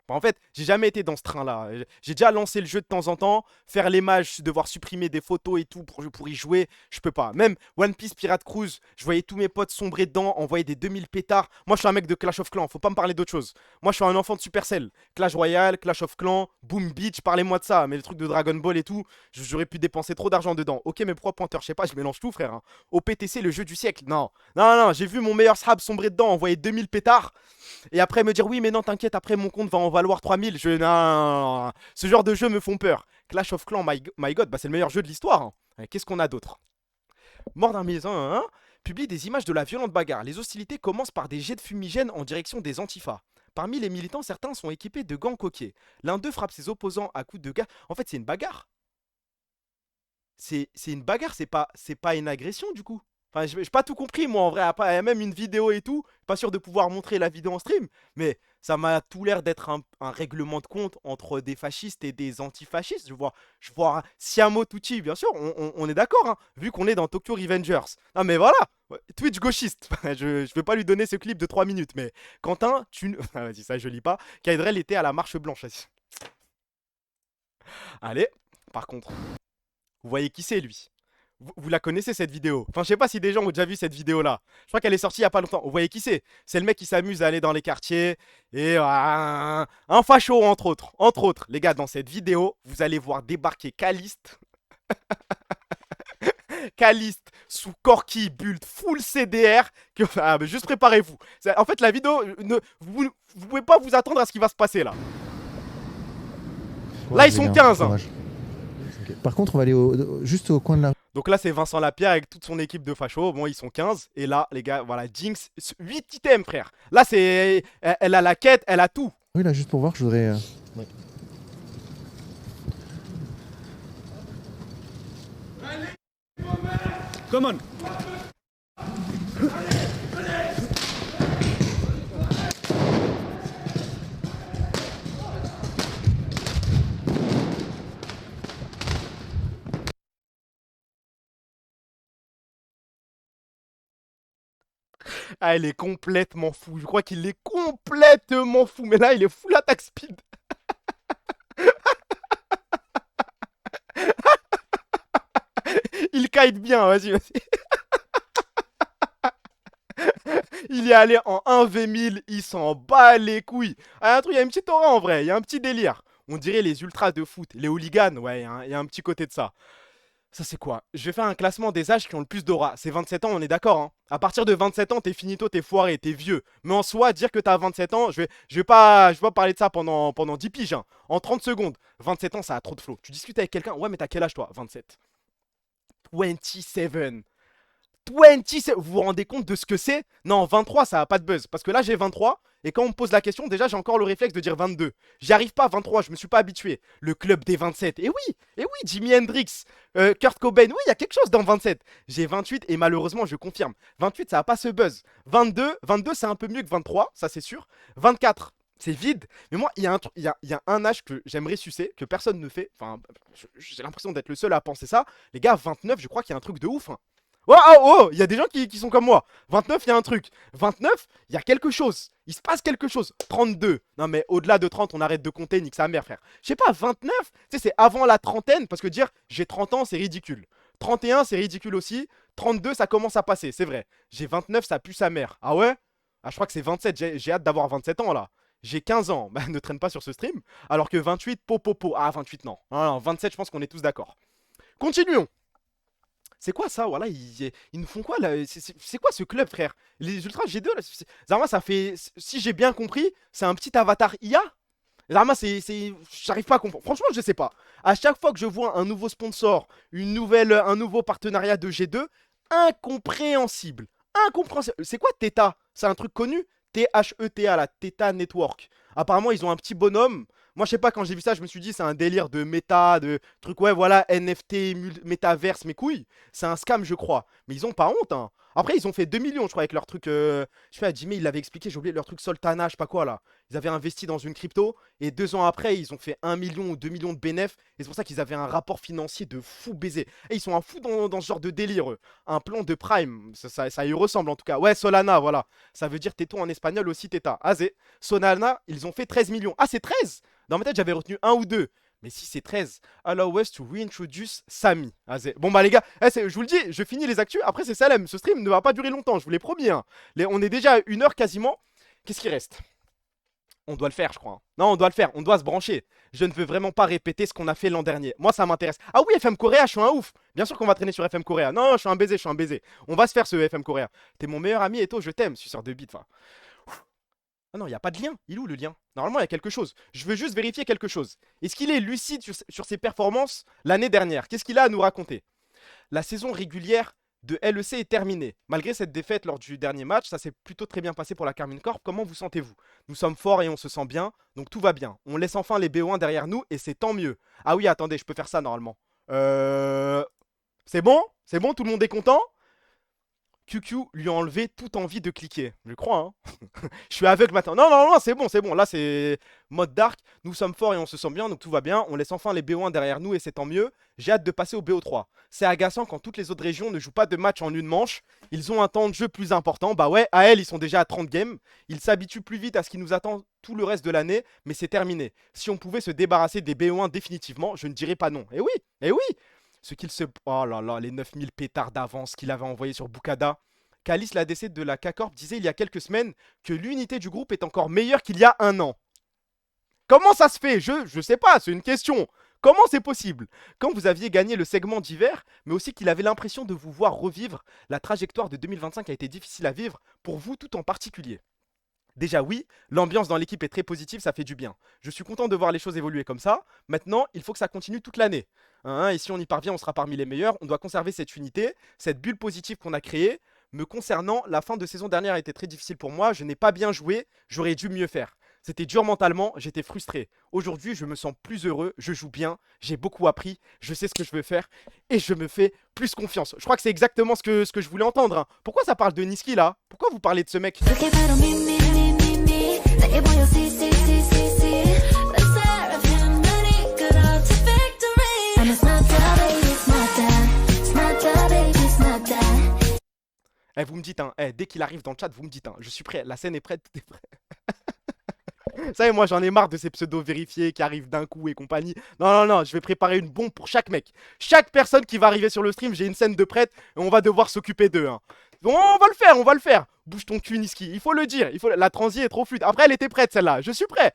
Bah, en fait, j'ai jamais été dans ce train-là. J'ai déjà lancé le jeu de temps en temps. Faire les mages, devoir supprimer des photos et tout pour y jouer, je peux pas. Même One Piece Pirate Cruise, je voyais tous mes potes sombrer dedans, envoyer des 2000 pétards. Moi, je suis un mec de Clash of Clans, faut pas me parler d'autre chose. Moi, je suis un enfant de Supercell. Clash Royale, Clash of Clans, Boom Beach, parlez-moi de ça. Mais les trucs de Dragon Ball et tout, j'aurais pu dépenser trop d'argent dedans. Ok, mais pourquoi pointeur? Je sais pas, je mélange tout, frère, hein. OPTC, le jeu du siècle. Non, non, non, j'ai vu mon meilleur Srab sombrer dedans, envoyer 2000 pétards. Et après me dire oui mais non t'inquiète après mon compte va en valoir 3000. Non. Ce genre de jeux me font peur. Clash of Clans, my god, bah c'est le meilleur jeu de l'histoire, hein. Qu'est-ce qu'on a d'autre? Mort d'un maison, hein, publie des images de la violente bagarre. Les hostilités commencent par des jets de fumigène en direction des antifas. Parmi les militants, certains sont équipés de gants coquets. L'un d'eux frappe ses opposants à coups de gaz. En fait c'est une bagarre. C'est une bagarre, c'est pas une agression du coup. Enfin, j'ai pas tout compris, moi, en vrai. Après, il y a même une vidéo et tout. Pas sûr de pouvoir montrer la vidéo en stream. Mais ça m'a tout l'air d'être un règlement de compte entre des fascistes et des antifascistes. Je vois Siamo Tucci, bien sûr. On est d'accord, hein, vu qu'on est dans Tokyo Revengers. Non, mais voilà. Twitch gauchiste. je vais pas lui donner ce clip de 3 minutes. Mais Quentin, ah, vas-y, ça, je lis pas. Kaedrel était à la marche blanche. Allez. Par contre, vous voyez qui c'est, lui? Vous la connaissez cette vidéo? Enfin, je sais pas si des gens ont déjà vu cette vidéo là. Je crois qu'elle est sortie il y a pas longtemps. Vous voyez qui c'est? C'est le mec qui s'amuse à aller dans les quartiers. Et un facho, entre autres. Entre autres, les gars, dans cette vidéo, vous allez voir débarquer Caliste. Caliste sous Corki build full CDR. Ah, mais juste préparez-vous. En fait, la vidéo, vous pouvez pas vous attendre à ce qui va se passer là. Là, ils sont 15. Hein. Okay. Par contre, on va aller juste au coin de la rue. Donc là, c'est Vincent Lapierre avec toute son équipe de fachos. Bon, ils sont 15. Et là, les gars, voilà, Jinx, 8 items, frère. Là, c'est. Elle a la quête, elle a tout. Oui, là, juste pour voir, je voudrais. Ouais. Come on. Ah, il est complètement fou. Je crois qu'il est complètement fou. Mais là, il est full attack speed. Il kite bien, vas-y. Il est allé en 1v1000, il s'en bat les couilles. Ah, il y a une petite aura en vrai, il y a un petit délire. On dirait les ultras de foot, les hooligans, ouais, il y a un petit côté de ça. Ça c'est quoi? Je vais faire un classement des âges qui ont le plus d'aura. C'est 27 ans, on est d'accord, hein. À partir de 27 ans, t'es finito, t'es foiré, t'es vieux. Mais en soi, dire que t'as 27 ans, je vais pas parler de ça pendant 10 piges, hein. En 30 secondes. 27 ans, ça a trop de flow. Tu discutes avec quelqu'un, ouais mais t'as quel âge toi? 27. 27. 27, vous vous rendez compte de ce que c'est? Non, 23, ça a pas de buzz. Parce que là, j'ai 23. Et quand on me pose la question, déjà, j'ai encore le réflexe de dire 22. J'y arrive pas à 23, je me suis pas habitué. Le club des 27. Et oui, Jimi Hendrix, Kurt Cobain. Oui, il y a quelque chose dans 27. J'ai 28 et malheureusement, je confirme. 28, ça a pas ce buzz. 22, c'est un peu mieux que 23, ça c'est sûr. 24, C'est vide. Mais moi, il y a un truc, il y a un âge que j'aimerais sucer, que personne ne fait. Enfin, j'ai l'impression d'être le seul à penser ça. Les gars, 29, je crois qu'il y a un truc de ouf, hein. Oh, oh, oh, il y a des gens qui sont comme moi. 29, il y a un truc. 29, il y a quelque chose. Il se passe quelque chose. 32. Non, mais au-delà de 30, on arrête de compter, nique sa mère, frère. Je sais pas, 29, tu sais, c'est avant la trentaine, parce que dire j'ai 30 ans, c'est ridicule. 31, c'est ridicule aussi. 32, ça commence à passer, c'est vrai. J'ai 29, ça pue sa mère. Ah ouais? Ah, je crois que c'est 27. J'ai hâte d'avoir 27 ans, là. J'ai 15 ans. Bah, ne traîne pas sur ce stream. Alors que 28, po. Ah, 28, non. Non, non, 27, je pense qu'on est tous d'accord. Continuons. C'est quoi ça? Voilà, ils nous font quoi là? C'est quoi ce club, frère? Les Ultras G2 là, Zarma, ça fait. Si j'ai bien compris, c'est un petit avatar IA? Zarma, j'arrive pas à comprendre. Franchement, je sais pas. À chaque fois que je vois un nouveau sponsor, un nouveau partenariat de G2, incompréhensible. Incompréhensible. C'est quoi Theta? C'est un truc connu? THETA, la Theta Network. Apparemment, ils ont un petit bonhomme. Moi, je sais pas, quand j'ai vu ça, je me suis dit, c'est un délire de méta, de trucs, ouais, voilà, NFT, métaverse, mes couilles. C'est un scam, je crois. Mais ils ont pas honte, hein. Après, ils ont fait 2 millions, je crois, avec leur truc. Je sais pas, Jimmy, il l'avait expliqué, j'ai oublié leur truc Soltana, je sais pas quoi, là. Ils avaient investi dans une crypto, et 2 ans après, ils ont fait 1 million ou 2 millions de bénéfices. Et c'est pour ça qu'ils avaient un rapport financier de fou baiser. Et ils sont un fou dans ce genre de délire, eux. Un plan de Prime, ça y ressemble en tout cas. Ouais, Solana, voilà. Ça veut dire téton en espagnol aussi, Teta. Azé. Solana, ils ont fait 13 millions. Ah, c'est 13? Dans ma tête, j'avais retenu 1 ou 2. Mais si c'est 13, allow us to reintroduce Sami. Bon bah les gars, je vous le dis, je finis les actus. Après c'est Salem, ce stream ne va pas durer longtemps, je vous l'ai promis, hein. On est déjà à 1 heure quasiment. Qu'est-ce qui reste? On doit le faire, je crois, hein. Non, on doit le faire, on doit se brancher. Je ne veux vraiment pas répéter ce qu'on a fait l'an dernier. Moi ça m'intéresse. Ah oui, FM Korea, je suis un ouf. Bien sûr qu'on va traîner sur FM Korea. Non, je suis un baiser, je suis un baiser. On va se faire ce FM Korea. T'es mon meilleur ami, Eto, je t'aime, suceur de bite. Enfin. Ah non, il n'y a pas de lien. Il est où le lien? Normalement, il y a quelque chose. Je veux juste vérifier quelque chose. Est-ce qu'il est lucide sur ses performances l'année dernière? Qu'est-ce qu'il a à nous raconter? La saison régulière de LEC est terminée. Malgré cette défaite lors du dernier match, ça s'est plutôt très bien passé pour la Carmine Corp. Comment vous sentez-vous? Nous sommes forts et on se sent bien, donc tout va bien. On laisse enfin les BO1 derrière nous et c'est tant mieux. Ah oui, attendez, je peux faire ça normalement. C'est bon? C'est bon? Tout le monde est content? QQ lui a enlevé toute envie de cliquer. Je crois, hein. Je suis aveugle maintenant. Non, non, non, c'est bon, c'est bon. Là, c'est mode dark. Nous sommes forts et on se sent bien, donc tout va bien. On laisse enfin les BO1 derrière nous et c'est tant mieux. J'ai hâte de passer au BO3. C'est agaçant quand toutes les autres régions ne jouent pas de match en une manche. Ils ont un temps de jeu plus important. Bah ouais, AL, ils sont déjà à 30 games. Ils s'habituent plus vite à ce qui nous attend tout le reste de l'année, mais c'est terminé. Si on pouvait se débarrasser des BO1 définitivement, je ne dirais pas non. Eh oui. Ce qu'il se... Oh là là, les 9000 pétards d'avance qu'il avait envoyés sur Bukada. Calice, l'ADC de la K-Corp, disait il y a quelques semaines que l'unité du groupe est encore meilleure qu'il y a 1 an. Comment ça se fait? Je sais pas, c'est une question. Comment c'est possible? Quand vous aviez gagné le segment d'hiver, mais aussi qu'il avait l'impression de vous voir revivre, la trajectoire de 2025 a été difficile à vivre, pour vous tout en particulier. Déjà oui, l'ambiance dans l'équipe est très positive, ça fait du bien. Je suis content de voir les choses évoluer comme ça. Maintenant, il faut que ça continue toute l'année. Et si on y parvient, on sera parmi les meilleurs. On doit conserver cette unité, cette bulle positive qu'on a créée. Me concernant, la fin de saison dernière a été très difficile pour moi. Je n'ai pas bien joué, j'aurais dû mieux faire. C'était dur mentalement, j'étais frustré. Aujourd'hui, je me sens plus heureux, je joue bien, j'ai beaucoup appris, je sais ce que je veux faire et je me fais plus confiance. Je crois que c'est exactement ce que je voulais entendre, hein. Pourquoi ça parle de Niski là? Pourquoi vous parlez de ce mec? Vous me dites, hein, dès qu'il arrive dans le chat, vous me dites, hein, je suis prêt, la scène est prête, tout est prêt. Vous savez, moi j'en ai marre de ces pseudos vérifiés qui arrivent d'un coup et compagnie. Non, je vais préparer une bombe pour chaque mec. Chaque personne qui va arriver sur le stream, j'ai une scène de prête et on va devoir s'occuper d'eux, hein. Bon, on va le faire. Bouge ton cul, Niski. Il faut le dire. La transi est trop fluide. Après, elle était prête, celle-là. Je suis prêt.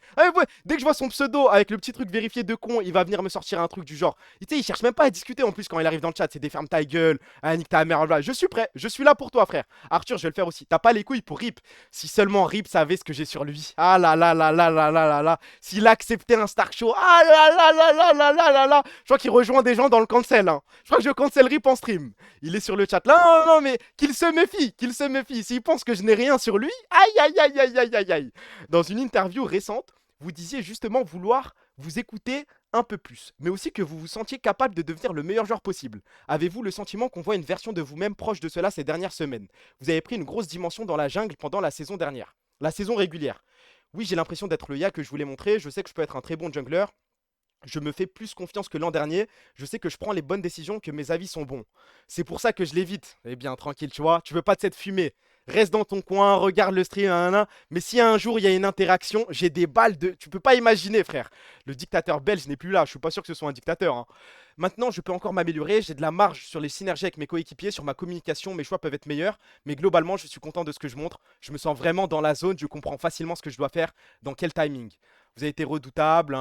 Dès que je vois son pseudo avec le petit truc vérifié de con, il va venir me sortir un truc du genre. Tu sais, il cherche même pas à discuter en plus quand il arrive dans le chat. C'est des fermes ta gueule. Nique ta mère. Je suis prêt. Je suis là pour toi, frère. Arthur, je vais le faire aussi. T'as pas les couilles pour Rip. Si seulement Rip savait ce que j'ai sur lui. Ah là là là là là là là là. S'il acceptait un Star Show. Ah là là là là là là là là. Je crois qu'il rejoint des gens dans le cancel, hein. Je crois que je cancel Rip en stream. Il est sur le chat. Là, non, mais qu'il se méfie. S'il pense que je n'ai rien sur lui, aïe. Dans une interview récente, vous disiez justement vouloir vous écouter un peu plus, mais aussi que vous vous sentiez capable de devenir le meilleur joueur possible. Avez-vous le sentiment qu'on voit une version de vous-même proche de cela ces dernières semaines? Vous avez pris une grosse dimension dans la jungle pendant la saison dernière, la saison régulière. Oui, j'ai l'impression d'être le Ya que je voulais montrer. Je sais que je peux être un très bon jungler. Je me fais plus confiance que l'an dernier. Je sais que je prends les bonnes décisions, que mes avis sont bons. C'est pour ça que je l'évite. Eh bien, tranquille, tu vois. Tu veux pas de cette fumée. Reste dans ton coin, regarde le stream, nanana. Mais si un jour il y a une interaction, j'ai des balles de. Tu peux pas imaginer, frère. Le dictateur belge n'est plus là. Je suis pas sûr que ce soit un dictateur, hein. Maintenant, je peux encore m'améliorer. J'ai de la marge sur les synergies avec mes coéquipiers, sur ma communication. Mes choix peuvent être meilleurs. Mais globalement, je suis content de ce que je montre. Je me sens vraiment dans la zone. Je comprends facilement ce que je dois faire, dans quel timing. Vous avez été redoutable,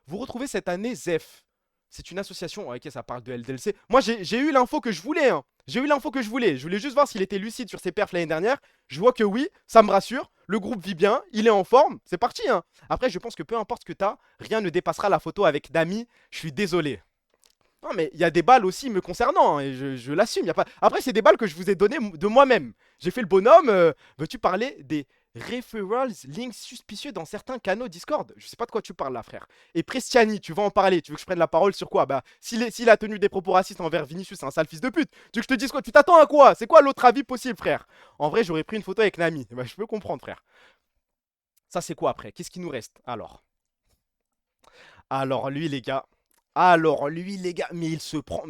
vous retrouvez cette année Zef. C'est une association. Ok, ça parle de LDLC. Moi, j'ai eu l'info que je voulais, hein. J'ai eu l'info que je voulais. Je voulais juste voir s'il était lucide sur ses perfs l'année dernière. Je vois que oui, ça me rassure. Le groupe vit bien, il est en forme. C'est parti, hein. Après, je pense que peu importe ce que t'as, rien ne dépassera la photo avec Dami. Je suis désolé. Non, mais il y a des balles aussi me concernant, hein, et je l'assume. Y a pas... Après, c'est des balles que je vous ai données de moi-même. J'ai fait le bonhomme. Veux-tu parler des referrals, links suspicieux dans certains canaux Discord? Je sais pas de quoi tu parles là, frère. Et Prestiani, tu vas en parler. Tu veux que je prenne la parole sur quoi? Bah, s'il a tenu des propos racistes envers Vinicius, c'est un sale fils de pute. Tu veux que je te dise quoi? Tu t'attends à quoi? C'est quoi l'autre avis possible, frère? En vrai, j'aurais pris une photo avec Nami. Bah, je peux comprendre, frère. Ça, c'est quoi après? Qu'est-ce qui nous reste? Alors, lui, les gars. Mais il se prend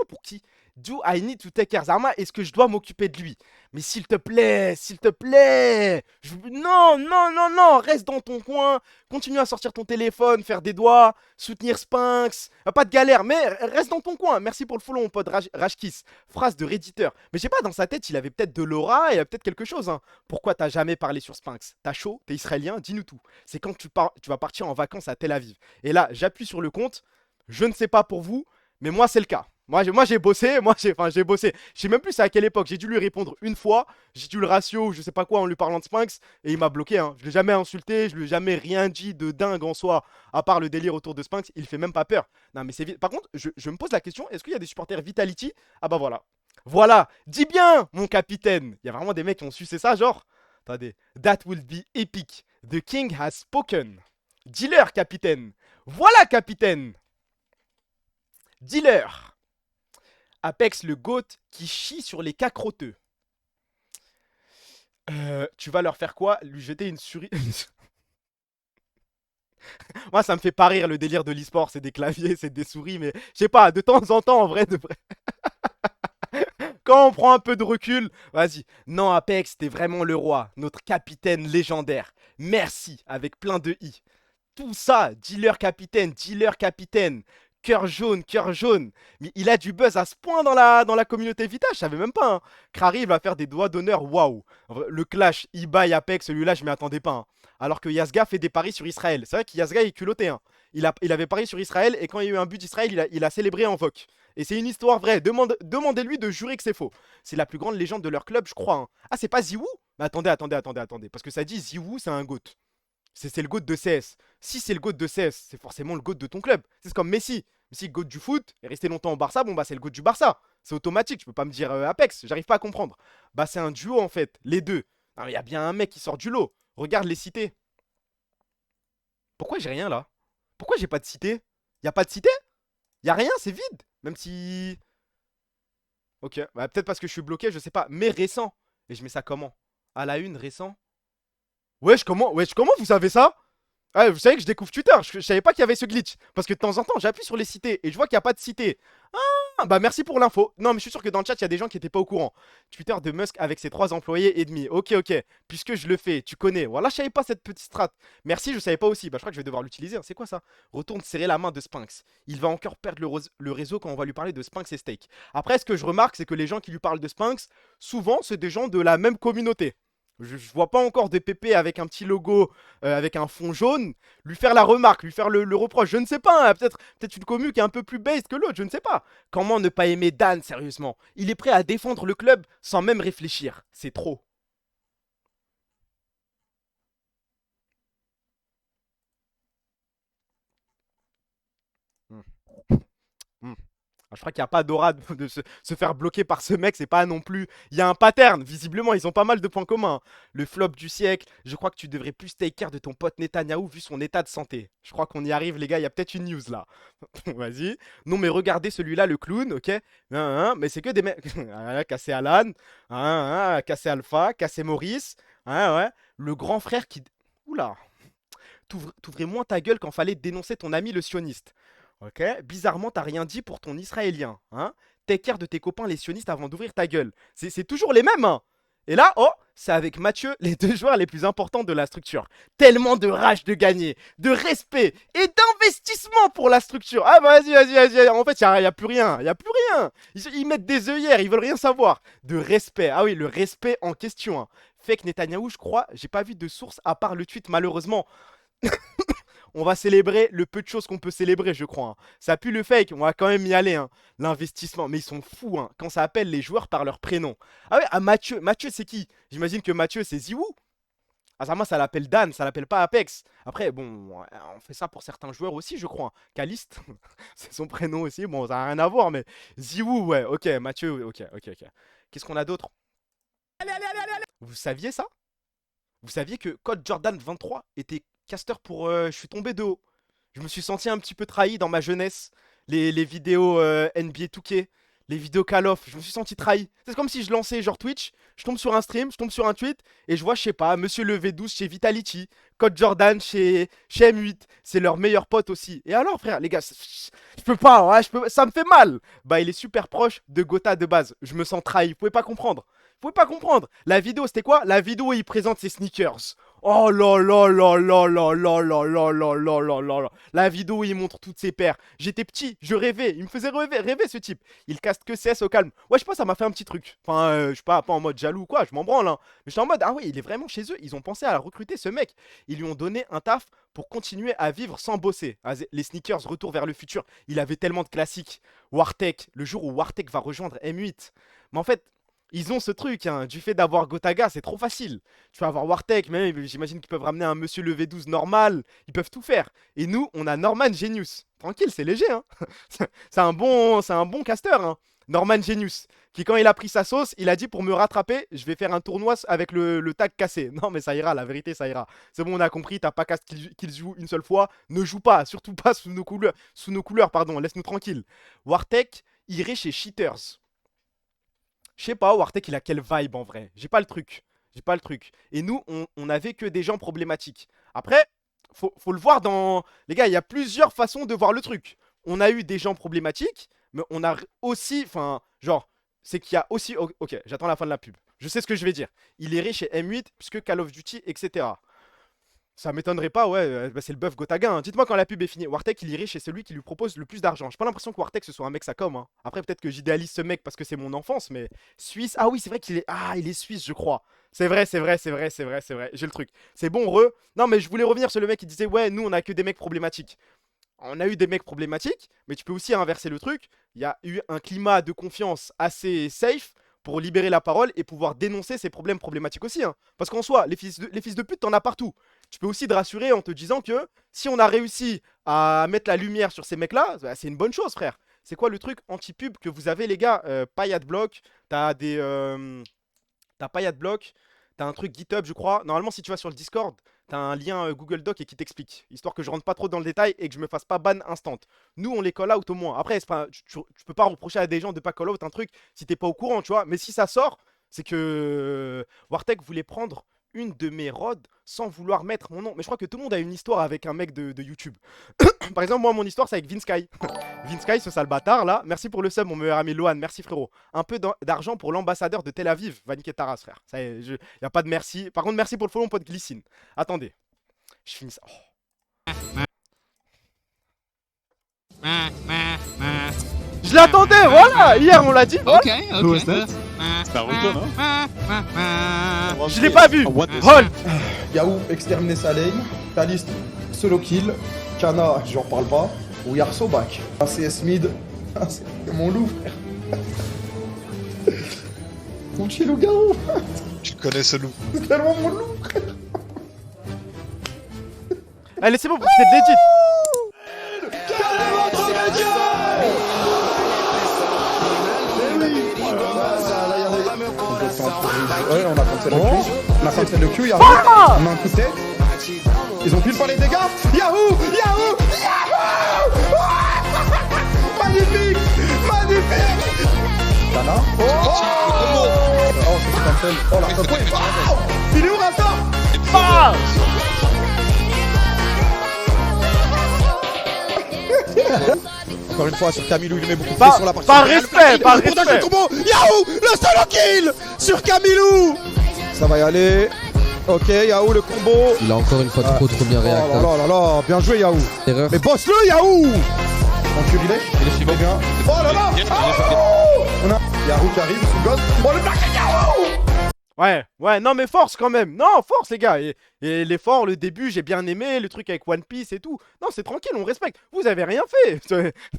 pour qui? Do I need to take care Zarma? Est-ce que je dois m'occuper de lui? Mais s'il te plaît, s'il te plaît. Non, non, non, non, reste dans ton coin. Continue à sortir ton téléphone, faire des doigts, soutenir Sphinx. Pas de galère, mais reste dans ton coin. Merci pour le follow, mon pote Rashkis. Phrase de Redditeur. Mais je sais pas, dans sa tête, il avait peut-être de l'aura, il a peut-être quelque chose, hein. Pourquoi t'as jamais parlé sur Sphinx? T'as chaud? T'es israélien? Dis-nous tout. C'est quand tu vas partir en vacances à Tel Aviv. Et là, j'appuie sur le compte. Je ne sais pas pour vous, mais moi, c'est le cas. Moi, j'ai bossé, j'ai bossé. Je sais même plus c'est à quelle époque. J'ai dû lui répondre une fois. J'ai dû le ratio, je sais pas quoi, en lui parlant de Sphinx. Et il m'a bloqué, hein. Je l'ai jamais insulté, je lui ai jamais rien dit de dingue en soi, à part le délire autour de Sphinx. Il fait même pas peur. Non, mais c'est vite. Par contre, je me pose la question, est-ce qu'il y a des supporters Vitality? Ah bah voilà. Voilà. Dis bien, mon capitaine. Il y a vraiment des mecs qui ont sucé ça, genre. Attendez. That will be epic. The king has spoken. Dis-leur, capitaine. Voilà, capitaine. Dealer. Apex le GOAT qui chie sur les cas crotteux. Tu vas leur faire quoi? Lui jeter une souris. Moi, ça me fait pas rire le délire de l'e-sport. C'est des claviers, c'est des souris, mais je sais pas, de temps en temps, en vrai, de vrai. Quand on prend un peu de recul, vas-y. Non, Apex, t'es vraiment le roi, notre capitaine légendaire. Merci, avec plein de i. Tout ça, dealer capitaine. Cœur jaune, cœur jaune. Mais il a du buzz à ce point dans la communauté Vita, je savais même pas, hein. Krari va faire des doigts d'honneur, waouh. Le clash Ibai Apex, celui-là, je m'y attendais pas, hein. Alors que Yazga fait des paris sur Israël. C'est vrai que Yazga est culotté, hein. Il avait parié sur Israël et quand il y a eu un but d'Israël, il a célébré en VOC. Et c'est une histoire vraie. Demandez-lui de jurer que c'est faux. C'est la plus grande légende de leur club, je crois, hein. Ah, c'est pas Ziwoo? Mais attendez. Parce que ça dit Ziwoo, c'est un GOAT. C'est le GOAT de CS. Si c'est le GOAT de CS, c'est forcément le GOAT de ton club. C'est comme Messi. Messi, GOAT du foot, est resté longtemps au Barça, bon bah c'est le GOAT du Barça. C'est automatique, je peux pas me dire Apex, j'arrive pas à comprendre. Bah c'est un duo en fait, les deux. Il y a bien un mec qui sort du lot. Regarde les cités. Pourquoi j'ai rien là? Pourquoi j'ai pas de cité? Y a pas de cité? Y a rien, c'est vide. Même si... Ok, bah peut-être parce que je suis bloqué, je sais pas. Mais récent. Et je mets ça comment? À la une, récent. Wesh, comment vous savez ça? Ah, vous savez que je découvre Twitter, je savais pas qu'il y avait ce glitch. Parce que de temps en temps, j'appuie sur les cités et je vois qu'il n'y a pas de cité. Ah, bah merci pour l'info. Non, mais je suis sûr que dans le chat, il y a des gens qui étaient pas au courant. Twitter de Musk avec ses 3 employés et demi. Ok. Puisque je le fais, tu connais. Voilà, je savais pas cette petite strat. Merci, je savais pas aussi. Bah, je crois que je vais devoir l'utiliser, hein. C'est quoi ça? Retourne serrer la main de Sphinx. Il va encore perdre le réseau quand on va lui parler de Sphinx et Steak. Après, ce que je remarque, c'est que les gens qui lui parlent de Sphinx, souvent, c'est des gens de la même communauté. Je vois pas encore des pépés avec un petit logo, avec un fond jaune, lui faire la remarque, lui faire le reproche. Je ne sais pas, hein, peut-être une commu qui est un peu plus base que l'autre, je ne sais pas. Comment ne pas aimer Dan, sérieusement? Il est prêt à défendre le club sans même réfléchir. C'est trop. Hmm. Hmm. Je crois qu'il n'y a pas d'aura de se faire bloquer par ce mec, c'est pas non plus... Il y a un pattern, visiblement, ils ont pas mal de points communs. Le flop du siècle, je crois que tu devrais plus take care de ton pote Netanyahou vu son état de santé. Je crois qu'on y arrive, les gars, il y a peut-être une news là. Vas-y. Non, mais regardez celui-là, le clown, ok. Mais c'est que des mecs... Cassé Alan, cassé Alpha, cassé Maurice, ouais. Le grand frère qui... Oula. T'ouvrais moins ta gueule quand fallait dénoncer ton ami le sioniste. Ok? Bizarrement, t'as rien dit pour ton israélien. Hein? Take care de tes copains les sionistes avant d'ouvrir ta gueule. C'est toujours les mêmes, hein? Et là, oh, c'est avec Mathieu, les deux joueurs les plus importants de la structure. Tellement de rage de gagner, de respect et d'investissement pour la structure. Ah bah vas-y. En fait, y a plus rien, Ils mettent des œillères, ils veulent rien savoir. De respect, ah oui, le respect en question. Hein. Fake Netanyahou, je crois, j'ai pas vu de source à part le tweet, malheureusement. On va célébrer le peu de choses qu'on peut célébrer, je crois. Hein. Ça pue le fake, on va quand même y aller. Hein. L'investissement, mais ils sont fous hein, quand ça appelle les joueurs par leur prénom. Ah ouais, Mathieu, c'est qui? J'imagine que Mathieu, c'est Ziwoo. Ah ça, moi, ça l'appelle Dan, ça l'appelle pas Apex. Après, bon, on fait ça pour certains joueurs aussi, je crois. Hein. Caliste, c'est son prénom aussi. Bon, ça n'a rien à voir, mais Ziwoo, ouais, ok, Mathieu, ok. Qu'est-ce qu'on a d'autre? Vous saviez ça? Vous saviez que Code Jordan 23 était caster pour je suis tombé de haut. Je me suis senti un petit peu trahi dans ma jeunesse. Les vidéos NBA 2K, les vidéos Call of, je me suis senti trahi. C'est comme si je lançais genre Twitch, je tombe sur un stream, je tombe sur un tweet et je vois, je sais pas, Monsieur le V12 chez Vitality, Code Jordan chez M8, c'est leur meilleur pote aussi. Et alors frère, les gars, je peux pas, ouais, ça me fait mal. Bah il est super proche de Gotha de base, je me sens trahi, vous pouvez pas comprendre. Vous pouvez pas comprendre. La vidéo, c'était quoi? La vidéo où il présente ses sneakers. Oh là. La vidéo où il montre toutes ses paires. J'étais petit, je rêvais. Il me faisait rêver ce type. Il caste que CS au calme. Ouais, je sais pas, ça m'a fait un petit truc. Enfin, je sais pas en mode jaloux ou quoi, je m'en branle. Hein. Mais j'étais en mode, ah oui, il est vraiment chez eux. Ils ont pensé à recruter ce mec. Ils lui ont donné un taf pour continuer à vivre sans bosser. Les sneakers, retour vers le futur. Il avait tellement de classiques. Wartech, le jour où Wartech va rejoindre M8. Mais en fait, ils ont ce truc, hein, du fait d'avoir Gotaga, c'est trop facile. Tu peux avoir Wartech, mais j'imagine qu'ils peuvent ramener un Monsieur le V12 normal. Ils peuvent tout faire. Et nous, on a Norman Genius. Tranquille, c'est léger. Hein. c'est un bon caster. Hein. Norman Genius. Qui, quand il a pris sa sauce, il a dit pour me rattraper, je vais faire un tournoi avec le tag cassé. Non, mais ça ira, la vérité, ça ira. C'est bon, on a compris, t'as pas cast qu'il joue une seule fois. Ne joue pas, surtout pas sous nos couleurs, pardon. Laisse-nous tranquille. Wartech irait chez Cheaters. Je sais pas, Wartech il a quelle vibe en vrai. J'ai pas le truc. Et nous, on avait que des gens problématiques. Après, faut le voir dans... Les gars, il y a plusieurs façons de voir le truc. On a eu des gens problématiques, mais on a aussi... Enfin, genre, c'est qu'il y a aussi... Ok, j'attends la fin de la pub. Je sais ce que je vais dire. Il irait chez M8, puisque Call of Duty, etc. Ça m'étonnerait pas, ouais, bah c'est le bœuf Gotaga. Hein. Dites-moi quand la pub est finie. Wartech, il irait chez celui qui lui propose le plus d'argent. J'ai pas l'impression que Wartech ce soit un mec ça comme. Hein. Après, peut-être que j'idéalise ce mec parce que c'est mon enfance, mais Suisse. Ah oui, c'est vrai qu'il est. Ah, il est suisse, je crois. C'est vrai. J'ai le truc. C'est bon, Non, mais je voulais revenir sur le mec qui disait, ouais, nous on a que des mecs problématiques. On a eu des mecs problématiques, mais tu peux aussi inverser le truc. Il y a eu un climat de confiance assez safe pour libérer la parole et pouvoir dénoncer ces problèmes problématiques aussi. Hein. Parce qu'en soi, les fils de pute, t'en as partout. Tu peux aussi te rassurer en te disant que si on a réussi à mettre la lumière sur ces mecs-là, bah, c'est une bonne chose, frère. C'est quoi le truc anti-pub que vous avez, les gars? Pas Adblock, t'as des... T'as pas Adblock, t'as un truc GitHub, je crois. Normalement, si tu vas sur le Discord, t'as un lien Google Doc et qui t'explique. Histoire que je rentre pas trop dans le détail et que je me fasse pas ban instant. Nous, on les call out au moins. Après, pas, tu peux pas reprocher à des gens de pas call out un truc si t'es pas au courant, tu vois. Mais si ça sort, c'est que Wartech voulait prendre une de mes rods sans vouloir mettre mon nom. Mais je crois que tout le monde a une histoire avec un mec de YouTube. Par exemple, moi, mon histoire, c'est avec Vinsky. Vinsky, ce sale bâtard, là. Merci pour le sub, mon meilleur ami Lohan. Merci, frérot. Un peu d'argent pour l'ambassadeur de Tel Aviv. Va niquer ta race, frère. Ça y est, y a pas de merci. Par contre, merci pour le follow, mon pote Glycine. Attendez. Je finis ça. Oh. Je l'attendais, voilà. Hier, on l'a dit. Ok. C'est un retour, non? Je l'ai pas vu. Hold. Yahoo, exterminé Salem. Caliste, solo kill. Kana, j'en parle pas. Ou Yarso back. CS mid. C'est mon loup, frère. Mon petit loup-garou. Je connais ce loup. C'est tellement mon loup, frère. Allez, c'est bon, c'est legit. Ouais, on a cancel le Q. On a cancel le Q, Yahoo. On a un coup de tête. Ils ont pile pas les dégâts. Yahoo. Magnifique. Dana. Oh, c'est cancel. Oh, la photo est... Oh, il est où, Rasta? Encore une fois sur Camilou, il met beaucoup de Par- pression là. par respect, par respect. Combo. Yahoo, le solo kill sur Camilou. Ça va y aller. Ok, Yahoo le combo. Il a encore une fois trop bien Oh là réacté. là là là, bien joué Yahoo. Erreur. Mais bosse-le Yahoo. Tranquille, il est suivi bien. Oh là là. On a Yahoo qui arrive, sous gosse. Oh le black Yahoo. Ouais, non mais force quand même. Non, force les gars. Et l'effort, le début, j'ai bien aimé, le truc avec One Piece et tout. Non, c'est tranquille, on respecte. Vous avez rien fait.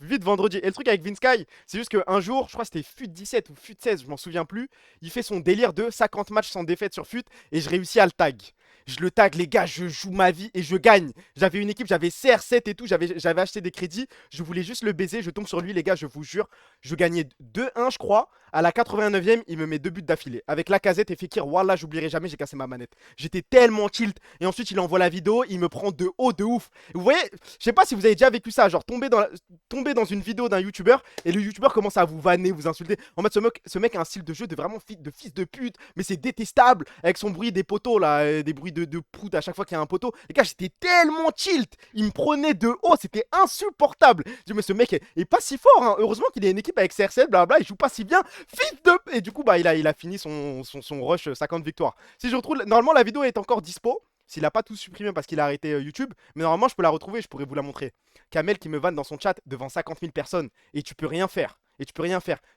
Vite vendredi. Et le truc avec Vince Sky, c'est juste qu'un jour, je crois que c'était FUT 17 ou FUT 16, je m'en souviens plus. Il fait son délire de 50 matchs sans défaite sur FUT et je réussis à le tag. Je le tag, les gars, je joue ma vie et je gagne. J'avais une équipe, j'avais CR7 et tout, j'avais acheté des crédits. Je voulais juste le baiser, je tombe sur lui, les gars, je vous jure. Je gagnais 2-1, je crois. À la 89e, il me met 2 buts d'affilée. Avec Lacazette et Fekir, wallah, j'oublierai jamais, j'ai cassé ma manette. J'étais tellement tilt. Et ensuite, il envoie la vidéo, il me prend de haut, de ouf. Vous voyez, je sais pas si vous avez déjà vécu ça, genre tomber dans une vidéo d'un youtubeur et le youtubeur commence à vous vanner, vous insulter. En mode, ce mec a un style de jeu de vraiment fils de pute, mais c'est détestable. Avec son bruit des poteaux là, des bruits de prout à chaque fois qu'il y a un poteau. Les gars, j'étais tellement tilt. Il me prenait de haut, c'était insupportable. Je dis, mais ce mec est pas si fort, hein. Heureusement qu'il a une équipe avec CR7, blablabla, il joue pas si bien. Fils de. Et du coup, bah, il a fini son rush 50 victoires. Si je retrouve. Normalement, la vidéo est encore dispo. S'il a pas tout supprimé parce qu'il a arrêté YouTube. Mais normalement, je peux la retrouver, je pourrais vous la montrer. Kamel qui me vanne dans son chat devant 50 000 personnes. Et tu peux rien faire.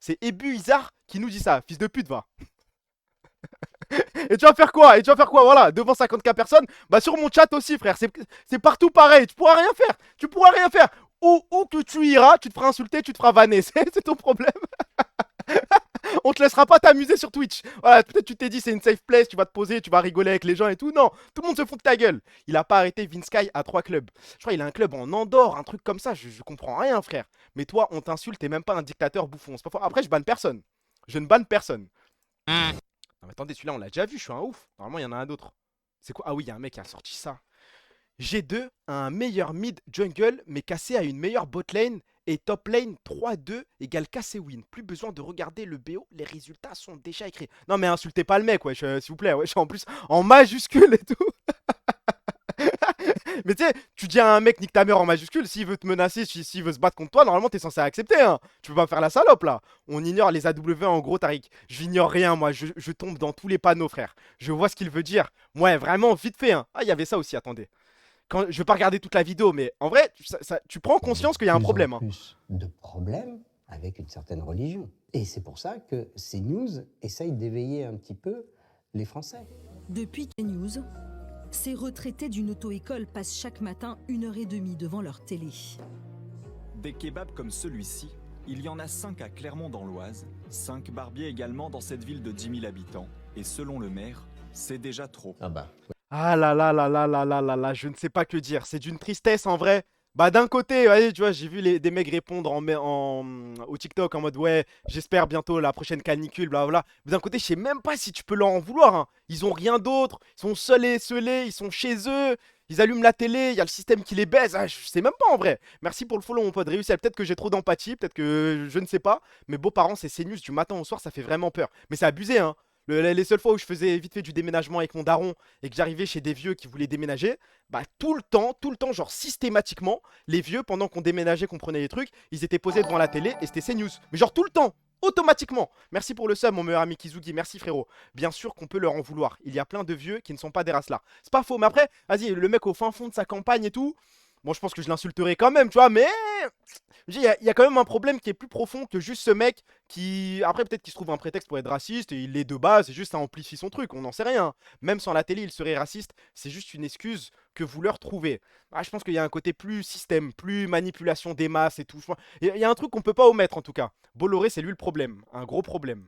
C'est Ebu Izar qui nous dit ça. Fils de pute, va. Et tu vas faire quoi? Voilà, devant 50K personnes. Bah, sur mon chat aussi, frère. C'est partout pareil. Tu pourras rien faire. Où que tu iras, tu te feras insulter, tu te feras vanner. C'est ton problème. On te laissera pas t'amuser sur Twitch. Voilà, peut-être tu t'es dit c'est une safe place, tu vas te poser, tu vas rigoler avec les gens et tout. Non, tout le monde se fout de ta gueule. Il a pas arrêté Vince Sky à 3 clubs. Je crois qu'il a un club en Andorre, un truc comme ça. Je comprends rien, frère. Mais toi, on t'insulte, t'es même pas un dictateur bouffon. C'est pas fort. Après, je banne personne. Je ne banne personne. Non, mais attendez, celui-là, on l'a déjà vu. Je suis un ouf. Normalement, il y en a un d'autre. C'est quoi? Ah oui, il y a un mec qui a sorti ça. G2 a un meilleur mid jungle, mais cassé à une meilleure bot lane. Et top lane 3-2 égale cassé win. Plus besoin de regarder le BO, les résultats sont déjà écrits. Non mais insultez pas le mec, wesh, s'il vous plaît, wesh, en plus en majuscule et tout. Mais tu sais, tu dis à un mec nique ta mère en majuscule, s'il veut te menacer, s'il veut se battre contre toi, normalement t'es censé accepter, hein. Tu peux pas faire la salope là. On ignore les AW en gros, Tariq. J'ignore rien, moi, je tombe dans tous les panneaux, frère. Je vois ce qu'il veut dire. Ouais, vraiment, vite fait, hein. Ah, il y avait ça aussi, attendez. Je vais pas regarder toute la vidéo, mais en vrai, tu prends conscience qu'il y a un problème. Hein. Plus de problèmes avec une certaine religion. Et c'est pour ça que CNews essaye d'éveiller un petit peu les Français. Depuis CNews, ces retraités d'une auto-école passent chaque matin 1h30 devant leur télé. Des kebabs comme celui-ci, il y en a 5 à Clermont dans l'Oise, 5 barbiers également dans cette ville de 10 000 habitants. Et selon le maire, c'est déjà trop. Ah bah. Ah là là là là là là là là, je ne sais pas que dire. C'est d'une tristesse en vrai. Bah d'un côté, ouais, tu vois, j'ai vu des mecs répondre au TikTok en mode ouais, j'espère bientôt la prochaine canicule, blablabla. Mais d'un côté, je sais même pas si tu peux leur en vouloir. Hein. Ils ont rien d'autre, ils sont seuls et esselés, ils sont chez eux, ils allument la télé, il y a le système qui les baise. Ah, je sais même pas en vrai. Merci pour le follow mon pote, réussi. Peut-être que j'ai trop d'empathie, peut-être que je ne sais pas. Mais beaux-parents, c'est CNews du matin au soir, ça fait vraiment peur. Mais c'est abusé, hein. Les seules fois où je faisais vite fait du déménagement avec mon daron et que j'arrivais chez des vieux qui voulaient déménager, bah tout le temps, genre systématiquement, les vieux, pendant qu'on déménageait, qu'on prenait les trucs, ils étaient posés devant la télé et c'était CNews. Mais genre tout le temps, automatiquement. Merci pour le sub, mon meilleur ami Kizugi, merci frérot. Bien sûr qu'on peut leur en vouloir. Il y a plein de vieux qui ne sont pas des races là. C'est pas faux, mais après, vas-y, le mec au fin fond de sa campagne et tout. Bon, je pense que je l'insulterai quand même, tu vois, mais il y a quand même un problème qui est plus profond que juste ce mec qui... Après, peut-être qu'il se trouve un prétexte pour être raciste, et il l'est de base, c'est juste ça amplifie son truc, on n'en sait rien. Même sans la télé, il serait raciste, c'est juste une excuse que vous leur trouvez. Ah, je pense qu'il y a un côté plus système, plus manipulation des masses et tout. Il y a un truc qu'on peut pas omettre, en tout cas. Bolloré, c'est lui le problème, un gros problème.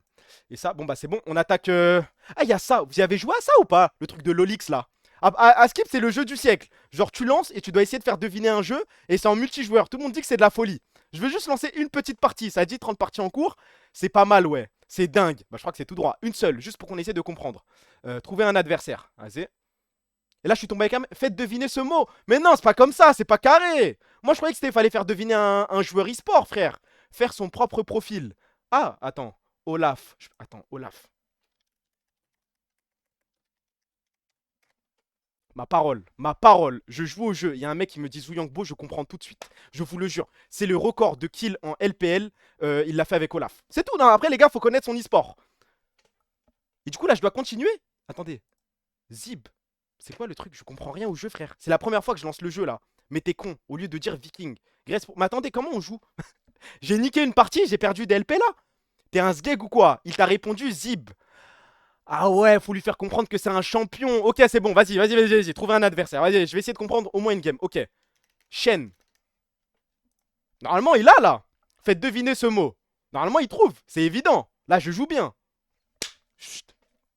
Et ça, bon bah c'est bon, on attaque... Ah, il y a ça, vous y avez joué à ça ou pas? Le truc de Lolix, là. À Skip, c'est le jeu du siècle. Genre, tu lances et tu dois essayer de faire deviner un jeu. Et c'est en multijoueur. Tout le monde dit que c'est de la folie. Je veux juste lancer une petite partie. Ça dit 30 parties en cours. C'est pas mal, ouais. C'est dingue. Bah, je crois que c'est tout droit. Une seule, juste pour qu'on essaie de comprendre. Trouver un adversaire. Vas-y. Et là, je suis tombé avec un... Faites deviner ce mot. Mais non, c'est pas comme ça. C'est pas carré. Moi, je croyais que fallait faire deviner un joueur e-sport, frère. Faire son propre profil. Ah, attends. Olaf. Attends, Olaf. ma parole, je joue au jeu, il y a un mec qui me dit Zuyangbo, je comprends tout de suite. Je vous le jure, c'est le record de kills en LPL, il l'a fait avec Olaf. C'est tout, non, après les gars, faut connaître son e-sport. Et du coup là, je dois continuer. Attendez, Zib, c'est quoi le truc? Je comprends rien au jeu, frère. C'est la première fois que je lance le jeu là. Mais t'es con, au lieu de dire Viking. Mais attendez, comment on joue? J'ai niqué une partie, j'ai perdu des LP là. T'es un sgeg ou quoi? Il t'a répondu Zib. Ah ouais, faut lui faire comprendre que c'est un champion. Ok, c'est bon, vas-y, trouve un adversaire. Vas-y, je vais essayer de comprendre au moins une game. Ok. Shen. Normalement, il a là. Faites deviner ce mot. Normalement, il trouve. C'est évident. Là, je joue bien. Chut.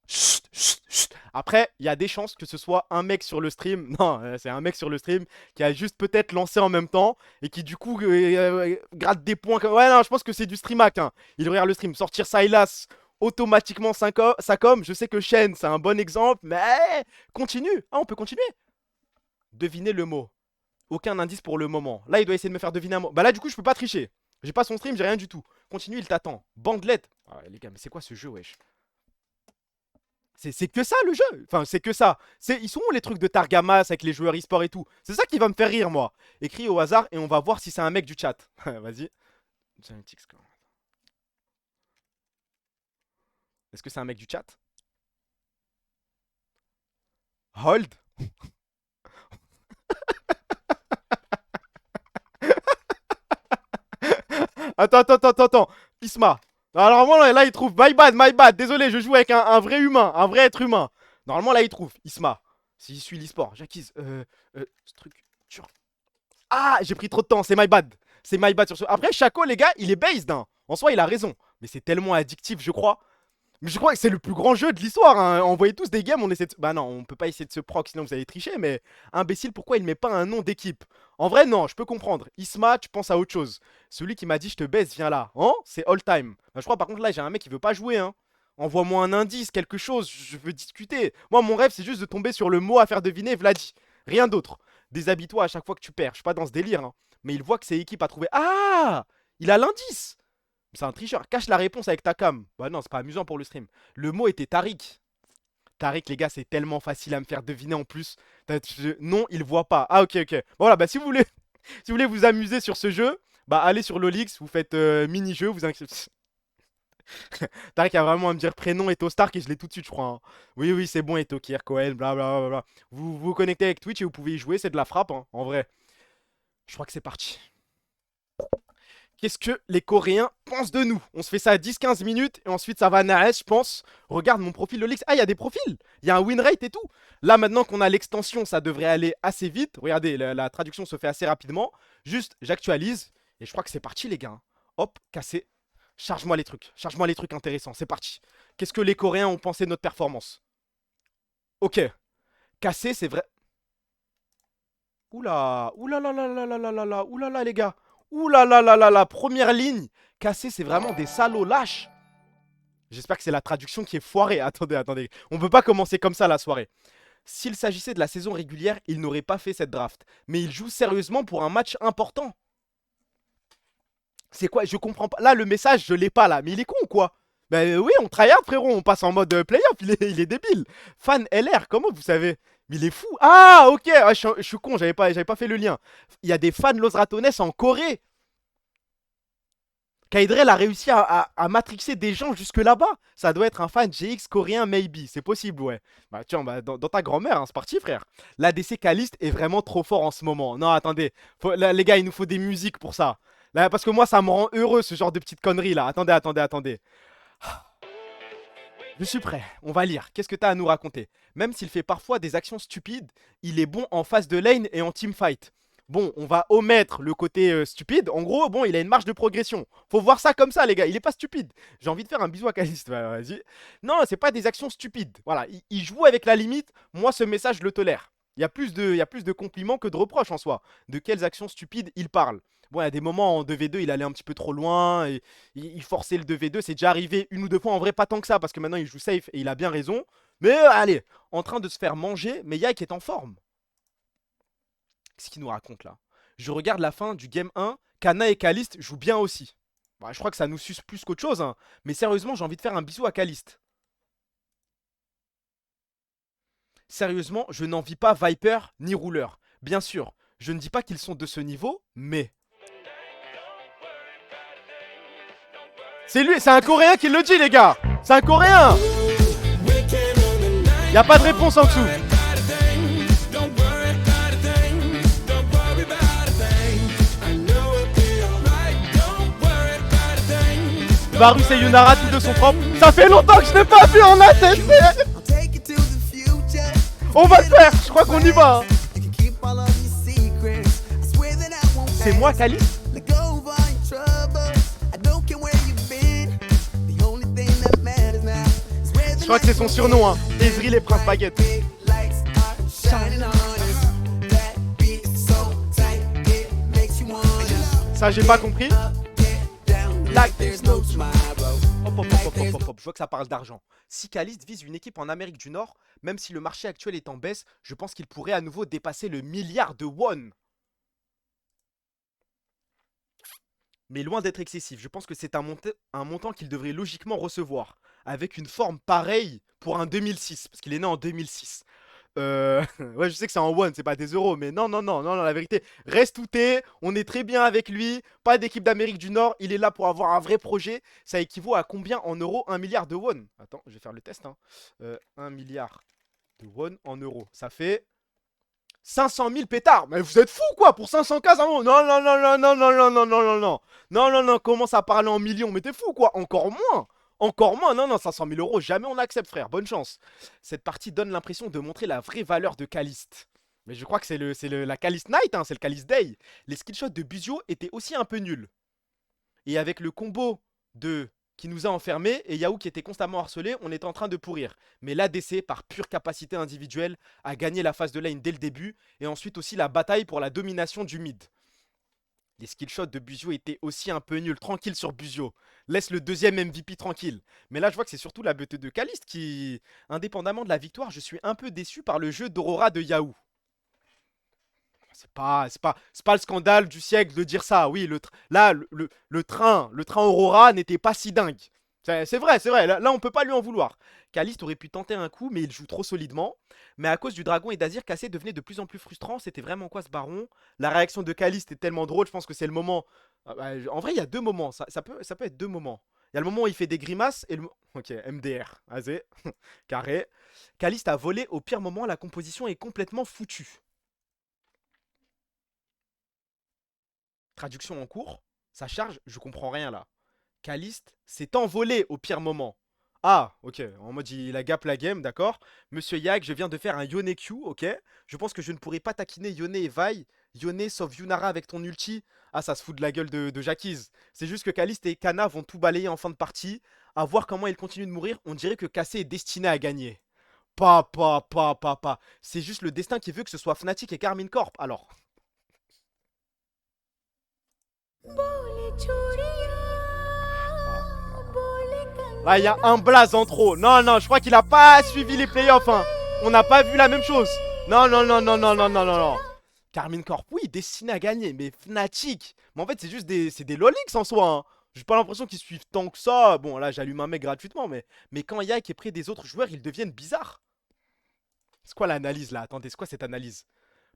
Chut, chut, chut. Après, il y a des chances que ce soit un mec sur le stream. Non, c'est un mec sur le stream qui a juste peut-être lancé en même temps et qui du coup gratte des points. Ouais, non, je pense que c'est du stream hack. Hein. Il regarde le stream. Sortir Sylas automatiquement 5 com. Je sais que Shen, c'est un bon exemple, mais continue. Ah, on peut continuer. Devinez le mot. Aucun indice pour le moment. Là, il doit essayer de me faire deviner un mot. Bah là, du coup, je peux pas tricher. J'ai pas son stream, j'ai rien du tout. Continue, il t'attend. Bandelette. Ah, les gars, mais c'est quoi ce jeu, wesh? C'est que ça le jeu. Enfin, c'est que ça. Ils sont où les trucs de Targamas avec les joueurs e-sport et tout? C'est ça qui va me faire rire, moi. Écris au hasard et on va voir si c'est un mec du chat. Vas-y. Est-ce que c'est un mec du chat? Hold. Attends. Isma. Alors normalement là il trouve my bad, désolé je joue avec un vrai humain, un vrai être humain. Normalement là il trouve Isma. S'il suit l'e-sport, j'acquise structure. Ah j'ai pris trop de temps, c'est my bad. C'est my bad sur ce. Après Chaco les gars il est based hein. En soi il a raison. Mais c'est tellement addictif je crois. Mais je crois que c'est le plus grand jeu de l'histoire hein. On voyait tous des games, on essaie de... Bah non on peut pas essayer de se proc sinon vous allez tricher. Mais imbécile pourquoi il met pas un nom d'équipe? En vrai non je peux comprendre. Isma tu penses à autre chose. Celui qui m'a dit je te baisse viens là. Hein? C'est all time. Bah, je crois par contre là j'ai un mec qui veut pas jouer hein. Envoie-moi un indice, quelque chose, je veux discuter. Moi mon rêve c'est juste de tomber sur le mot à faire deviner Vladi. Rien d'autre. Déshabille-toi à chaque fois que tu perds. Je suis pas dans ce délire hein. Mais il voit que c'est équipe à trouver. Ah il a l'indice. C'est un tricheur. Cache la réponse avec ta cam. Bah non, c'est pas amusant pour le stream. Le mot était Tariq. Tariq, les gars, c'est tellement facile à me faire deviner en plus. Non, il voit pas. Ah, ok. Voilà, bah si vous voulez, si vous voulez vous amuser sur ce jeu, bah allez sur Lolix, vous faites mini-jeu, vous inquiétez. Tariq a vraiment à me dire prénom Eto Stark et je l'ai tout de suite, je crois. Hein. Oui, c'est bon, Eto Kier, Cohen, blablabla. Vous vous connectez avec Twitch et vous pouvez y jouer, c'est de la frappe, hein, en vrai. Je crois que c'est parti. Qu'est-ce que les Coréens pensent de nous? On se fait ça à 10-15 minutes et ensuite ça va à Naes, je pense. Regarde mon profil Lolix. Ah, il y a des profils. Il y a un win rate et tout. Là, maintenant qu'on a l'extension, ça devrait aller assez vite. Regardez, la traduction se fait assez rapidement. Juste, j'actualise. Et je crois que c'est parti, les gars. Hop, cassé. Charge-moi les trucs. Charge-moi les trucs intéressants. C'est parti. Qu'est-ce que les Coréens ont pensé de notre performance? Ok. Cassé, c'est vrai. Oula. Oula, les gars. Ouh là, première ligne. Cassé, c'est vraiment des salauds lâches. J'espère que c'est la traduction qui est foirée. Attendez. On peut pas commencer comme ça la soirée. S'il s'agissait de la saison régulière, il n'aurait pas fait cette draft. Mais il joue sérieusement pour un match important. C'est quoi? Je comprends pas. Là, le message, je l'ai pas là. Mais il est con ou quoi? Bah oui, on tryhard frérot. On passe en mode playoff. Il est débile. Fan LR, comment vous savez? Mais il est fou. Ah, ok. Ah, je suis con, j'avais pas fait le lien. Il y a des fans Los Ratones en Corée. Kaidrel a réussi à matrixer des gens jusque là-bas. Ça doit être un fan GX coréen, maybe. C'est possible, ouais. Bah tiens, bah, dans ta grand-mère, hein, c'est parti, frère. L'ADC Caliste est vraiment trop fort en ce moment. Non, attendez. Là, les gars, il nous faut des musiques pour ça. Là, parce que moi, ça me rend heureux, ce genre de petites conneries, là. Attendez. Je suis prêt, on va lire. Qu'est-ce que t'as à nous raconter? Même s'il fait parfois des actions stupides, il est bon en phase de lane et en teamfight. Bon, on va omettre le côté stupide. En gros, bon, il a une marge de progression. Faut voir ça comme ça, les gars. Il est pas stupide. J'ai envie de faire un bisou à Caliste. Vas-y. Non, c'est pas des actions stupides. Voilà, il joue avec la limite. Moi, ce message, je le tolère. Il y a plus de compliments que de reproches en soi. De quelles actions stupides il parle. Bon, il y a des moments en 2v2, il allait un petit peu trop loin. Et il forçait le 2v2. C'est déjà arrivé une ou deux fois. En vrai, pas tant que ça. Parce que maintenant, il joue safe et il a bien raison. Mais allez, en train de se faire manger. Mais Yike est en forme. Qu'est-ce qu'il nous raconte là? Je regarde la fin du game 1. Kana et Caliste jouent bien aussi. Bah, je crois que ça nous suce plus qu'autre chose. Hein. Mais sérieusement, j'ai envie de faire un bisou à Caliste. Sérieusement, je n'envie pas Viper ni Ruler. Bien sûr, je ne dis pas qu'ils sont de ce niveau, mais... C'est lui, c'est un Coréen qui le dit, les gars. C'est un Coréen. Y a pas de réponse en dessous. Varus et Yunara, tous deux sont propres. Ça fait longtemps que je n'ai pas vu en ATC. On va le faire, je crois qu'on y va. C'est moi, Caliste. Je crois que c'est son surnom, hein. Ezri les Princes Baguettes. Ça, j'ai pas compris. Hop. Je vois que ça parle d'argent. Si Caliste vise une équipe en Amérique du Nord, même si le marché actuel est en baisse, je pense qu'il pourrait à nouveau dépasser le milliard de won. Mais loin d'être excessif, je pense que c'est un montant qu'il devrait logiquement recevoir. Avec une forme pareille pour un 2006, parce qu'il est né en 2006. Ouais, je sais que c'est en won, c'est pas des euros, mais non, la vérité, reste où t'es, on est très bien avec lui, pas d'équipe d'Amérique du Nord, il est là pour avoir un vrai projet, ça équivaut à combien en euros? 1 milliard de won. Attends, je vais faire le test, hein. 1 milliard de won en euros, ça fait 500 000 pétards. Mais vous êtes fous quoi, pour 500K, ça va? Non, commence à parler en millions, mais t'es fou quoi, encore moins. Encore moins, non, 500 000 euros, jamais on accepte, frère, bonne chance. Cette partie donne l'impression de montrer la vraie valeur de Caliste. Mais je crois que c'est la Caliste Night, hein, c'est le Caliste Day. Les skillshots de Buzio étaient aussi un peu nuls. Et avec le combo qui nous a enfermés et Yahoo qui était constamment harcelé, on était en train de pourrir. Mais l'ADC, par pure capacité individuelle, a gagné la phase de lane dès le début. Et ensuite aussi la bataille pour la domination du mid. Les skillshots de Buzio étaient aussi un peu nuls. Tranquille sur Buzio. Laisse le deuxième MVP tranquille. Mais là, je vois que c'est surtout la beauté de Caliste qui... Indépendamment de la victoire, je suis un peu déçu par le jeu d'Aurora de Yahoo. C'est pas le scandale du siècle de dire ça. Oui, le train Aurora n'était pas si dingue. C'est vrai. Là, on peut pas lui en vouloir. Caliste aurait pu tenter un coup, mais il joue trop solidement. Mais à cause du dragon et d'Azir, Cassé devenait de plus en plus frustrant. C'était vraiment quoi ce baron? La réaction de Caliste est tellement drôle, je pense que c'est le moment. En vrai, il y a deux moments. Ça peut être deux moments. Il y a le moment où il fait des grimaces et le... Ok, MDR. Azé. Carré. Caliste a volé au pire moment. La composition est complètement foutue. Traduction en cours. Ça charge, je comprends rien là. Caliste s'est envolé au pire moment. Ah, ok, en mode il a gap la game, d'accord. Monsieur Yag, je viens de faire un Yone Q, ok. Je pense que je ne pourrai pas taquiner Yone et Vi. Yone sauf Yunara avec ton ulti. Ah, ça se fout de la gueule de Jackies. C'est juste que Caliste et Kana vont tout balayer en fin de partie. À voir comment ils continuent de mourir, on dirait que Cassé est destiné à gagner. Pas. C'est juste le destin qui veut que ce soit Fnatic et Carmine Corp, alors. Là, il y a un blaze en trop. Non, je crois qu'il a pas suivi les playoffs. Hein. On n'a pas vu la même chose. Non. Carmine Corp, oui, destiné à gagner. Mais Fnatic. Mais en fait, c'est juste des lolix en soi. Hein. J'ai pas l'impression qu'ils suivent tant que ça. Bon, là, j'allume un mec gratuitement. Mais quand Yak est près des autres joueurs, ils deviennent bizarres. C'est quoi l'analyse là? Attendez, c'est quoi cette analyse?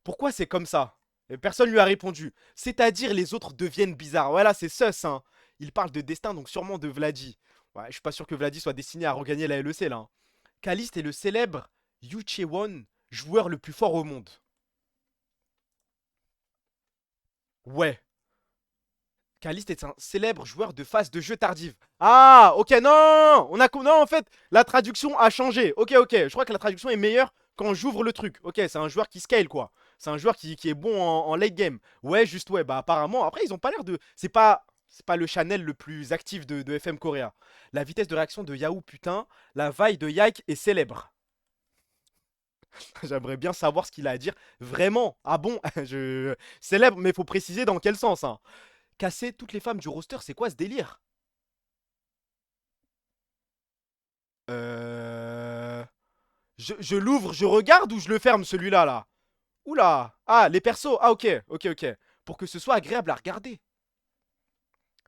Pourquoi c'est comme ça? Et personne lui a répondu. C'est-à-dire les autres deviennent bizarres. Voilà, c'est sus, hein. Il parle de destin, donc sûrement de Vladi. Ouais, je suis pas sûr que Vladi soit destiné à regagner la LEC là. Hein. Caliste est le célèbre Yuchewon, joueur le plus fort au monde. Ouais. Caliste est un célèbre joueur de phase de jeu tardive. Ah, ok, non, non, en fait, la traduction a changé. Ok, je crois que la traduction est meilleure quand j'ouvre le truc. Ok, c'est un joueur qui scale, quoi. C'est un joueur qui est bon en late game. Ouais, juste, ouais, bah apparemment, après, ils ont pas l'air de... C'est pas le channel le plus actif de FM Korea. La vitesse de réaction de Yahoo, putain, la vaille de Yike est célèbre. J'aimerais bien savoir ce qu'il a à dire. Vraiment. Ah bon? Célèbre, mais faut préciser dans quel sens, hein. Casser toutes les femmes du roster, c'est quoi ce délire? Je l'ouvre, je regarde ou je le ferme celui-là là? Oula. Ah, les persos. Ah, ok. Pour que ce soit agréable à regarder.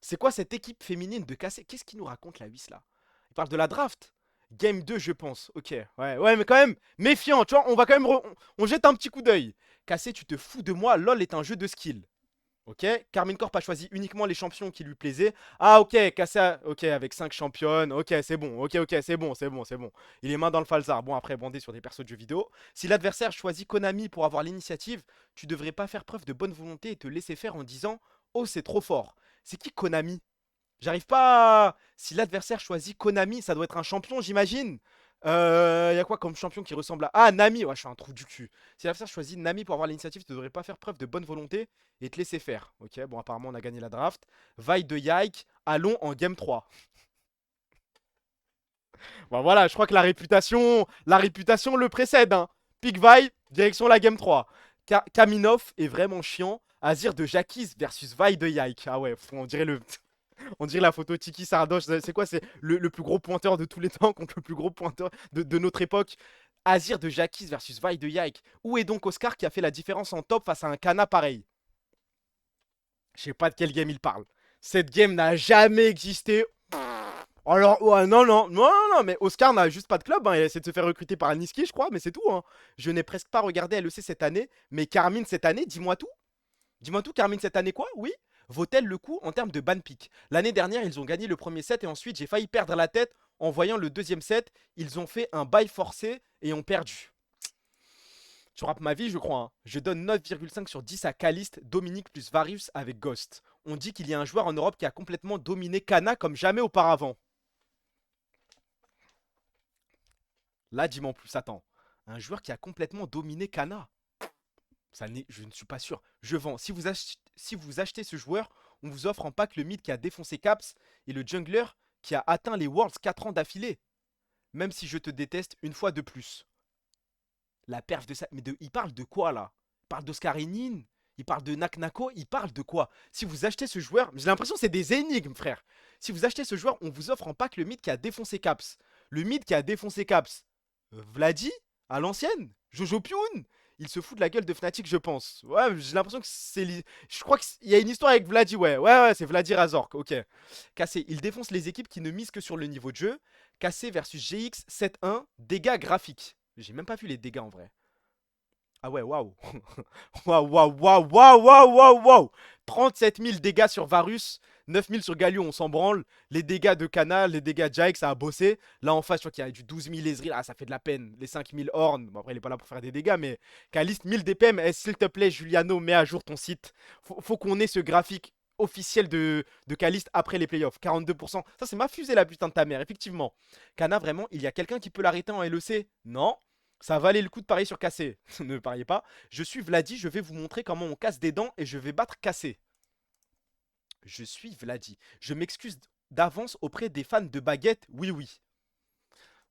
C'est quoi cette équipe féminine de Cassé? Qu'est-ce qu'il nous raconte la vis là? Il parle de la draft. Game 2, je pense. Ok, ouais, mais quand même, méfiant, tu vois, on va quand même... On jette un petit coup d'œil. Cassé, tu te fous de moi, LoL est un jeu de skill. Ok, Carmine Corp a choisi uniquement les champions qui lui plaisaient. Ah ok, Cassé, ok, avec 5 championnes, ok, c'est bon, ok, c'est bon. Il est main dans le falzar. Bon, après, bandé sur des persos de jeux vidéo. Si l'adversaire choisit Konami pour avoir l'initiative, tu devrais pas faire preuve de bonne volonté et te laisser faire en disant « Oh, c'est trop fort ». C'est qui Konami? J'arrive pas à... Si l'adversaire choisit Konami, ça doit être un champion, j'imagine. Y a quoi comme champion qui ressemble à... Ah, Nami. Ouais, je suis un trou du cul. Si l'adversaire choisit Nami pour avoir l'initiative, tu devrais pas faire preuve de bonne volonté et te laisser faire. Ok, bon, apparemment, on a gagné la draft. Vaille de Yike, allons en game 3. Bon, voilà, je crois que la réputation le précède. Hein. Pick Vaille, direction la game 3. Kaminov est vraiment chiant. Azir de Jakis versus Vaille de Yike. Ah ouais, on dirait le... On dirait la photo Tiki Sardoche. C'est quoi? C'est le plus gros pointeur de tous les temps contre le plus gros pointeur de notre époque. Azir de Jakis versus Vaille de Yike. Où est donc Oscar qui a fait la différence en top face à un Kana pareil? Je sais pas de quelle game il parle. Cette game n'a jamais existé. Alors, ouais, non, mais Oscar n'a juste pas de club. Hein. Il essaie de se faire recruter par Niski, je crois, mais c'est tout. Hein. Je n'ai presque pas regardé LEC cette année. Mais Carmine cette année, dis-moi tout. Dis-moi tout, Carmine cette année, quoi? Oui? Vaut-elle le coup en termes de ban pick? L'année dernière, ils ont gagné le premier set et ensuite, j'ai failli perdre la tête en voyant le deuxième set. Ils ont fait un bail forcé et ont perdu. Tu rappes ma vie, je crois. Hein. Je donne 9,5 sur 10 à Caliste, Dominique plus Varius avec Ghost. On dit qu'il y a un joueur en Europe qui a complètement dominé Kana comme jamais auparavant. Là, dis-moi en plus, attends. Un joueur qui a complètement dominé Kana. Je ne suis pas sûr. Je vends. Si vous achetez ce joueur, on vous offre en pack le mid qui a défoncé Caps et le jungler qui a atteint les Worlds 4 ans d'affilée. Même si je te déteste une fois de plus. La perf de ça. Mais il parle de quoi là? Il parle d'Oscar Enin? Il parle de Naknako? Il parle de quoi? Si vous achetez ce joueur, j'ai l'impression que c'est des énigmes, frère. Si vous achetez ce joueur, on vous offre en pack le mid qui a défoncé Caps. Le mid qui a défoncé Caps. Vladi? À l'ancienne? Jojo Pioun? Il se fout de la gueule de Fnatic, je pense. Ouais, j'ai l'impression que c'est... Je crois qu'il y a une histoire avec Vladi, ouais. Ouais, c'est Vladi Razork, ok. Cassé, il défonce les équipes qui ne misent que sur le niveau de jeu. Cassé versus GX 7-1, dégâts graphiques. J'ai même pas vu les dégâts en vrai. Ah ouais, waouh. Waouh. 37 000 dégâts sur Varus. 9000 sur Galio, on s'en branle. Les dégâts de Kana, les dégâts de Jaik, ça a bossé. Là en face, je crois qu'il y a du 12 000 Ezreal. Ah, ça fait de la peine. Les 5000 Horn. Bon, après, il est pas là pour faire des dégâts, mais Caliste, 1000 DPM. Eh, s'il te plaît, Juliano, mets à jour ton site. Faut qu'on ait ce graphique officiel de Caliste après les playoffs. 42%. Ça, c'est ma fusée, la putain de ta mère, effectivement. Kana, vraiment, il y a quelqu'un qui peut l'arrêter en LEC? Non. Ça valait le coup de parier sur Cassé. Ne pariez pas. Je suis Vladi, je vais vous montrer comment on casse des dents et je vais battre Cassé. Je suis Vladi. Je m'excuse d'avance auprès des fans de baguette. Oui.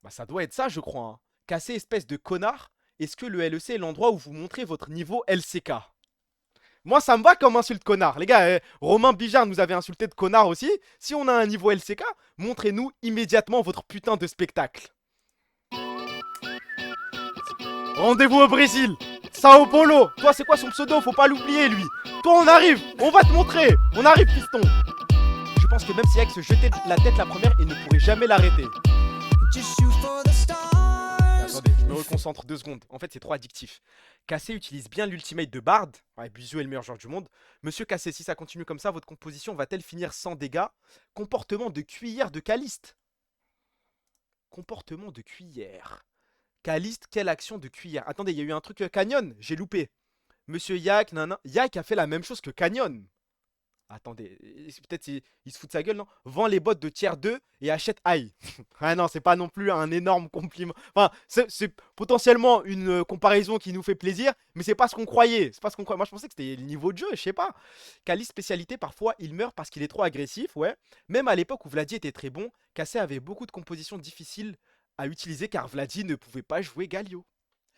Bah ça doit être ça, je crois. Hein. Cassé, espèce de connard. Est-ce que le LEC est l'endroit où vous montrez votre niveau LCK? Moi, ça me va comme insulte connard. Les gars, Romain Bijard nous avait insulté de connard aussi. Si on a un niveau LCK, montrez-nous immédiatement votre putain de spectacle. Rendez-vous au Brésil. Sao Paulo. Toi, c'est quoi son pseudo? Faut pas l'oublier, lui. Toi, on arrive. On va te montrer. On arrive, piston. Je pense que même si Yike se jetait la tête la première, il ne pourrait jamais l'arrêter. Attendez, je me reconcentre 2 secondes. En fait, c'est trop addictif. Cassé utilise bien l'ultimate de Bard. Ouais, Buzu est le meilleur joueur du monde. Monsieur Cassé, si ça continue comme ça, votre composition va-t-elle finir sans dégâts? Comportement de cuillère de Caliste. Comportement de cuillère. Caliste, quelle action de cuillère? Attendez, il y a eu un truc Canyon, j'ai loupé. Monsieur Yak, nanana. Yak a fait la même chose que Canyon. Attendez, peut-être il se fout de sa gueule, non? Vend les bottes de tier 2 et achète Aïe. Ah non, c'est pas non plus un énorme compliment. Enfin, c'est potentiellement une comparaison qui nous fait plaisir, mais c'est pas ce qu'on croyait. C'est pas ce qu'on croyait. Moi, je pensais que c'était le niveau de jeu, je sais pas. Kali, spécialité, parfois, il meurt parce qu'il est trop agressif, ouais. Même à l'époque où Vladi était très bon, Cassé avait beaucoup de compositions difficiles à utiliser car Vladi ne pouvait pas jouer Galio.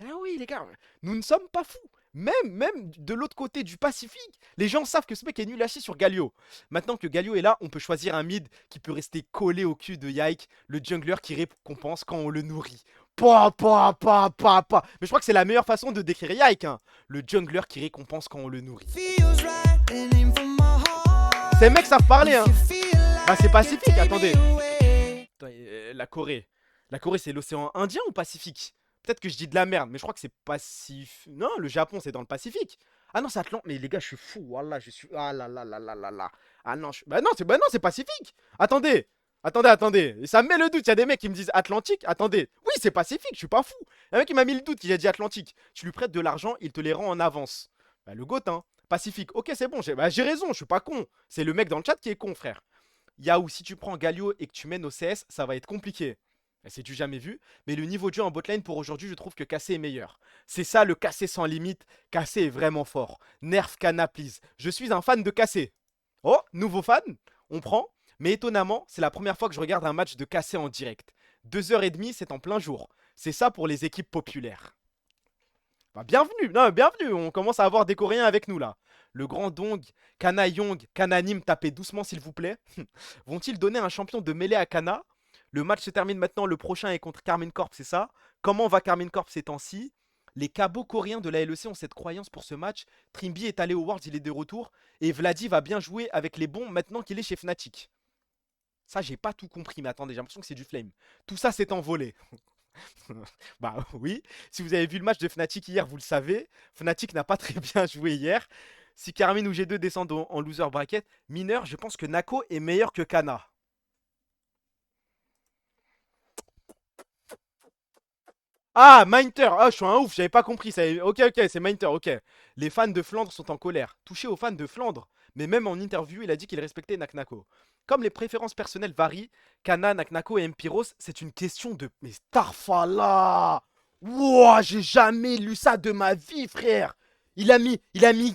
Ah oui, les gars, nous ne sommes pas fous. Même de l'autre côté du Pacifique, les gens savent que ce mec est nul à chier sur Galio. Maintenant que Galio est là, on peut choisir un mid qui peut rester collé au cul de Yike, le jungler qui récompense quand on le nourrit. Mais je crois que c'est la meilleure façon de décrire Yike, hein. Le jungler qui récompense quand on le nourrit. Ces mecs savent parler, hein. Bah c'est Pacifique, attendez. Attends, la Corée. La Corée, c'est l'océan Indien ou Pacifique? Peut-être que je dis de la merde, mais je crois que c'est Pacifique. Non, le Japon, c'est dans le Pacifique. Ah non, c'est Atlantique. Mais les gars, je suis fou. Voilà, je suis. Ah là là là là là là. Ah non, bah non, c'est Pacifique. Attendez. Attendez. Et ça me met le doute. Il y a des mecs qui me disent Atlantique. Attendez. Oui, c'est Pacifique, je suis pas fou. Un mec qui m'a mis le doute, il a dit Atlantique. Tu lui prêtes de l'argent, il te les rend en avance. Bah, le GOAT, hein. Pacifique. Ok, c'est bon. J'ai raison, je suis pas con. C'est le mec dans le chat qui est con, frère. Yahoo, si tu prends Galio et que tu mènes au CS, ça va être compliqué. C'est du jamais vu. Mais le niveau de jeu en botlane pour aujourd'hui, je trouve que Cassé est meilleur. C'est ça le Cassé sans limite. Cassé est vraiment fort. Nerf Kana, please. Je suis un fan de Cassé. Oh, nouveau fan. On prend. Mais étonnamment, c'est la première fois que je regarde un match de Cassé en direct. 2h30, c'est en plein jour. C'est ça pour les équipes populaires. Bah, bienvenue. Non, bienvenue. On commence à avoir des Coréens avec nous là. Le grand Dong, Kana Young, Kana Nim, tapez doucement s'il vous plaît. Vont-ils donner un champion de mêlée à Kana? Le match se termine maintenant, le prochain est contre Karmine Corp, c'est ça? Comment va Karmine Corp ces temps-ci? Les cabots coréens de la LEC ont cette croyance pour ce match. Trimby est allé au Worlds, il est de retour. Et Vladi va bien jouer avec les bons maintenant qu'il est chez Fnatic. Ça, j'ai pas tout compris, mais attendez, j'ai l'impression que c'est du flame. Tout ça s'est envolé. Bah oui, si vous avez vu le match de Fnatic hier, vous le savez. Fnatic n'a pas très bien joué hier. Si Karmine ou G2 descendent en loser bracket, mineur, je pense que Nako est meilleur que Kana. Ah, Minter. Ah, je suis un ouf, j'avais pas compris ça. Ok, c'est Minter, ok. Les fans de Flandre sont en colère. Touché aux fans de Flandre. Mais même en interview, il a dit qu'il respectait Naknako. Comme les préférences personnelles varient, Kana, Naknako et Mpiros, c'est une question de... Mais Starfala! Wouah, j'ai jamais lu ça de ma vie, frère! Il a mis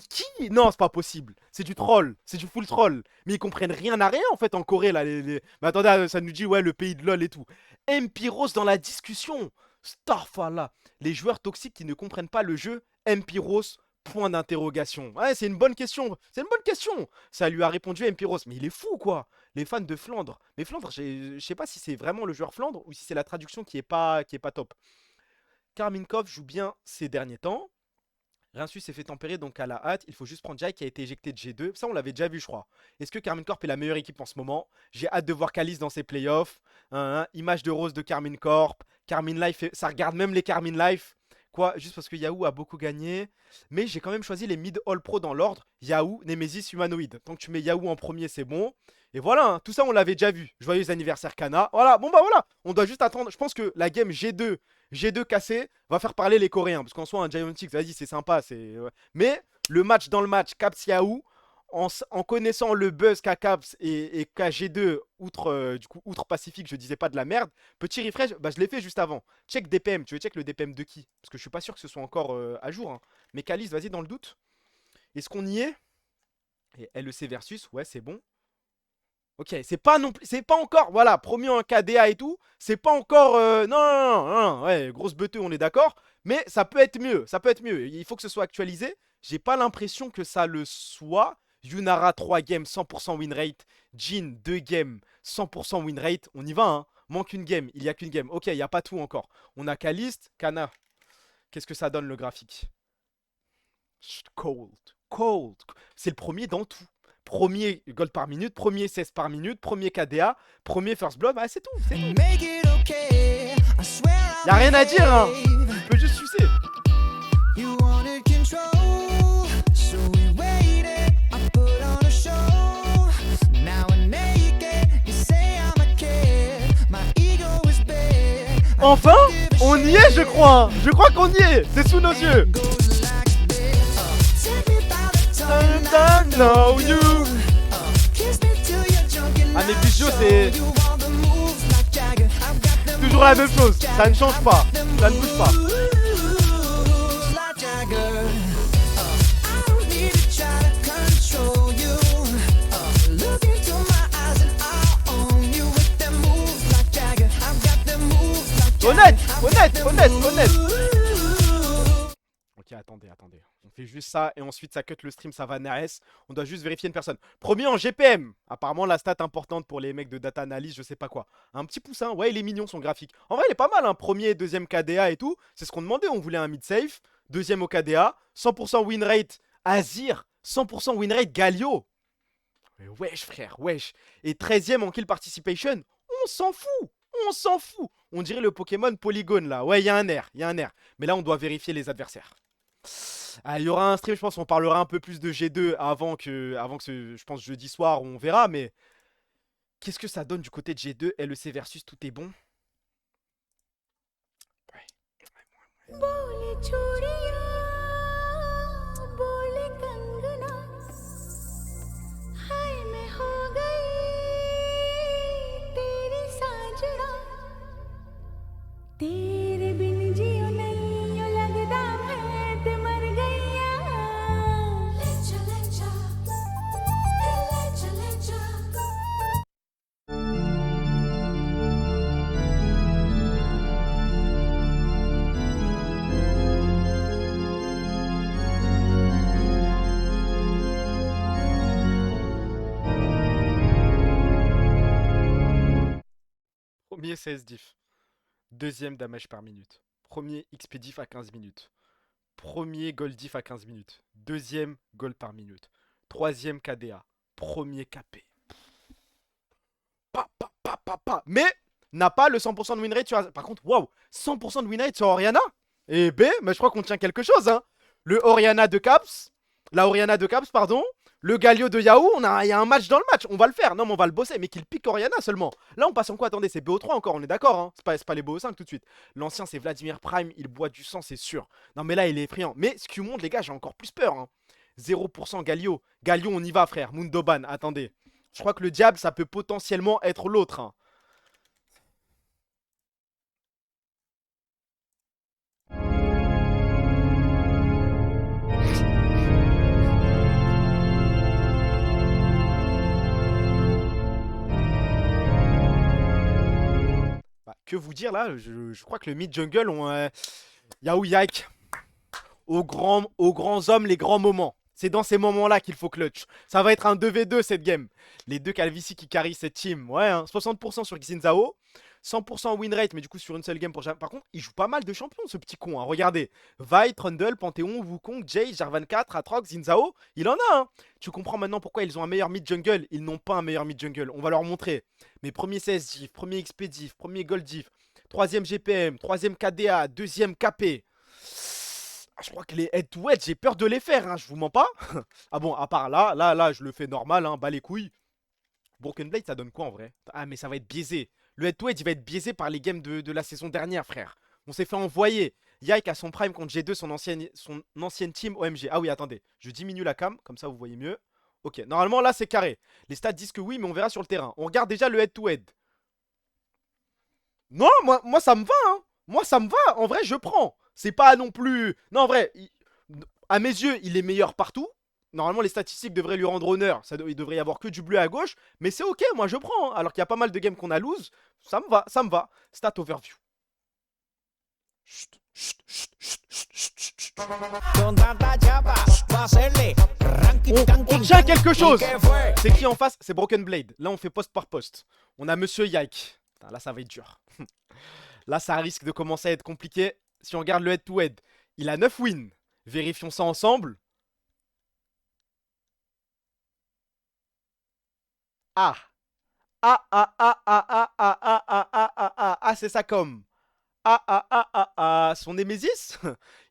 qui? Non, c'est pas possible. C'est du troll. C'est du full troll. Mais ils comprennent rien à rien, en fait, en Corée, là. Mais attendez, ça nous dit, ouais, le pays de LoL et tout. Mpiros dans la discussion. Starfala. Les joueurs toxiques qui ne comprennent pas le jeu. Mpiros, point d'interrogation. Ouais, c'est une bonne question. C'est une bonne question. Ça lui a répondu Mpiros. Mais il est fou, quoi. Les fans de Flandre. Mais Flandre, je sais pas si c'est vraiment le joueur Flandre ou si c'est la traduction qui est pas top. Karmine Corp joue bien ces derniers temps. Rinsu s'est fait tempérer donc à la hâte. Il faut juste prendre Jai qui a été éjecté de G2. Ça, on l'avait déjà vu, je crois. Est-ce que Karmine Corp est la meilleure équipe en ce moment? J'ai hâte de voir Kalis dans ses playoffs. Image de rose de Karmine Corp. Karmine Life, ça regarde même les Karmine Life. Quoi, juste parce que Yahoo a beaucoup gagné. Mais j'ai quand même choisi les mid all pro dans l'ordre. Yahoo, Nemesis, Humanoid. Tant que tu mets Yahoo en premier, c'est bon. Et voilà, hein, tout ça, on l'avait déjà vu. Joyeux anniversaire, Kana. Voilà, bon bah voilà. On doit juste attendre. Je pense que la game G2 cassé va faire parler les Coréens. Parce qu'en soi, un Giantix, vas-y, c'est sympa. Mais le match dans le match, Caps Yahoo, en connaissant le buzz qu'a Caps et qu'a G2, outre Pacifique, je disais pas de la merde. Petit refresh, bah je l'ai fait juste avant. Check DPM, tu veux check le DPM de qui? Parce que je suis pas sûr que ce soit encore à jour. Hein. Mais Kalis, vas-y, dans le doute. Est-ce qu'on y est? Et LEC versus, ouais, c'est bon. Ok, c'est pas encore, voilà, premier en KDA et tout, c'est pas encore, non, ouais, grosse beuteux, on est d'accord, mais ça peut être mieux, il faut que ce soit actualisé, j'ai pas l'impression que ça le soit. Yunara 3 games, 100% win rate, Jin 2 games, 100% win rate, on y va, hein, manque une game, il y a qu'une game, ok, il y a pas tout encore, on a Kalist, Kana, qu'est-ce que ça donne le graphique? Cold, c'est le premier dans tout. Premier gold par minute, premier 16 par minute, premier KDA, premier first blood, bah c'est tout, c'est tout. Y'a rien à dire, hein. Tu peux juste sucer. Enfin, on y est, je crois. Je crois qu'on y est. C'est sous nos yeux. Ah mais Bijou c'est toujours la même chose, ça ne change pas, ça ne bouge pas. Honnête. Ok, attendez. On fait juste ça et ensuite ça cut le stream, ça va Nares. On doit juste vérifier une personne. Premier en GPM. Apparemment la stat importante pour les mecs de data analyse, je sais pas quoi. Un petit poussin. Ouais, il est mignon son graphique. En vrai, il est pas mal, hein. Premier, deuxième KDA et tout. C'est ce qu'on demandait. On voulait un mid safe. Deuxième au KDA. 100% win rate Azir. 100% win rate Galio. Mais wesh frère, wesh. Et 13ème en kill participation. On s'en fout. On dirait le Pokémon Polygone là. Ouais, il y a un air, il y a un air. Mais là, on doit vérifier les adversaires. Ah, il y aura un stream, je pense, on parlera un peu plus de G2 avant que je pense, jeudi soir, où on verra. Mais qu'est-ce que ça donne du côté de G2? LEC versus tout est bon. Premier 16 diff. Deuxième damage par minute. Premier XP diff à 15 minutes. Premier gold diff à 15 minutes. Deuxième gold par minute. Troisième KDA. Premier KP. Mais n'a pas le 100% de win rate sur... Par contre, waouh, 100% de win rate sur Oriana. Et B, mais je crois qu'on tient quelque chose, hein. Le Oriana de Caps. La Oriana de Caps, pardon. Le Galio de Yahoo, il y a un match dans le match. On va le faire. Non, mais on va le bosser. Mais qu'il pique Oriana seulement. Là, on passe en quoi? Attendez, c'est BO3 encore. On est d'accord, hein. C'est pas les BO5 tout de suite. L'ancien, c'est Vladimir Prime. Il boit du sang, c'est sûr. Non, mais là, il est effrayant. Mais ce qui monte, les gars, j'ai encore plus peur, hein. 0% Galio. Galio, on y va, frère. Mundoban, attendez. Je crois que le diable, ça peut potentiellement être l'autre, hein. Que vous dire là, je crois que le mid jungle ont Yahoo Yak aux grands hommes les grands moments. C'est dans ces moments-là qu'il faut clutch. Ça va être un 2v2 cette game. Les deux Calvici qui carry cette team. Ouais, hein, 60% sur Xinzao, 100% win rate, mais du coup sur une seule game pour... Par contre, il joue pas mal de champions ce petit con, hein. Regardez, Vi, Trundle, Panthéon, Wukong, Jay, Jarvan 4, Atrox, Xinzao, il en a, hein. Tu comprends maintenant pourquoi ils ont un meilleur mid jungle. Ils n'ont pas un meilleur mid jungle, on va leur montrer. Mais premier CS diff, premier XP diff, premier gold diff, troisième GPM, troisième KDA, deuxième KP. Je crois que les head-to-head, j'ai peur de les faire, hein, je vous mens pas. Ah bon, à part là, je le fais normal, hein, bas les couilles. Broken Blade, ça donne quoi en vrai? Ah, mais ça va être biaisé. Le head-to-head, il va être biaisé par les games de la saison dernière, frère. On s'est fait envoyer. Yike a son prime contre G2, son ancienne team OMG. Ah oui, attendez, je diminue la cam, comme ça vous voyez mieux. Ok, normalement là c'est carré. Les stats disent que oui, mais on verra sur le terrain. On regarde déjà le head-to-head. Non, moi ça me va, hein. Moi ça me va, en vrai je prends. C'est pas non plus... Non, en vrai, à mes yeux, il est meilleur partout. Normalement, les statistiques devraient lui rendre honneur. Il devrait y avoir que du bleu à gauche. Mais c'est ok, moi je prends, hein. Alors qu'il y a pas mal de games qu'on a lose. Ça me va, ça me va. Stat overview. Chut, chut, chut, chut, chut, chut, chut. On tient quelque chose. C'est qui en face? C'est Broken Blade. Là, on fait poste par poste. On a Monsieur Yike. Là, ça va être dur. Là, ça risque de commencer à être compliqué. Si on regarde le head-to-head, il a 9 wins. Vérifions ça ensemble. Ah. C'est ça comme. Son Nemesis.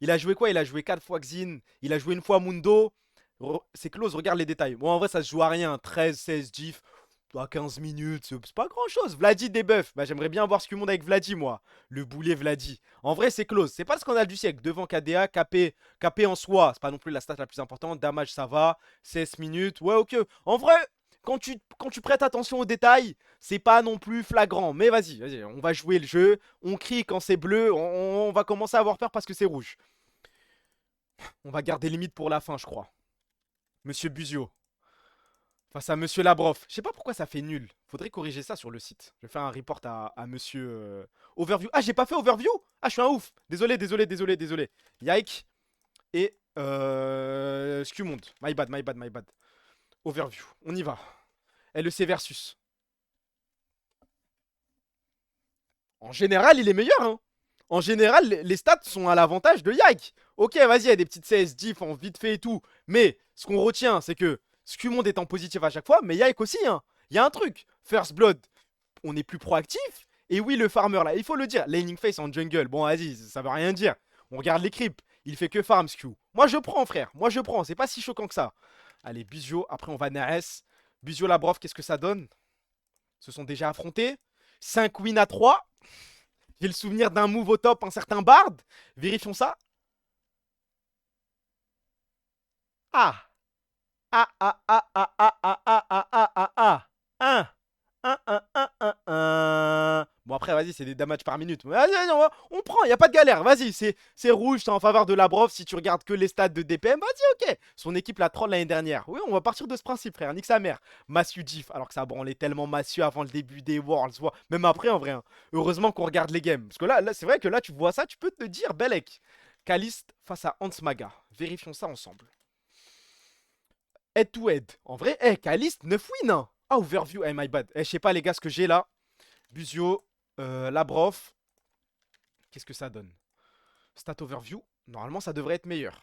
Il a joué quoi? Il a joué 4 fois Xin. Il a joué une fois Mundo. C'est close, regarde les détails. Bon, en vrai, ça se joue à rien. 13, 16 diff. À 15 minutes, c'est pas grand chose. Vladi debuff. Bah, j'aimerais bien voir ce que monde avec Vladi, moi. Le boulet Vladi. En vrai, c'est close. C'est pas le scandale du siècle. Devant KDA, KP en soi. C'est pas non plus la stat la plus importante. Damage, ça va. 16 minutes. Ouais, ok. En vrai, quand tu prêtes attention aux détails, c'est pas non plus flagrant. Mais vas-y, on va jouer le jeu. On crie quand c'est bleu. On va commencer à avoir peur parce que c'est rouge. On va garder limite pour la fin, je crois. Monsieur Buzio. Face à Monsieur Labroff. Je sais pas pourquoi ça fait nul. Faudrait corriger ça sur le site. Je vais faire un report à Monsieur Overview. Ah, j'ai pas fait Overview. Ah, je suis un ouf. Désolé. Yike. Et Scumonde. My bad. Overview. On y va. LEC versus. En général, il est meilleur, hein. En général, les stats sont à l'avantage de Yike. Ok, vas-y, il y a des petites CS diff en vite fait et tout. Mais ce qu'on retient, c'est que Scumonde est en positif à chaque fois, mais Yike aussi, hein. Il y a un truc. First Blood, on est plus proactif. Et oui, le farmer là, il faut le dire. Laning face en jungle. Bon, vas-y, ça veut rien dire. On regarde les creeps. Il fait que farm, Skew. Moi, je prends, frère. Moi, je prends. C'est pas si choquant que ça. Allez, Buzio. Après, on va Nares. Buzio, Labrov, qu'est-ce que ça donne? Se sont déjà affrontés. 5 wins à 3. J'ai le souvenir d'un move au top, un certain Bard. Vérifions ça. Ah. Ah, ah, ah, ah, ah, ah, ah, ah, ah, ah, ah. 1. 1, 1, 1, 1, 1. Bon, après, vas-y, c'est des damages par minute. Vas-y, on prend, il n'y a pas de galère. Vas-y, c'est rouge, c'est en faveur de Labrov. Si tu regardes que les stats de DPM, vas-y, ok. Son équipe la troll l'année dernière. Oui, on va partir de ce principe, frère. Nique sa mère. Massu diff, alors que ça branlait tellement Massu avant le début des Worlds. Même après, en vrai. Hein. Heureusement qu'on regarde les games. Parce que là c'est vrai que là, tu vois ça, tu peux te dire, Belek. Kalist face à Hans Maga. Vérifions ça ensemble. Head to head. En vrai, Kalist, 9 wins. Hein. Ah, overview, my bad. Je sais pas, les gars, ce que j'ai là. Buzio, Labrov. Qu'est-ce que ça donne? Stat overview. Normalement, ça devrait être meilleur.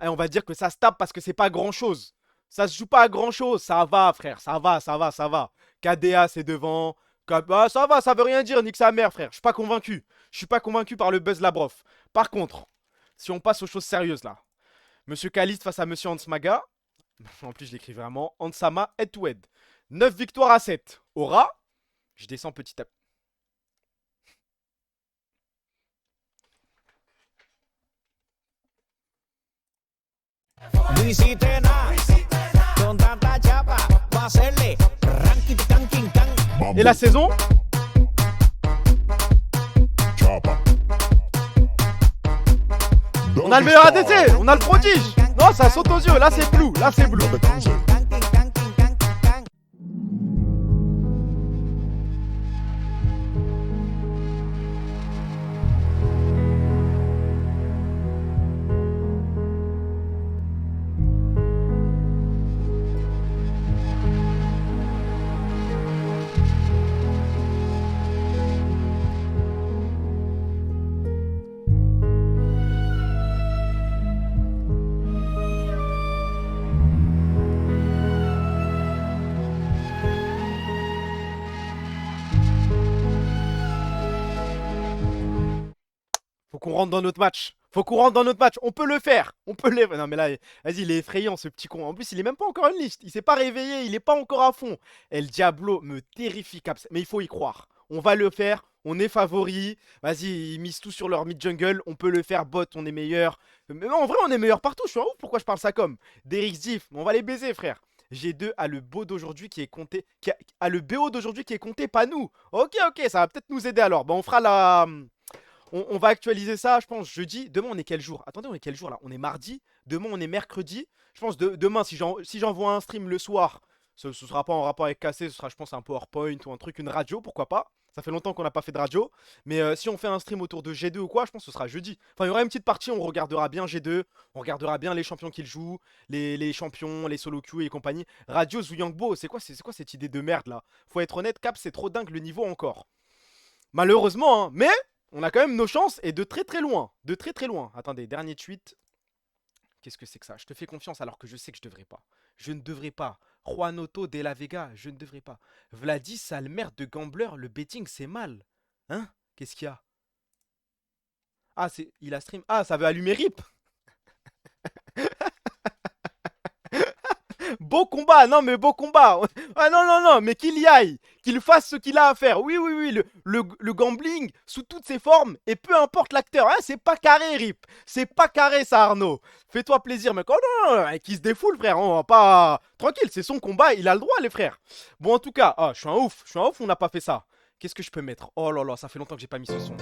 Et on va dire que ça se tape parce que c'est pas grand-chose. Ça se joue pas à grand-chose. Ça va, frère. Ça va, ça va, ça va. KDA, c'est devant. Ah, ça va, ça veut rien dire. Nique sa mère, frère. Je suis pas convaincu. Je suis pas convaincu par le buzz Labrov. Par contre, si on passe aux choses sérieuses là. Monsieur Kalist face à Monsieur Hans Maga. En plus, je l'écris vraiment. Hansama head to head. 9 victoires à 7. Aura. Je descends petit à petit. Et la saison? On a le meilleur ADC, on a le prodige. Non, ça saute aux yeux, là c'est blue, là c'est blue. Faut qu'on rentre dans notre match. Faut qu'on rentre dans notre match. On peut le faire. On peut le... Non mais là, vas-y, il est effrayant ce petit con. En plus, il est même pas encore une liste. Il s'est pas réveillé. Il est pas encore à fond. El Diablo me terrifie, Caps. Mais il faut y croire. On va le faire. On est favori. Vas-y, ils misent tout sur leur mid-jungle. On peut le faire, bot. On est meilleur. Mais en vrai, on est meilleur partout. Je suis en ouf. Pourquoi je parle ça comme Derix Diff. On va les baiser, frère. G2 a le beau d'aujourd'hui qui est compté. A le BO d'aujourd'hui qui est compté, pas nous. Ok, ça va peut-être nous aider alors. Bon, on fera la... On va actualiser ça, je pense, jeudi. Demain, on est quel jour? Attendez, on est quel jour là? On est mardi. Demain, on est mercredi. Je pense demain, si j'envoie un stream le soir, ce sera pas en rapport avec KC, ce sera, je pense, un PowerPoint ou un truc, une radio, pourquoi pas. Ça fait longtemps qu'on n'a pas fait de radio. Mais si on fait un stream autour de G2 ou quoi, je pense que ce sera jeudi. Enfin, il y aura une petite partie, on regardera bien G2. On regardera bien les champions qu'ils jouent, les champions, les solo queue et compagnie. Radio Zuyangbo, c'est quoi cette idée de merde là? Faut être honnête, Cap, c'est trop dingue le niveau encore. Malheureusement, hein, mais... On a quand même nos chances et de très très loin. De très très loin. Attendez, dernier tweet. Qu'est-ce que c'est que ça? Je te fais confiance alors que je sais que je devrais pas. Je ne devrais pas. Juanoto de la Vega, je ne devrais pas. Vladi, sale merde de gambler, le betting c'est mal. Hein? Qu'est-ce qu'il y a? Ah, il a stream. Ah, ça veut allumer RIP. Beau combat, non mais beau combat. Ah non, mais qu'il y aille, qu'il fasse ce qu'il a à faire. Oui, le gambling sous toutes ses formes et peu importe l'acteur. Hein, c'est pas carré, RIP. C'est pas carré ça, Arnaud. Fais-toi plaisir, mec. Oh non, qu'il se défoule, frère. On va pas... Tranquille, c'est son combat, il a le droit, les frères. Bon, en tout cas, je suis un ouf, on n'a pas fait ça. Qu'est-ce que je peux mettre? Oh là là, ça fait longtemps que j'ai pas mis ce son.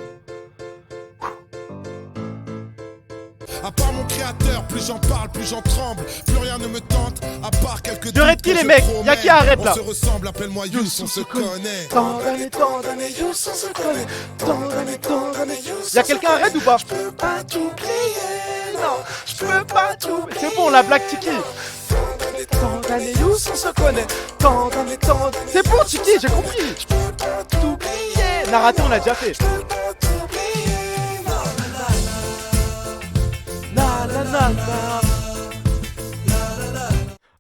À part mon créateur, plus j'en parle, plus j'en tremble. Plus rien ne me tente, à part quelques... Je arrête qui les mecs? Y'a qui arrête là? On se ressemble, appelle-moi Yous, on se connaît. Tant d'années, Yous, on se connaît. Tant d'années, Yous. Y'a quelqu'un arrête ou pas? Je peux pas t'oublier, non. Je peux pas t'oublier. C'est bon, la blague Tiki. Tant d'années, Yous, on se connaît. Tant d'années, c'est bon, Tiki, j'ai compris. Je peux pas t'oublier. Narraté, on l'a déjà fait. Je peux pas t'oublier.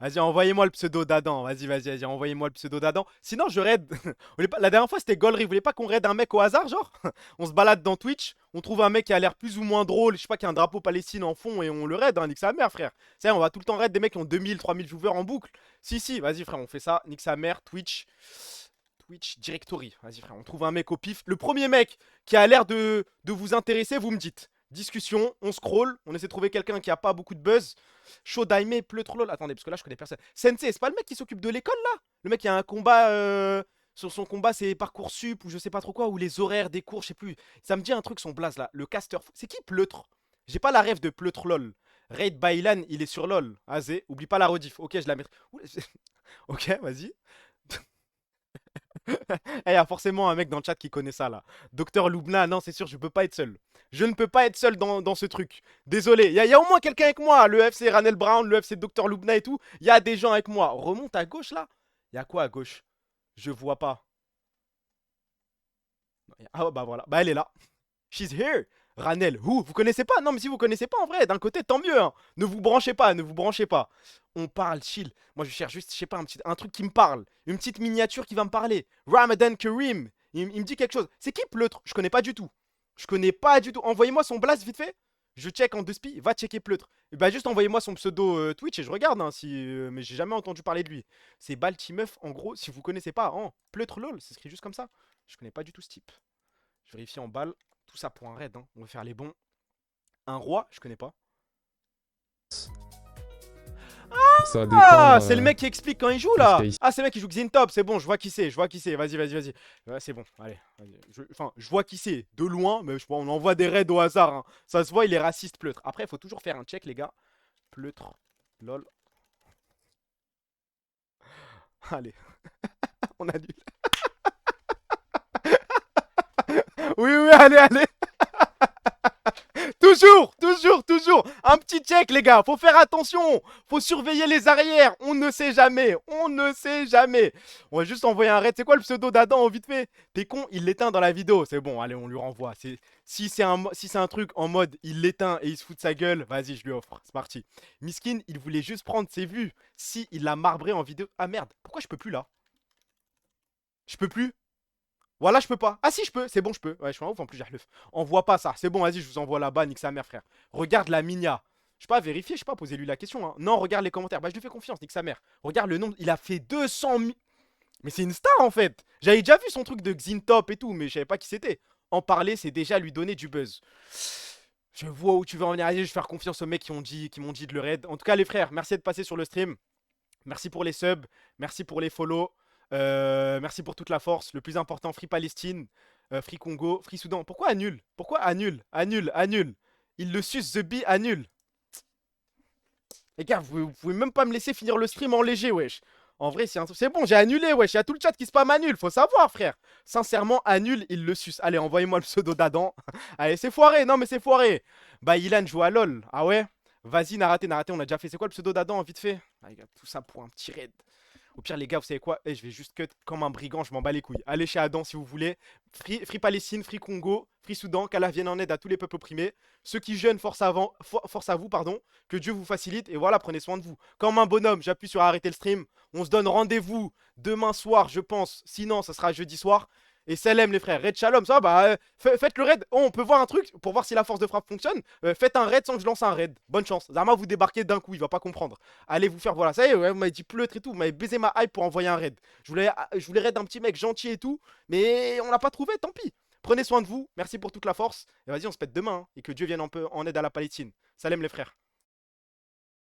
Vas-y, envoyez-moi le pseudo d'Adam. Vas-y, envoyez-moi le pseudo d'Adam. Sinon, je raid. La dernière fois, c'était Gollery. Vous voulez pas qu'on raid un mec au hasard, genre? On se balade dans Twitch, on trouve un mec qui a l'air plus ou moins drôle, je sais pas, qui a un drapeau Palestine en fond et on le raid, hein, nique sa mère, frère. C'est on va tout le temps raid des mecs qui ont 2000, 3000 viewers en boucle. Si, vas-y, frère, on fait ça. Nique sa mère, Twitch Directory. Vas-y, frère, on trouve un mec au pif. Le premier mec qui a l'air de vous intéresser, vous me dites. Discussion, on scroll, on essaie de trouver quelqu'un qui a pas beaucoup de buzz. Chaud Daime, Pleutrelol. Attendez, parce que là, je connais personne. Sensei, c'est pas le mec qui s'occupe de l'école, là? Le mec qui a un combat, sur son combat, c'est Parcoursup ou je sais pas trop quoi, ou les horaires des cours, je sais plus. Ça me dit un truc, son blaze, là. Le caster. C'est qui Pleutre? J'ai pas la rêve de Pleutrelol. Raid Bailan, il est sur LOL. Azé, oublie pas la rediff. Ok, je la mettrai. Ok, vas-y. Il y a forcément un mec dans le chat qui connaît ça là. Docteur Loubna, non, c'est sûr, je peux pas être seul. Je ne peux pas être seul dans ce truc. Désolé, il y a au moins quelqu'un avec moi. Le FC Ranel Brown, le FC Docteur Loubna et tout. Il y a des gens avec moi. Remonte à gauche là. Il y a quoi à gauche? Je vois pas. Ah bah voilà, bah elle est là. She's here. Ranel, vous connaissez pas? Non, mais si vous connaissez pas en vrai, d'un côté, tant mieux. Hein. Ne vous branchez pas, ne vous branchez pas. On parle chill. Moi, je cherche juste, je sais pas, un truc qui me parle. Une petite miniature qui va me parler. Ramadan Karim. Il me dit quelque chose. C'est qui Pleutre? Je connais pas du tout. Je connais pas du tout. Envoyez-moi son blast vite fait. Je check en 2 spi. Va checker Pleutre. Et bah, juste envoyez-moi son pseudo Twitch et je regarde. Hein, mais j'ai jamais entendu parler de lui. C'est Baltimeuf, en gros, si vous connaissez pas. Hein, Pleutre lol, c'est écrit juste comme ça. Je connais pas du tout ce type. Je vérifie en balle. Tout ça pour un raid, hein. On va faire les bons. Un roi, je connais pas. Ah, c'est le mec qui explique quand il joue là. Ah, c'est le mec qui joue Xintop, c'est bon, je vois qui c'est, Vas-y. Ouais, c'est bon, allez. Je vois qui c'est, de loin, mais on envoie des raids au hasard. Hein. Ça se voit, il est raciste, Pleutre. Après, il faut toujours faire un check, les gars. Pleutre, lol. Allez. On annule. Oui, allez. Toujours. Un petit check, les gars. Faut faire attention. Faut surveiller les arrières. On ne sait jamais. On va juste envoyer un raid. C'est quoi le pseudo d'Adam, vite fait? T'es con, il l'éteint dans la vidéo. C'est bon, allez, on lui renvoie. Si c'est un truc en mode il l'éteint et il se fout de sa gueule, vas-y, je lui offre. C'est parti. Miskin, il voulait juste prendre ses vues. Si il l'a marbré en vidéo. Ah merde, pourquoi je peux plus là? Je peux plus? Voilà, je peux pas. Ah si, je peux. C'est bon, je peux. Ouais, je suis un ouf, en plus, j'ai le. Envoie pas ça. C'est bon, vas-y, je vous envoie là-bas, nique sa mère, frère. Regarde la minia. Je sais pas, vérifier, je sais pas, posez-lui la question. Hein. Non, regarde les commentaires. Bah, je lui fais confiance, nique sa mère. Regarde le nombre. Il a fait 200 000. Mais c'est une star, en fait. J'avais déjà vu son truc de Xintop et tout, mais je savais pas qui c'était. En parler, c'est déjà lui donner du buzz. Je vois où tu veux en venir. Allez, je vais faire confiance aux mecs qui m'ont dit de le raid. En tout cas, les frères, merci de passer sur le stream. Merci pour les subs. Merci pour les follow. Merci pour toute la force. Le plus important, Free Palestine, Free Congo, Free Soudan. Pourquoi annule? Annule. Il le suce, The Bee, annule. Les gars, vous pouvez même pas me laisser finir le stream en léger, wesh. En vrai, c'est bon, j'ai annulé, wesh. Il y a tout le chat qui spam annule. Faut savoir, frère. Sincèrement, annule, il le suce. Allez, envoyez-moi le pseudo d'Adam. Allez, c'est foiré. Non, mais c'est foiré. Bah, Ilan joue à LoL. Ah ouais? Vas-y, Naraté, on a déjà fait. C'est quoi le pseudo d'Adam, vite fait? Ah, les gars, tout ça pour un petit raid. Au pire, les gars, vous savez quoi? Je vais juste cut comme un brigand, je m'en bats les couilles. Allez chez Adam si vous voulez. Free Palestine, Free Congo, Free Soudan, qu'Allah vienne en aide à tous les peuples opprimés. Ceux qui jeûnent, force à vous, pardon. Que Dieu vous facilite. Et voilà, prenez soin de vous. Comme un bonhomme, j'appuie sur arrêter le stream. On se donne rendez-vous demain soir, je pense. Sinon, ça sera jeudi soir. Et salam les frères, raid shalom, ça bah faites le raid, on peut voir un truc pour voir si la force de frappe fonctionne. Faites un raid sans que je lance un raid, bonne chance. Zama vous débarquez d'un coup, il va pas comprendre. Allez vous faire, voilà, ça y est, ouais, vous m'avez dit Pleutre et tout, vous m'avez baisé ma hype pour envoyer un raid. Je voulais raid un petit mec gentil et tout, mais on l'a pas trouvé, tant pis. Prenez soin de vous, merci pour toute la force. Et vas-y, on se pète demain, hein, et que Dieu vienne en aide à la Palestine. Salam les frères.